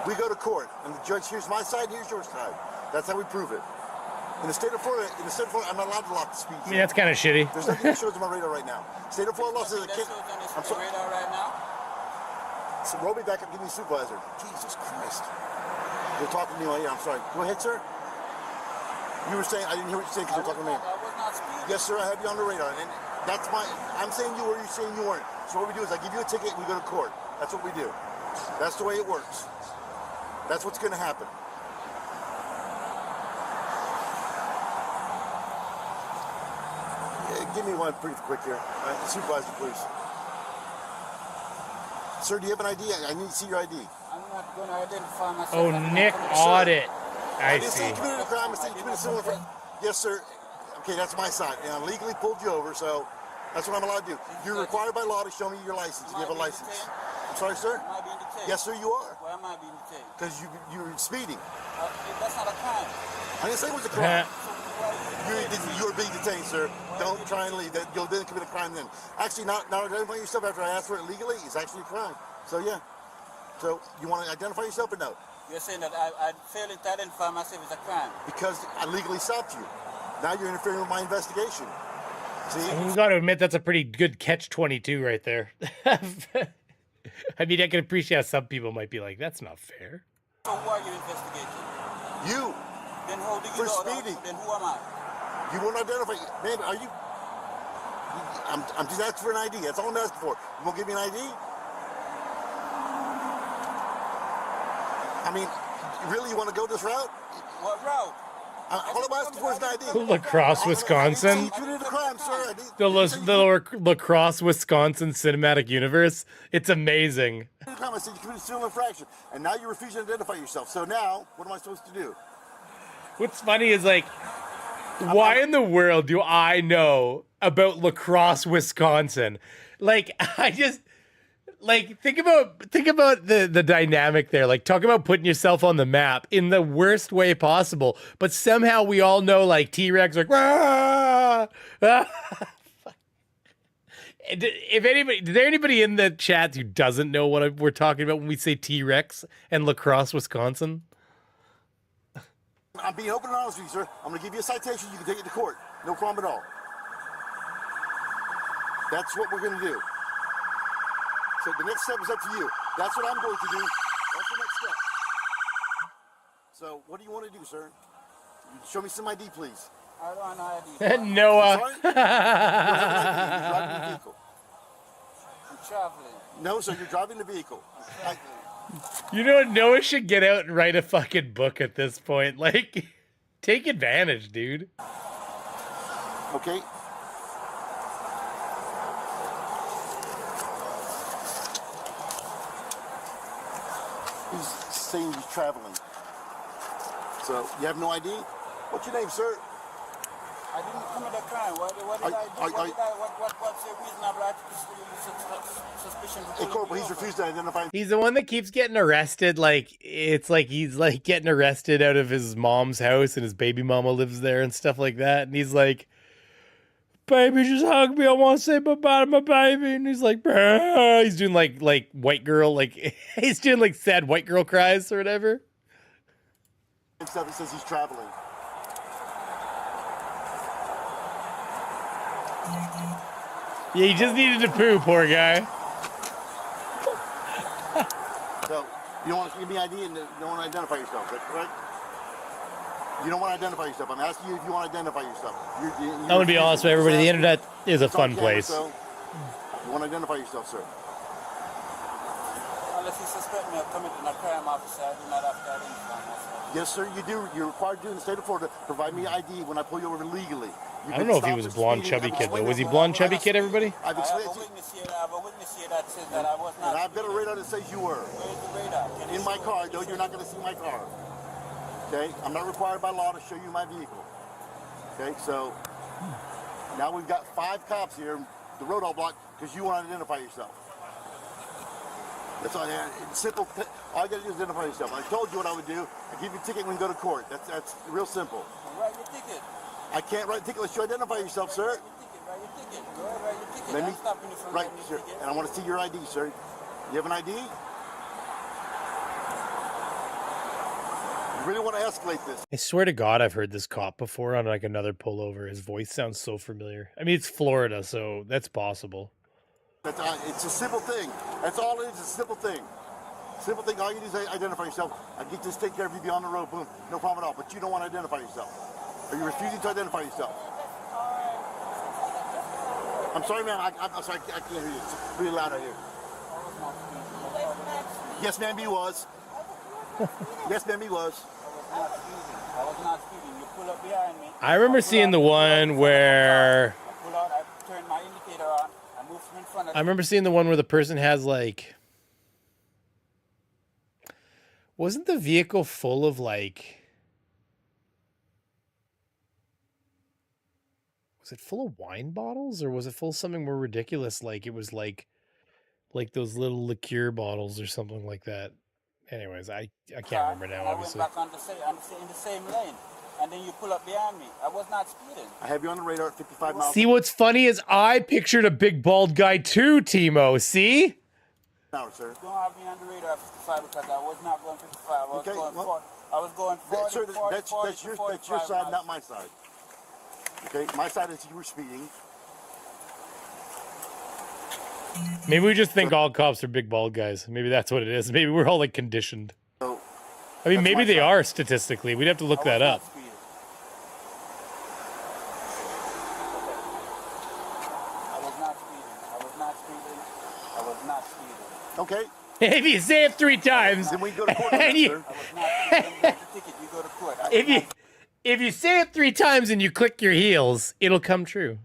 S5: We go to court, and the judge here's my side, here's your side. That's how we prove it. In the state of Florida, I'm not allowed to lock the speed.
S1: I mean, that's kind of shitty.
S5: There's nothing that shows on my radar right now. State of Florida law says I can't.
S6: I'm sorry. Radar right now?
S5: So roll me back up, give me a supervisor. Jesus Christ. You're talking to me on here, I'm sorry. Go ahead, sir. You were saying, I didn't hear what you said because you're talking to me.
S6: I was not speeding.
S5: Yes, sir, I have you on the radar. And that's I'm saying you were, you're saying you weren't. So what we do is I give you a ticket and we go to court. That's what we do. That's the way it works. That's what's going to happen. Give me one pretty quick here. Supervisor, please. Sir, do you have an ID? I need to see your ID.
S6: I'm not going to identify myself.
S1: Oh, Nick Audit. I
S5: didn't say
S1: see.
S5: you committed a crime. I said you committed a civil infraction. Yes, sir. I'm Okay, that's my side. And I legally pulled you over, so that's what I'm allowed to do. You're required by law to show me your license. You have a license. I'm sorry, sir?
S6: Am I being detained?
S5: Yes, sir, you are.
S6: Why am I being detained?
S5: Because you're speeding.
S6: That's not a crime.
S5: I didn't say it was a crime. You're being detained, sir. Don't try and leave. You'll then commit a crime then. Actually, not identifying yourself after I asked for it legally is actually a crime. So, yeah. So, you want to identify yourself or no?
S6: You're saying that I failing to identify myself as a crime?
S5: Because I legally stopped you. Now you're interfering with my investigation. See?
S1: You got to admit that's a pretty good catch-22 right there. I mean, I can appreciate how some people might be like, that's not fair.
S6: So who are you investigating?
S5: You.
S6: Then how do you
S5: for
S6: know
S5: speeding.
S6: Then who am I?
S5: You won't identify. Man, are you? I'm just asking for an ID. That's all I'm asking for. You won't give me an ID? I mean, really, you want to go this route?
S6: What route?
S5: All I'm asking for is an ID.
S1: Lacrosse, Wisconsin.
S5: You committed a crime, sir.
S1: The Lacrosse, Wisconsin cinematic universe. It's amazing.
S5: I said you committed a civil infraction, and now you're refusing to identify yourself. So now, what am I supposed to do?
S1: What's funny is like, why in the world do I know about Lacrosse, Wisconsin? Like, I just like think about the dynamic there. Like, talk about putting yourself on the map in the worst way possible. But somehow we all know like T-Rex, like, ah, ah. If anybody, is there anybody in the chat who doesn't know what we're talking about when we say T-Rex and Lacrosse, Wisconsin?
S5: I'm being open and honest with you, sir. I'm going to give you a citation. You can take it to court. No problem at all. That's what we're going to do. So the next step is up to you. That's what I'm going to do. That's the next step. So what do you want to do, sir? Show me some ID, please.
S6: I don't want ID.
S1: Noah.
S5: You're driving the vehicle.
S6: I'm traveling.
S5: No, sir, you're driving the vehicle.
S1: You know what? Noah should get out and write a fucking book at this point. Like, take advantage, dude.
S5: Okay. He's saying he's traveling. So, you have no ID? What's your name, sir?
S6: I didn't commit a crime. What did I do? What's the reasonable suspicion?
S5: Hey, Corporal, he's refused to identify.
S1: He's the one that keeps getting arrested. Like, it's like he's like getting arrested out of his mom's house and his baby mama lives there and stuff like that. And he's like, baby, just hug me. I want to say bye-bye to my baby. And he's like, bah. He's doing like white girl, like he's doing like sad white girl cries or whatever.
S5: And stuff, it says he's traveling.
S1: Yeah, he just needed to poo, poor guy.
S5: So, you don't want to give me ID and you don't want to identify yourself, is that correct? You don't want to identify yourself. I'm asking you if you want to identify yourself.
S1: I'm going to be honest with everybody. The internet is a fun place.
S5: So, you want to identify yourself, sir?
S6: Unless you suspect me of committing a crime, officer, I do not have to identify myself.
S5: Yes, sir, you do. You're required to in the state of Florida. Provide me ID when I pull you over legally.
S1: I don't know if he was a blonde, chubby kid, though. Was he blonde, chubby kid, everybody?
S5: I have
S6: a witness here that says that I was not.
S5: And I've got a radar that says you were.
S6: Where's the radar?
S5: In my car, though, you're not going to see my car. Okay? I'm not required by law to show you my vehicle. Okay? So, now we've got 5 cops here, the road all blocked, because you want to identify yourself. That's all. It's simple. All you got to do is identify yourself. I told you what I would do. I give you a ticket when you go to court. That's real simple.
S6: Write your ticket.
S5: I can't write a ticket unless you identify yourself, sir.
S6: Write your ticket. Go ahead, write your ticket. I'm stopping you from
S5: right,
S6: writing
S5: sir.
S6: your ticket.
S5: And I want to see your ID, sir. You have an ID? You really want to escalate this?
S1: I swear to God, I've heard this cop before on like another pullover. His voice sounds so familiar. I mean, it's Florida, so that's possible.
S5: It's a simple thing. That's all it is, a simple thing. Simple thing, all you do is identify yourself. I get this take care of you beyond the road, boom, no problem at all. But you don't want to identify yourself. Are you refusing to identify yourself? I'm sorry, ma'am. I'm sorry, I can't hear you. It's really loud out here. Yes, ma'am, he was. Yes, ma'am, he was.
S6: I was not speeding. You pull up behind me.
S1: I remember seeing the one where...
S6: I pull out, I turn my indicator on. I move in front of
S1: I remember seeing the one where the person has like... Wasn't the vehicle full of like... Was it full of wine bottles or was it full of something more ridiculous? Like it was like those little liqueur bottles or something like that. Anyways, I can't remember now, obviously.
S6: I went back in the same lane, and then you pull up behind me. I was not speeding.
S5: I have you on the radar at 55 miles.
S1: See, what's funny is I pictured a big bald guy too, Timo. See?
S5: Now, sir.
S6: Don't have me on the radar at 55 because I was not going 55. I was going 40. I was going 40,
S5: sir,
S6: 40,
S5: that's
S6: 40,
S5: your
S6: 45
S5: side,
S6: miles.
S5: not my side. Okay, my side is you were speeding.
S1: Maybe we just think all cops are big bald guys. Maybe that's what it is. Maybe we're all like conditioned.
S5: So,
S1: I mean, maybe they are statistically. We'd have to look that up.
S6: I was not speeding.
S5: Okay.
S1: If you say it 3 times,
S5: then we go to court.
S1: and you, if you say it 3 times and you click your heels, it'll come true.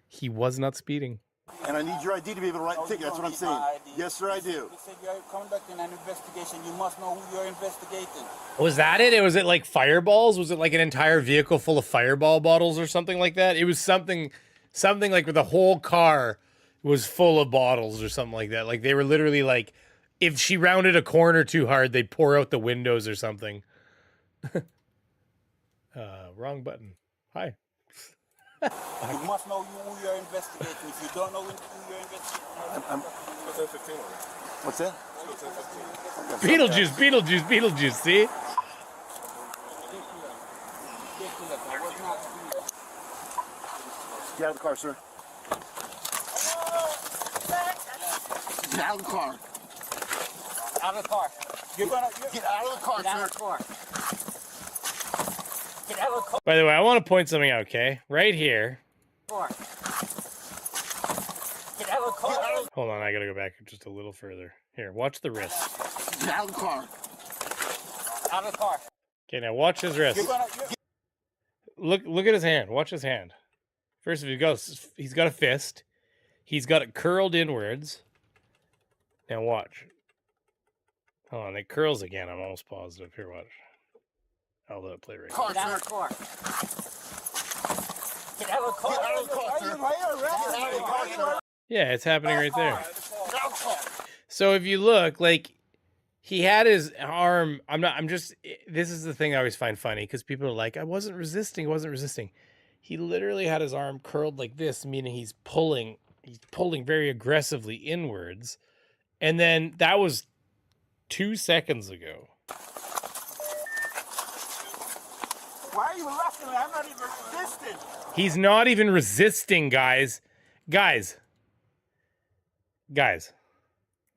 S1: He was not speeding.
S5: And I need your ID to be able to write the ticket. That's what I'm saying. Yes, sir, I do.
S6: You said you're conducting an investigation. You must know who you're investigating.
S1: Was that it? Was it like fireballs? Was it like an entire vehicle full of fireball bottles or something like that? It was something like where the whole car was full of bottles or something like that. Like they were literally like, if she rounded a corner too hard, they'd pour out the windows or something. Wrong button. Hi.
S6: You must know who you're investigating. If you don't know who you're investigating,
S5: What's that?
S1: Beetlejuice, see?
S5: Get out of the car, sir. Get out of the car.
S6: Out of the car.
S5: Get out of the car,
S6: Get out of the car. Get out of the car.
S1: By the way, I want to point something out, okay? Right here.
S6: Get out of the car.
S1: Hold on, I gotta go back just a little further. Here, watch the wrist.
S5: Get out of the car.
S6: Out of the car.
S1: Okay, now watch his wrist. Look at his hand. Watch his hand. First, he's got a fist. He's got it curled inwards. Now watch. Hold on, it curls again. I'm almost positive. Here, watch. I'll let it play right now.
S6: Get out of the car. Get out of the car. Get out of the car.
S1: Yeah, it's happening right there. So if you look, like, he had his arm. This is the thing I always find funny because people are like, I wasn't resisting. He literally had his arm curled like this, meaning he's pulling very aggressively inwards. And then that was 2 seconds ago.
S6: Why are you laughing? I'm not even resisting.
S1: He's not even resisting, guys. Guys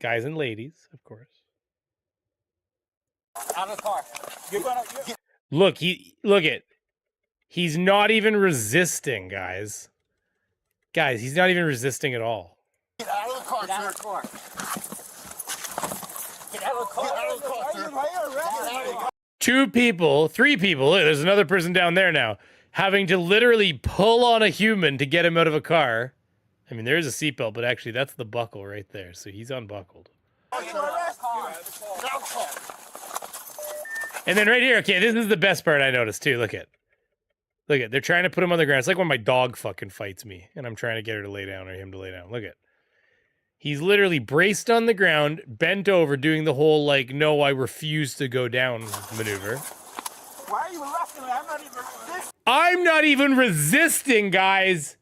S1: and ladies, of course.
S6: Out of the car.
S1: He's not even resisting, guys. Guys, he's not even resisting at all.
S5: Get out of the car,
S6: Get out of the car. Get out of the car. Get out of the car.
S1: 2 people, 3 people, look, there's another person down there now, having to literally pull on a human to get him out of a car. I mean, there is a seatbelt, but actually that's the buckle right there, so he's unbuckled. And then right here, okay, this is the best part I noticed too. Look at, they're trying to put him on the ground. It's like when my dog fucking fights me and I'm trying to get her to lay down or him to lay down. Look at, he's literally braced on the ground, bent over, doing the whole like, no, I refuse to go down maneuver.
S6: Why are you laughing? I'm not even resisting.
S1: I'm not even resisting, guys.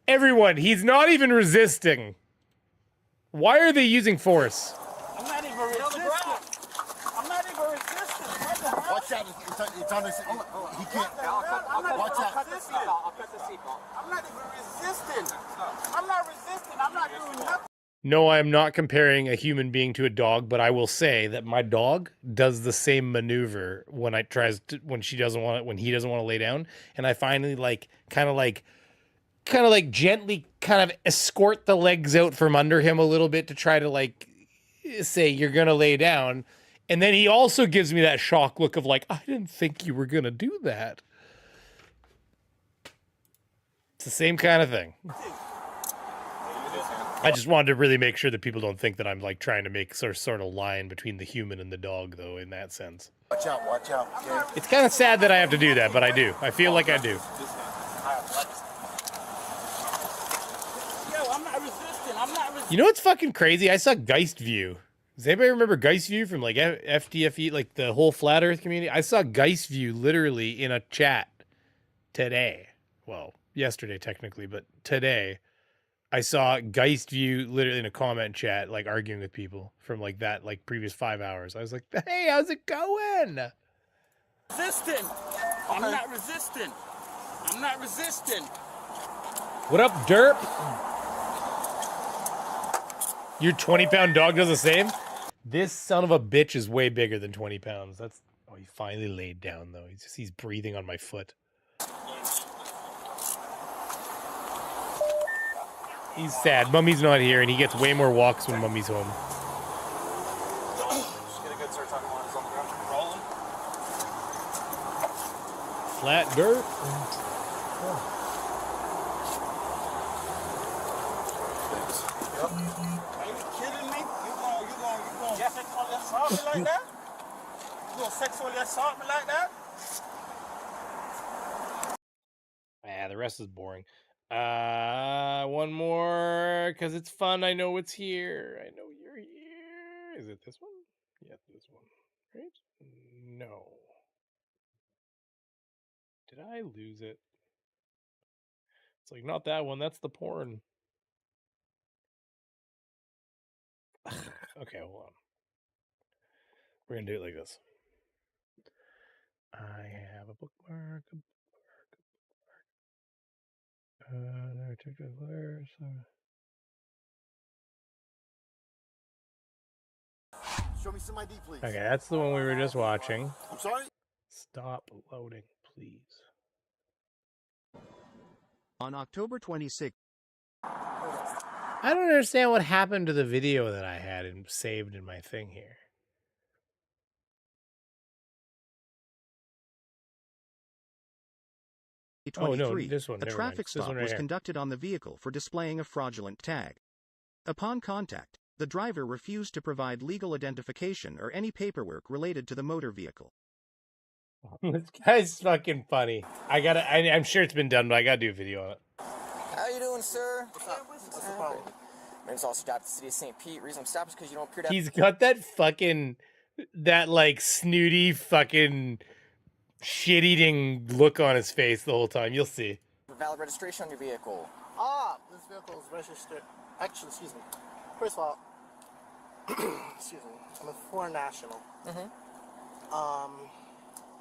S1: Everyone, he's not even resisting. Why are they using force?
S6: I'm not even resisting. I'm not even resisting.
S5: Watch out. It's on this. He can't. Watch out.
S6: I'll cut the seatbelt. I'm not even resisting. I'm not resisting. I'm not doing nothing.
S1: No, I am not comparing a human being to a dog, but I will say that my dog does the same maneuver when when he doesn't want to lay down, and I finally kind of gently kind of escort the legs out from under him a little bit to try to say you're gonna lay down, and then he also gives me that shock look of like, I didn't think you were gonna do that. It's the same kind of thing. I just wanted to really make sure that people don't think that I'm like trying to make sort of line between the human and the dog, though, in that sense.
S5: Watch out, okay?
S1: It's kind of sad that I have to do that, but I do. I feel like I do.
S6: I'm not resisting. I'm not resisting.
S1: You know what's fucking crazy? I saw Geist View. Does anybody remember Geist View from like FDFE, like the whole flat Earth community? I saw Geist View literally in a chat today. Well, yesterday technically, but today I saw Geist View literally in a comment chat, like arguing with people from like that, like previous 5 hours. I was like, hey, how's it going?
S6: Resisting. I'm not resisting. I'm not resisting.
S1: What up, derp? Your 20-pound dog does the same? This son of a bitch is way bigger than 20 pounds. That's, oh, he finally laid down though. He's breathing on my foot. He's sad. Mummy's not here, and he gets way more walks when Mummy's home.
S3: Just get a good search on one. Is on the ground. Rolling.
S1: Flat dirt.
S6: Are you kidding me? You going sexually assault me like that? You gonna sexually assault me like that?
S1: Yeah, the rest is boring. One more, because it's fun. I know it's here. I know you're here. Is it this one? Yeah, this one. Right? No. Did I lose it? It's like, not that one. That's the porn. Okay, hold on. We're going to do it like this. I have a bookmark. Never took the letters.
S5: Show me some ID, please.
S1: Okay, that's the one we were just watching.
S5: I'm sorry?
S1: Stop loading, please.
S4: On October 26th.
S1: I don't understand what happened to the video that I had and saved in my thing here. Oh, no, this one.
S4: A traffic stop was conducted on the vehicle for displaying a fraudulent tag. Upon contact, the driver refused to provide legal identification or any paperwork related to the motor vehicle.
S1: This guy's fucking funny. I'm sure it's been done, but I gotta do a video on it.
S22: How you doing, sir? What's the problem? My name's also stopped at the city of St. Pete. Reason I'm stopped is because you don't appear to have...
S1: He's got that like snooty fucking shit-eating look on his face the whole time. You'll see.
S22: Valid registration on your vehicle.
S23: This vehicle is registered. Actually, excuse me. First of all, excuse me. I'm a foreign national.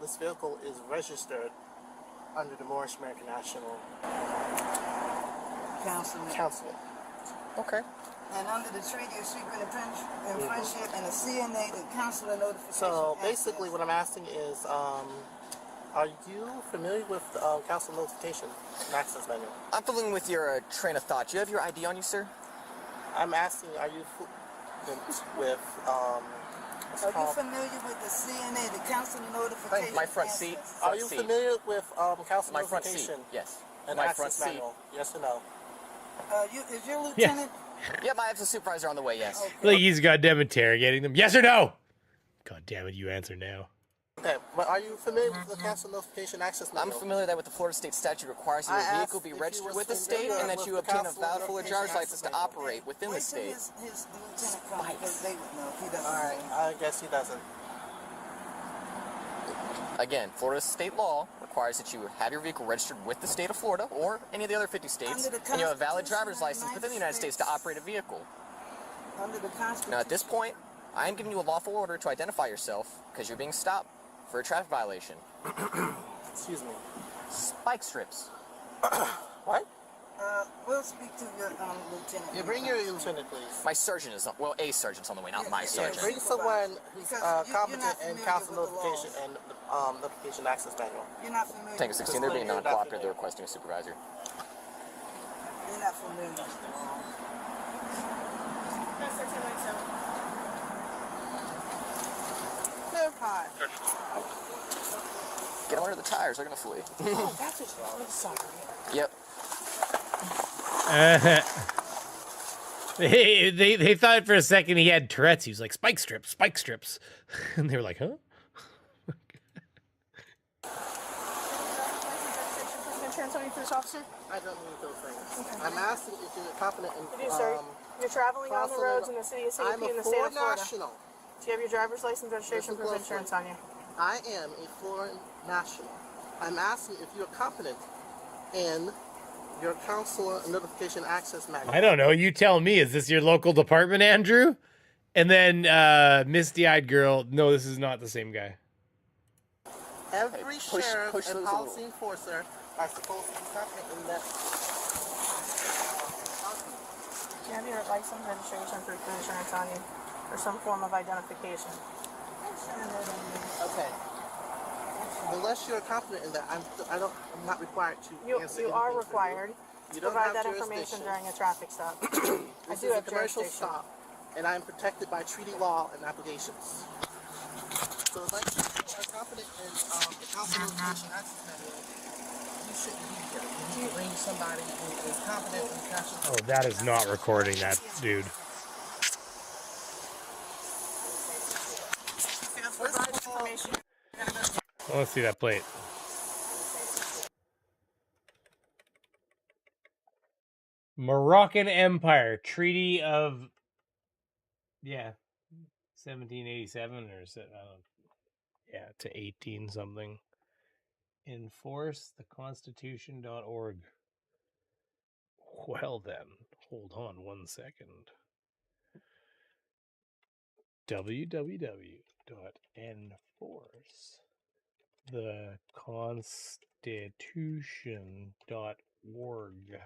S23: This vehicle is registered under the Moorish American National Council.
S22: Okay.
S11: And under the Treaty of Secret and Friendship and the CNA, the Consular Notification.
S23: So basically, what I'm asking is, are you familiar with Council Notification and Access Manual?
S22: I'm familiar with your train of thought. Do you have your ID on you, sir?
S23: I'm asking, are you with
S11: Are you familiar with the CNA, the Council Notification?
S22: My front seat.
S23: Are you familiar with Council
S22: My front
S23: Notification?
S22: seat. Yes.
S23: And
S22: my
S23: Access
S22: front seat.
S23: Manual? Yes or no?
S11: Is your lieutenant?
S22: Yep, I have the supervisor on the way. Yes.
S1: Okay. Like he's goddamn interrogating them. Yes or no? God damn it, you answer now.
S23: Okay, but are you familiar with the Council Notification Access Manual?
S22: I'm familiar that with the Florida State statute requires that your vehicle be registered with the state and that you obtain a valid full driver's license to operate within the state.
S11: His lieutenant comes because they would know if he doesn't.
S23: All right, I guess he doesn't.
S22: Again, Florida state law requires that you have your vehicle registered with the state of Florida or any of the other 50 states, and you have a valid driver's license within the United States to operate a vehicle.
S11: Under the Constitution.
S22: Now, at this point, I am giving you a lawful order to identify yourself because you're being stopped for a traffic violation.
S23: Excuse me.
S22: Spike strips.
S23: What?
S11: We'll speak to your lieutenant.
S23: Yeah, bring your lieutenant, please.
S22: My sergeant is on, well, a sergeant's on the way, not my sergeant.
S23: Bring someone who's competent in Council Notification and Notification Access Manual.
S11: You're not familiar.
S22: Tango 16, they're being non-cooperative. They're requesting a supervisor.
S11: You're not familiar with the law. Hi.
S22: Get them under the tires, they're gonna flee.
S11: Oh, that's what's wrong. I'm sorry.
S22: Yep.
S1: They thought for a second he had Tourette's. He was like, spike strips. And they were like, huh?
S23: Antonio, for this officer? I don't need those things. Okay. I'm asking if you're competent in.
S7: You do, sir. You're traveling on the roads in the city of St. Pete in the state of Florida.
S23: National.
S7: Do you have your driver's license, registration, proof of insurance on you?
S23: I am a foreign national. I'm asking if you're competent in your consular notification access manual.
S1: I don't know. You tell me. Is this your local department, Andrew? And then misty-eyed girl. No, this is not the same guy.
S23: Every sheriff and policy enforcer are supposed to be competent in that.
S7: Do you have your license, registration, proof of insurance on you, or some form of identification?
S23: Okay. Unless you're competent in that, I'm not required to answer.
S7: You are required to provide that information during a traffic stop. I do have
S23: commercial
S7: jurisdiction.
S23: stop, and I am protected by treaty law and obligations. So if you are competent in the consular notification access manual, you shouldn't be here. You need to bring somebody who is competent in consular.
S1: Oh, that is not recording that dude. Oh, let's see that plate. Moroccan Empire, Treaty of 1787 or to 18 something. Enforce the Constitution.org. Well then, hold on 1 second. www.enforcetheconstitution.org.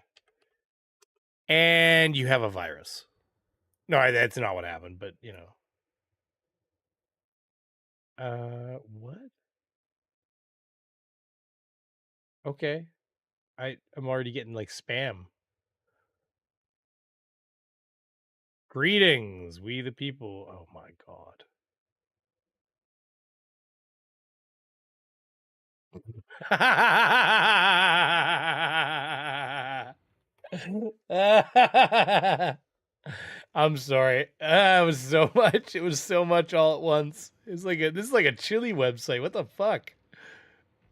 S1: And you have a virus. No, that's not what happened, but you know. What? Okay. I'm already getting like spam. Greetings, we the people. Oh my god. I'm sorry. It was so much. It was so much all at once. It's like this is like a chili website. What the fuck?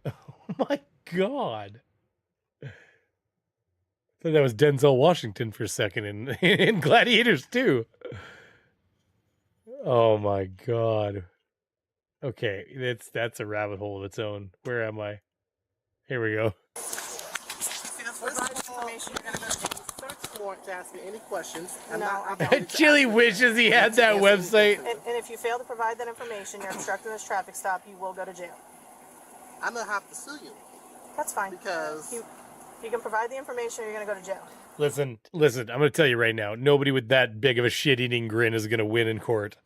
S1: Oh my god. I thought that was Denzel Washington for a second in Gladiators too. Oh my god. Okay, that's a rabbit hole of its own. Where am I? Here we go.
S23: To ask me any questions.
S1: Chili wishes he had that website.
S7: And if you fail to provide that information, you're obstructing this traffic stop, you will go to jail.
S23: I'm going to have to sue you.
S7: That's fine.
S23: Because
S7: you can provide the information, or you're going to go to jail.
S1: Listen, I'm going to tell you right now, nobody with that big of a shit-eating grin is going to win in court.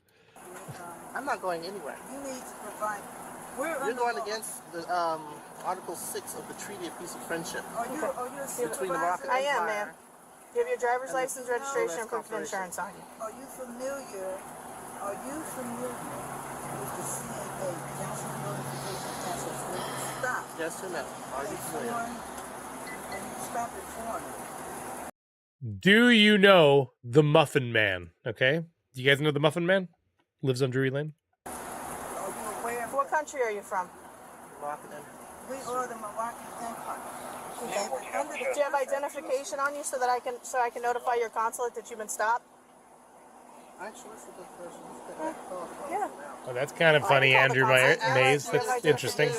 S23: I'm not going anywhere.
S11: You need to provide.
S23: You're going against the Article 6 of the Treaty of Peace and Friendship. Between the Moroccan
S7: I am,
S23: Empire.
S7: ma'am. You have your driver's license, registration, and proof of insurance on you.
S11: Are you familiar with the CNA, Council Notification Access? Stop.
S23: Yes or no? Are you familiar?
S11: And you stop at foreign.
S1: Do you know the Muffin Man? Okay. Do you guys know the Muffin Man? Lives on Drury Lane.
S7: What country are you from?
S23: Moroccan.
S11: We are the Moroccan Empire.
S7: Do you have identification on you so that I can notify your consulate that you've been stopped? Yeah.
S1: Oh, that's kind of funny, Andrew Mays. That's interesting.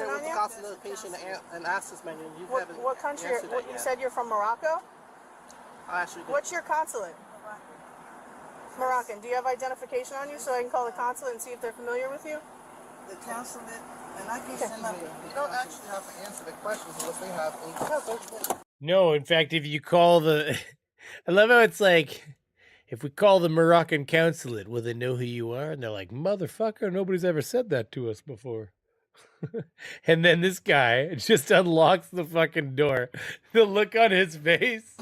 S7: What country? You said you're from Morocco? What's your consulate? Moroccan. Do you have identification on you so I can call the consulate and see if they're familiar with you?
S11: The consulate, and I can send up.
S23: You don't actually have to answer the questions unless they have any.
S1: No, in fact, if you call the... I love how it's like, if we call the Moroccan consulate, will they know who you are? And they're like, motherfucker, nobody's ever said that to us before. And then this guy just unlocks the fucking door. The look on his face.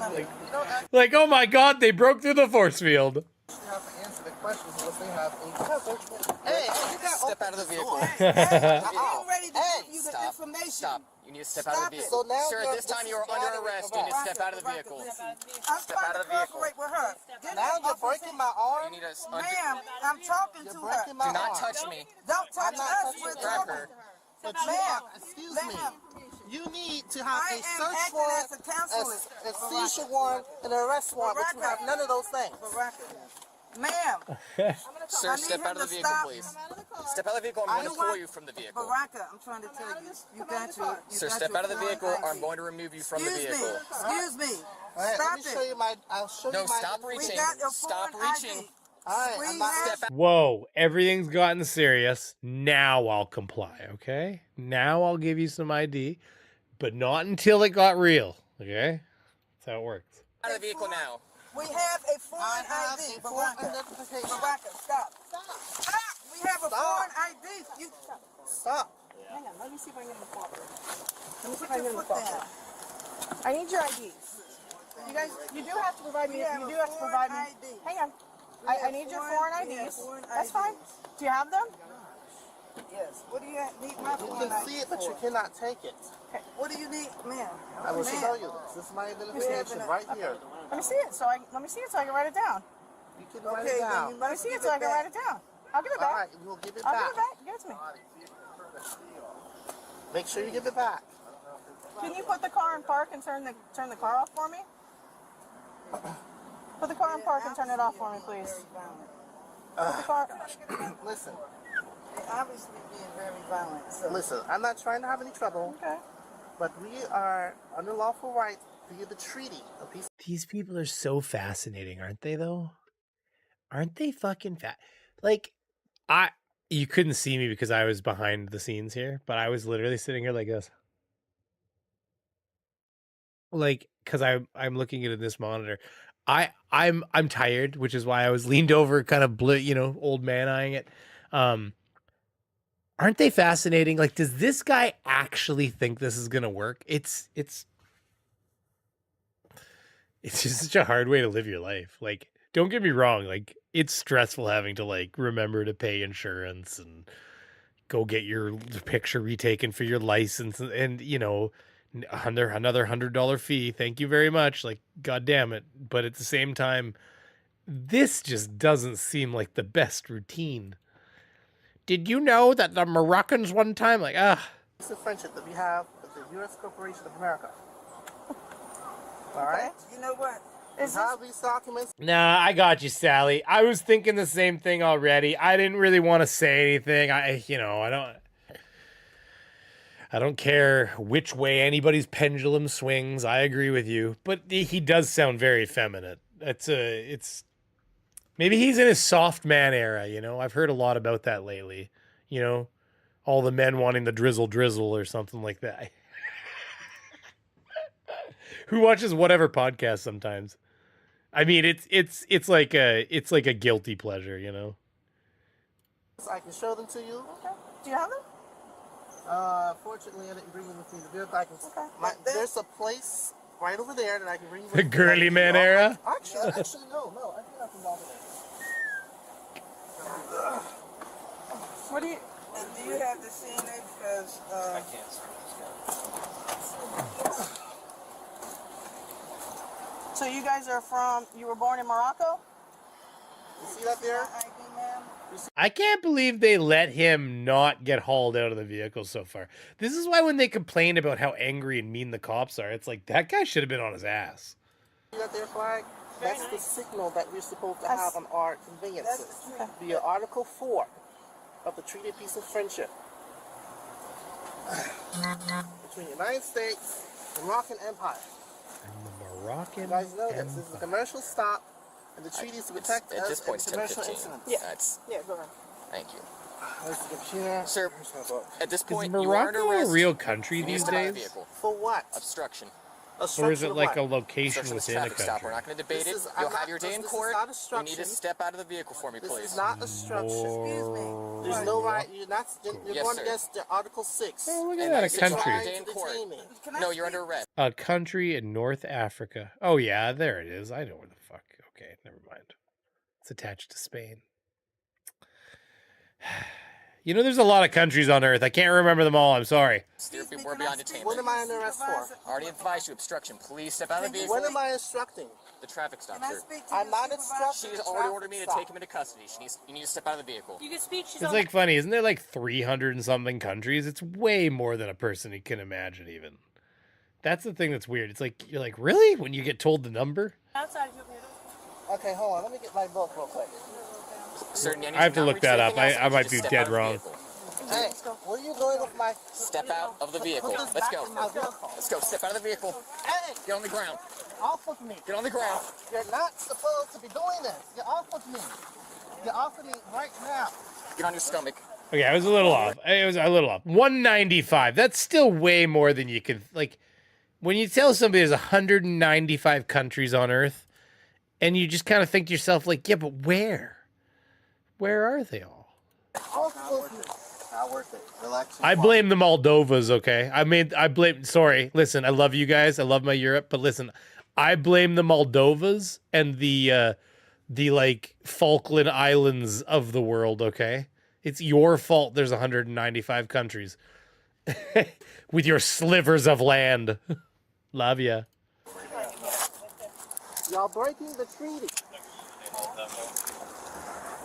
S1: Like, oh my god, they broke through the force field.
S23: You have to answer the questions unless they have any.
S22: Hey, you got step out of the vehicle.
S11: I'm ready to give you the information.
S22: Stop. You need to step out of the vehicle. Sir, at this time you are under arrest. You need to step out of the vehicle.
S11: Step out of the vehicle. With her.
S23: Now you're breaking my arm.
S22: You need to
S11: Ma'am, I'm talking to her.
S22: Do not touch me.
S11: Don't touch us. We're
S22: Grab
S11: talking.
S22: her.
S23: Ma'am, excuse me. You need to have a search warrant, a seizure warrant, and an arrest warrant, but you have none of those things.
S11: Ma'am.
S22: Sir, step out of the vehicle, please. Step out of the vehicle. I'm going to pull you from the vehicle.
S11: Baraka, I'm trying to tell you. You got your.
S22: Sir, step out of the vehicle, or I'm going to remove you from the vehicle.
S11: Excuse me.
S23: Right,
S11: Stop
S23: let me show you my. I'll show you
S22: No,
S23: my.
S22: stop reaching. Stop reaching.
S23: All right, I'm not.
S22: Step out.
S1: Whoa, everything's gotten serious. Now I'll comply, okay? Now I'll give you some ID, but not until it got real, okay? That's how it works.
S22: Out of the vehicle now.
S11: We have a foreign ID. Baraka, stop. Stop. We have a foreign ID. You
S23: stop.
S7: Hang on, let me see if I can get the cooperate. Let me see if I can get the cooperate. I need your IDs. You guys, you do have to provide me. You do have to provide me. Hang on. I need your foreign IDs. That's fine. Do you have them?
S11: Yes. What do you need my
S23: You
S11: foreign
S23: can see it, but you cannot take it.
S11: What do you need, ma'am?
S23: I will show you this. This is my identification right here.
S7: Let me see it so I can write it down.
S23: You can write it down.
S7: Let me see it so I can write it down. I'll give it back.
S23: All right, we'll give it
S7: I'll
S23: back.
S7: give it back. Give it to me.
S23: Make sure you give it back.
S7: Can you put the car in park and turn the car off for me? Put the car in park and turn it off for me, please. Put the car.
S23: Listen.
S11: They're obviously being very violent. So.
S23: Listen, I'm not trying to have any trouble.
S7: Okay.
S23: But we are under lawful right via the treaty.
S1: These people are so fascinating, aren't they, though? Aren't they fucking fat? Like, you couldn't see me because I was behind the scenes here, but I was literally sitting here like this. Like, because I'm looking at this monitor. I'm tired, which is why I was leaned over, kind of old man eyeing it. Aren't they fascinating? Like, does this guy actually think this is gonna work? It's just such a hard way to live your life. Like, don't get me wrong, like, it's stressful having to like remember to pay insurance and go get your picture retaken for your license and another $100 fee. Thank you very much. Like, God damn it. But at the same time, this just doesn't seem like the best routine. Did you know that the Moroccans one time, like,
S23: It's a friendship that we have with the U.S. Corporation of America. All right?
S11: You know what?
S23: We have these documents.
S1: Nah, I got you, Sally. I was thinking the same thing already. I didn't really want to say anything. I don't care which way anybody's pendulum swings. I agree with you, but he does sound very effeminate. It's maybe he's in his soft man era. I've heard a lot about that lately. All the men wanting the drizzle or something like that. Who watches whatever podcast sometimes? I mean, it's like a guilty pleasure,
S23: I can show them to you.
S7: Okay. Do you have them?
S23: Fortunately, I didn't bring them with me. There's a place right over there that I can bring you.
S1: The girly man era.
S23: Actually, no. I do have them over there.
S11: What do you have the CNA? Because I can't.
S7: So you guys you were born in Morocco?
S23: You see that there?
S1: I can't believe they let him not get hauled out of the vehicle so far. This is why when they complain about how angry and mean the cops are, it's like, that guy should have been on his ass.
S23: See that there flag? That's the signal that we're supposed to have on our conveyances. Via Article 4 of the Treaty of Peace and Friendship between the United States and the Moroccan Empire.
S1: Moroccan.
S23: You guys know this. This is a commercial stop, and the treaty is to protect
S22: At
S23: us
S22: this point,
S23: in
S22: it's
S23: commercial
S22: 10:15.
S23: incidents.
S7: Yeah, go ahead.
S22: Thank you.
S23: Where's the computer?
S22: Sir, at this
S1: Is
S22: point, you are
S1: Morocco
S22: under
S1: a
S22: arrest.
S1: real country
S22: You need to
S1: these
S22: step out of the
S1: days?
S22: vehicle.
S23: For what?
S22: Obstruction.
S1: Or is it like a
S22: Obstruction
S1: location
S22: of
S1: within a
S22: traffic stop. We're
S1: country?
S22: not going to debate
S23: This
S22: it.
S23: is-
S22: You'll
S23: I'm
S22: have
S23: not-
S22: your day in
S23: this is
S22: court.
S23: not
S22: You need
S23: obstruction.
S22: to step out of the vehicle for me,
S23: This
S22: please.
S23: is not obstruction.
S11: Excuse me.
S23: There's no right. You're
S22: Yes,
S23: going
S22: sir.
S23: against the Article 6.
S1: Oh, look at
S22: And
S1: that, a
S22: that's your
S1: country.
S22: day in court.
S23: Detain me.
S22: No, you're under arrest.
S1: A country in North Africa. Oh, yeah, there it is. I know where the fuck. Okay, never mind. It's attached to Spain. You know, there's a lot of countries on Earth. I can't remember them all. I'm sorry.
S22: We're beyond detainment.
S23: What am I under arrest for?
S22: Already advised you obstruction. Please step out of the vehicle.
S23: What am I instructing?
S22: The traffic stop, sir.
S23: I'm not instructing.
S22: She's already ordered me to take him into custody. You need to step out of the vehicle.
S7: You can speak. She's
S1: It's like funny, isn't there like 300 and something countries? It's way more than a person can imagine even. That's the thing that's weird. It's like, you're like, really? When you get told the number?
S7: outside.
S23: Okay, hold on. Let me get my book real quick.
S1: I have to look that up. I might be dead wrong.
S23: Hey, where are you going with my...
S22: Step out of the vehicle. Let's go. Let's go. Step out of the vehicle.
S23: Hey!
S22: Get on the ground.
S23: Off of me.
S22: Get on the ground.
S23: You're not supposed to be doing this. Get off of me. Get off of me right now.
S22: Get on your stomach.
S1: Okay, I was a little off. It was a little off. 195. That's still way more than you could, like, when you tell somebody there's 195 countries on Earth, and you just kind of think to yourself, like, yeah, but where? Where are they all?
S23: Not worth it. Relax.
S1: I blame the Moldovas, okay? I blame, sorry, listen, I love you guys. I love my Europe, but listen, I blame the Moldovas and the like, Falkland Islands of the world, okay? It's your fault there's 195 countries. With your slivers of land. Love ya.
S23: Y'all breaking the treaty.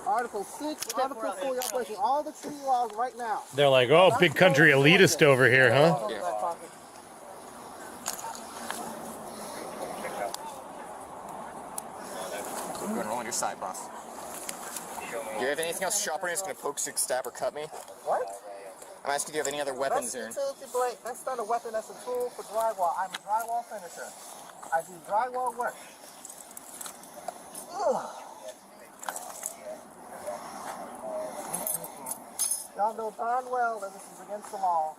S23: Article 6, Article 4, y'all breaking all the treaty laws right now.
S1: They're like, oh, big country elitist over here, huh?
S23: Yeah.
S22: Go and roll on your side, boss. Do you have anything else sharper that's going to poke, stick, stab, or cut me?
S23: What?
S22: I'm asking, do you have any other weapons here?
S23: Utility blade. That's not a weapon, that's a tool for drywall. I'm a drywall finisher. I do drywall work. Ugh. Y'all know darn well that this is against the law.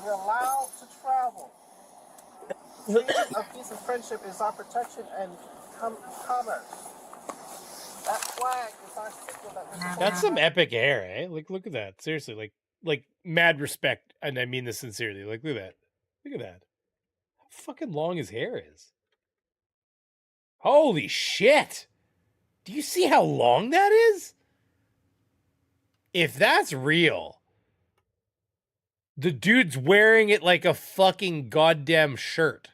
S23: We're allowed to travel. The treaty of peace and friendship is our protection and commerce. That flag is our signal that we're
S1: That's some epic hair, eh? Like, look at that. Seriously, like mad respect, and I mean this sincerely. Like, look at that. Look at that. How fucking long his hair is. Holy shit. Do you see how long that is? If that's real, the dude's wearing it like a fucking goddamn shirt.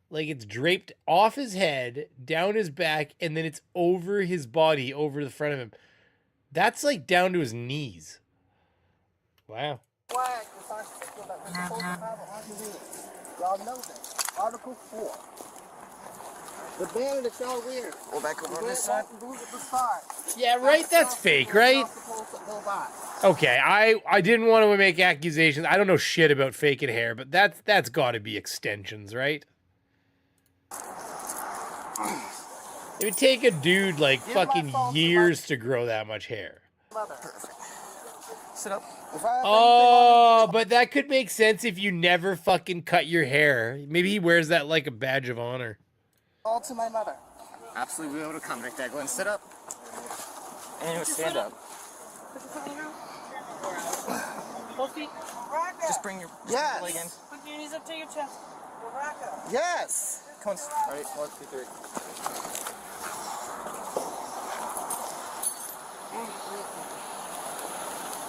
S1: Like, it's draped off his head, down his back, and then it's over his body, over the front of him. That's like down to his knees. Wow.
S23: flag is our signal that we're supposed to travel on the wheels. Y'all know that. Article 4. The banner that y'all wear.
S22: Go back over on this side.
S1: Yeah, right? That's fake, right? Okay, I didn't want to make accusations. I don't know shit about faking hair, but that's got to be extensions, right? It would take a dude like fucking years to grow that much hair.
S22: Sit up.
S1: Oh, but that could make sense if you never fucking cut your hair. Maybe he wears that like a badge of honor.
S23: All to my mother.
S22: Absolutely, we'll be able to accommodate that. Go ahead and sit up. And you stand up.
S7: Both feet.
S22: Just bring your
S23: Yes.
S22: leg in.
S7: Put your knees up to your chest.
S23: Yes.
S22: Come on. All right, 1, 2, 3.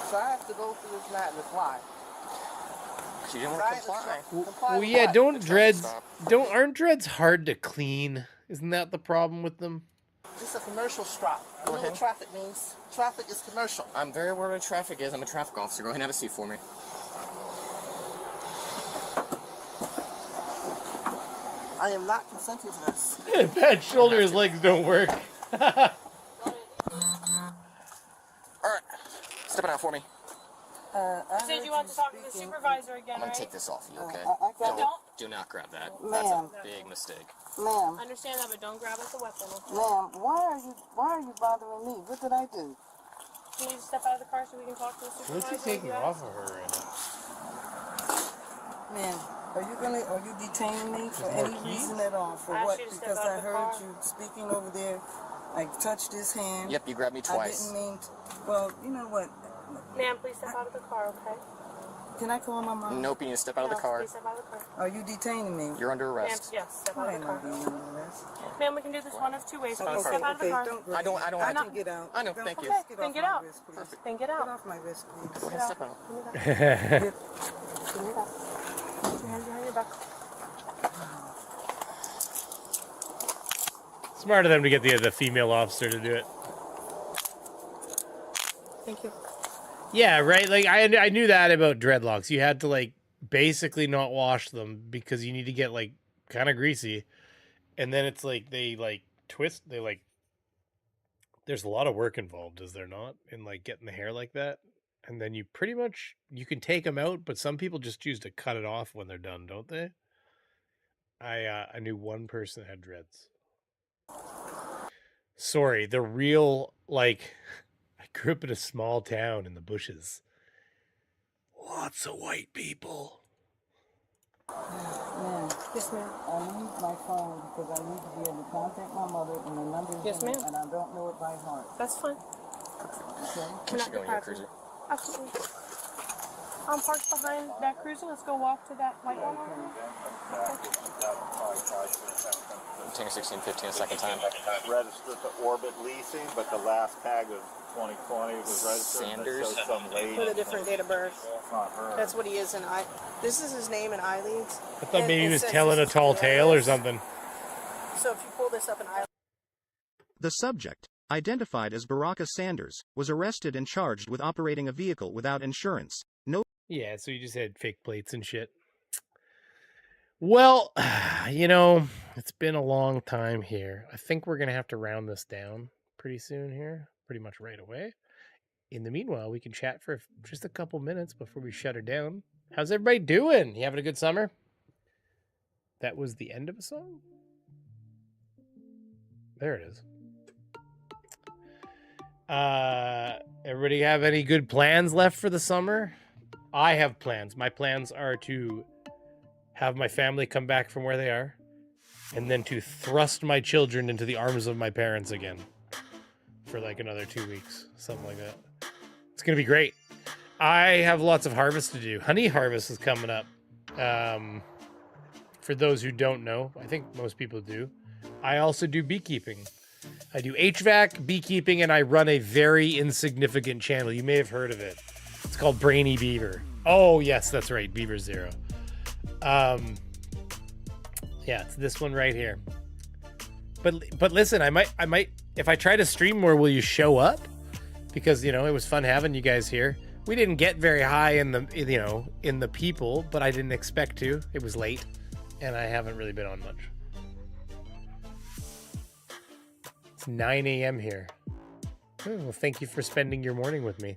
S23: So I have to go through this madness. Why?
S22: She didn't want to comply.
S1: Well, yeah, aren't dreads hard to clean? Isn't that the problem with them?
S23: This is a commercial stop. You know what traffic means? Traffic is commercial.
S22: I'm very aware what traffic is. I'm a traffic officer. Go ahead and have a seat for me.
S23: I am not consenting to this.
S1: That shoulder, his legs don't work.
S22: All right. Step it out for me.
S7: You said you want to talk to the supervisor again,
S22: I'm going
S7: right?
S22: to take this off you, okay?
S7: Don't.
S22: Do not grab that. That's a big mistake.
S23: Ma'am.
S7: I understand that, but don't grab it as a weapon. Okay?
S23: Ma'am, why are you bothering me? What did I do?
S7: Can you just step out of the car so we can talk to the supervisor?
S1: What's he taking off of her right now?
S23: Ma'am, are you detaining me for
S1: There's more
S23: any
S1: keys?
S23: reason at all? For
S7: I asked
S23: what?
S7: you to step
S23: Because
S7: out
S23: I
S7: of the
S23: heard
S7: car.
S23: you speaking over there. I touched his hand.
S22: Yep, you grabbed me twice.
S23: I didn't mean to. Well, you know what?
S7: Ma'am, please step out of the car, okay?
S23: Can I call my mom?
S22: Nope, you need to step out of the car.
S7: Please step out of the car.
S23: Are you detaining me?
S22: You're under arrest.
S7: Ma'am, yes, step out
S23: I
S7: of
S23: ain't
S7: the
S23: no
S7: car.
S23: being under arrest.
S7: Ma'am, ma'am, we can do this one of two ways.
S23: Okay,
S7: Step out of the car.
S23: don't
S2: I don't.
S23: I can get out.
S2: I know. Thank you.
S7: Okay,
S23: Get
S7: then
S23: off
S7: get
S23: my
S7: out.
S23: wrist, please.
S7: Then get out.
S23: Get off my wrist, please.
S2: Okay, step out.
S7: Give me that. Give me that. Put your hands behind your back.
S1: Smart of them to get the female officer to do it.
S7: Thank you.
S1: Yeah, right. Like I knew that about dreadlocks. You had to like basically not wash them because you need to get like kind of greasy, and then it's like they like twist. They like. There's a lot of work involved, is there not, in like getting the hair like that? And then you pretty much you can take them out, but some people just choose to cut it off when they're done, don't they? I knew one person that had dreads. Sorry, the real like. I grew up in a small town in the bushes. Lots of white people.
S23: Ma'am.
S7: Yes, ma'am.
S23: I need my phone because I need to be able to contact my mother and the number.
S7: Yes, ma'am.
S23: And I don't know it by heart.
S7: That's fine.
S23: Okay.
S2: We should go in your cruiser.
S7: Absolutely. I'm parked behind that cruiser. Let's go walk to that white one.
S2: Tank 1615 a second time.
S8: Registered to Orbit Leasing, but the last tag of 2020 was registered.
S2: Sanders?
S8: So some lady.
S7: With a different date of birth.
S8: It's not her.
S7: That's what he is in This is his name in iLeads.
S1: I thought maybe he was telling a tall tale or something.
S7: So if you pull this up in iLeads.
S4: The subject, identified as Baraka Sanders, was arrested and charged with operating a vehicle without insurance. No.
S1: Yeah, so you just had fake plates and shit. Well, you know, it's been a long time here. I think we're going to have to round this down pretty soon here, pretty much right away. In the meanwhile, we can chat for just a couple minutes before we shut her down. How's everybody doing? You having a good summer? That was the end of a song? There it is. Everybody have any good plans left for the summer? I have plans. My plans are to have my family come back from where they are, and then to thrust my children into the arms of my parents again for like another 2 weeks, something like that. It's going to be great. I have lots of harvest to do. Honey harvest is coming up. For those who don't know, I think most people do. I also do beekeeping. I do HVAC, beekeeping, and I run a very insignificant channel. You may have heard of it. It's called Brainy Beaver. Oh, yes, that's right. Beaver Zero. Yeah, it's this one right here. But listen, I might if I try to stream more, will you show up? Because, you know, it was fun having you guys here. We didn't get very high in the, you know, in the people, but I didn't expect to. It was late, and I haven't really been on much. It's 9 a.m. here. Oh, well, thank you for spending your morning with me.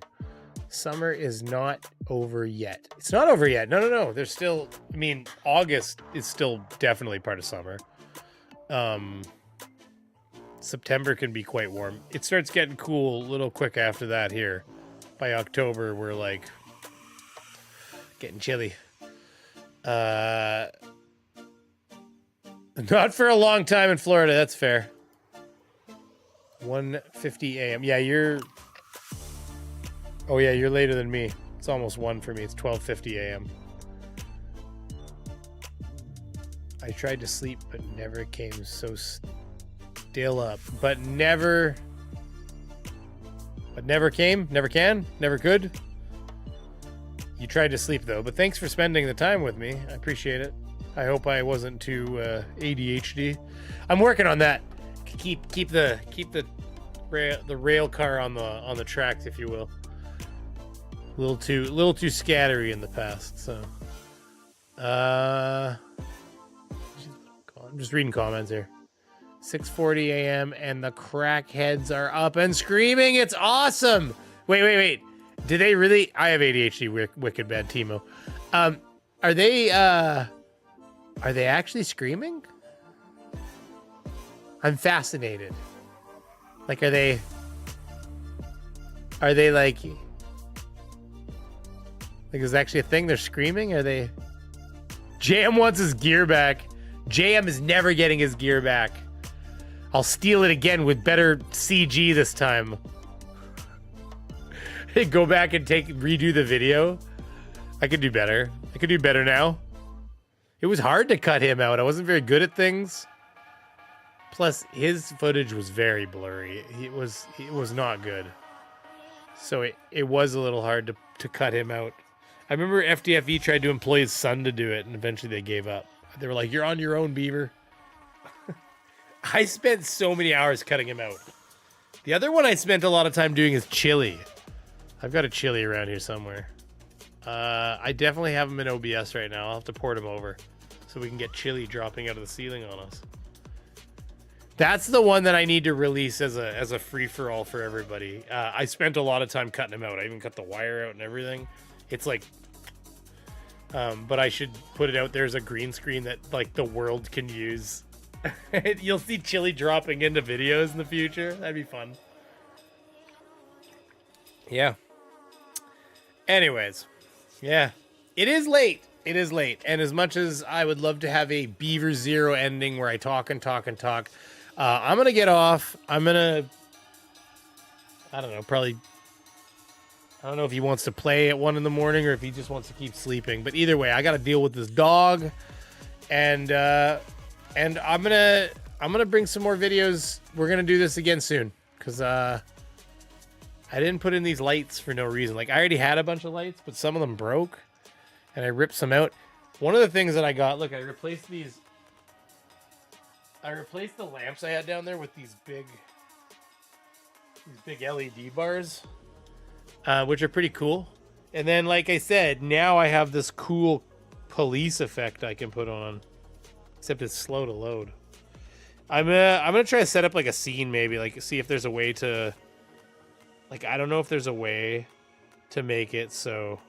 S1: Summer is not over yet. It's not over yet. No. There's still, I mean, August is still definitely part of summer. September can be quite warm. It starts getting cool a little quick after that here. By October, we're like getting chilly. Not for a long time in Florida. That's fair. 1:50 a.m. Yeah, you're... Oh, yeah, you're later than me. It's almost 1 for me. It's 12:50 a.m. I tried to sleep, but never came so still up. But never came? Never can? Never could? You tried to sleep, though. But thanks for spending the time with me. I appreciate it. I hope I wasn't too ADHD. I'm working on that. Keep the rail car on the tracks, if you will. A little too scattery in the past, so I'm just reading comments here. 6:40 a.m. and the crackheads are up and screaming. It's awesome. Wait. Do they really? I have ADHD, wicked bad Timo. Are they actually screaming? I'm fascinated. Like, are they like is actually a thing? They're screaming? Are they? JM wants his gear back. JM is never getting his gear back. I'll steal it again with better CG this time. Go back and redo the video. I could do better. I could do better now. It was hard to cut him out. I wasn't very good at things. Plus, his footage was very blurry. It was not good. So it was a little hard to cut him out. I remember FDFE tried to employ his son to do it, and eventually they gave up. They were like, "You're on your own, Beaver." I spent so many hours cutting him out. The other one I spent a lot of time doing is Chili. I've got a Chili around here somewhere. I definitely have him in OBS right now. I'll have to port him over so we can get Chili dropping out of the ceiling on us. That's the one that I need to release as a free-for-all for everybody. I spent a lot of time cutting him out. I even cut the wire out and everything. It's like... but I should put it out there as a green screen that like the world can use. You'll see Chili dropping into videos in the future. That'd be fun. Yeah. Anyways. Yeah. It is late. It is late. And as much as I would love to have a Beaver Zero ending where I talk and talk and talk, I'm going to get off. I'm going to... I don't know, probably... I don't know if he wants to play at 1 in the morning or if he just wants to keep sleeping. But either way, I got to deal with this dog. And I'm gonna bring some more videos. We're gonna do this again soon because I didn't put in these lights for no reason. Like I already had a bunch of lights, but some of them broke, and I ripped some out. One of the things that I got, look, I replaced these. I replaced the lamps I had down there with these big LED bars, which are pretty cool. And then, like I said, now I have this cool police effect I can put on. Except it's slow to load. I'm gonna try to set up like a scene, maybe like see if there's a way to, like I don't know if there's a way to make it so.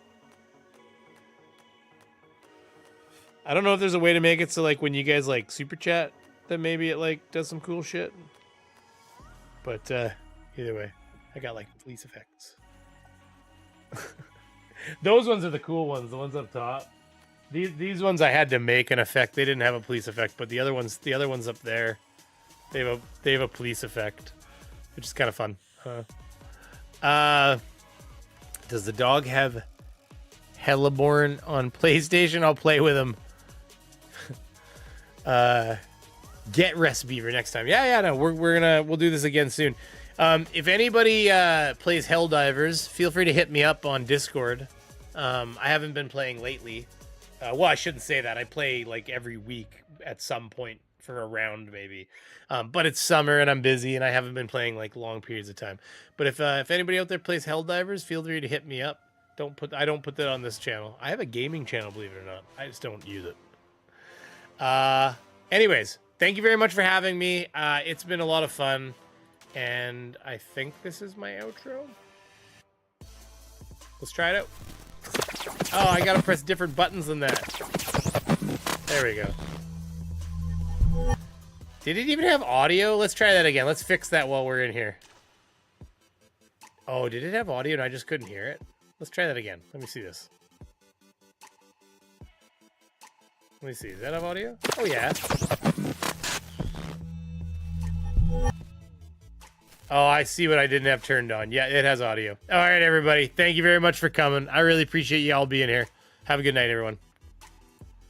S1: I don't know if there's a way to make it so like when you guys like super chat, that maybe it like does some cool shit. But either way, I got like police effects. Those ones are the cool ones, the ones up top. These ones I had to make an effect. They didn't have a police effect, but the other ones up there, they have a police effect, which is kind of fun. Does the dog have Helleborn on PlayStation? I'll play with him. Get Rest Beaver next time. Yeah, no, we'll do this again soon. If anybody plays Helldivers, feel free to hit me up on Discord. I haven't been playing lately. Well, I shouldn't say that. I play like every week at some point for a round, maybe. But it's summer and I'm busy and I haven't been playing like long periods of time. But if anybody out there plays Helldivers, feel free to hit me up. I don't put that on this channel. I have a gaming channel, believe it or not. I just don't use it. Anyways, thank you very much for having me. It's been a lot of fun, and I think this is my outro. Let's try it out. Oh, I gotta press different buttons than that. There we go. Did it even have audio? Let's try that again. Let's fix that while we're in here. Oh, did it have audio and I just couldn't hear it? Let's try that again. Let me see this. Let me see. Does that have audio? Oh, yeah. Oh, I see what I didn't have turned on. Yeah, it has audio. All right, everybody. Thank you very much for coming. I really appreciate you all being here. Have a good night, everyone.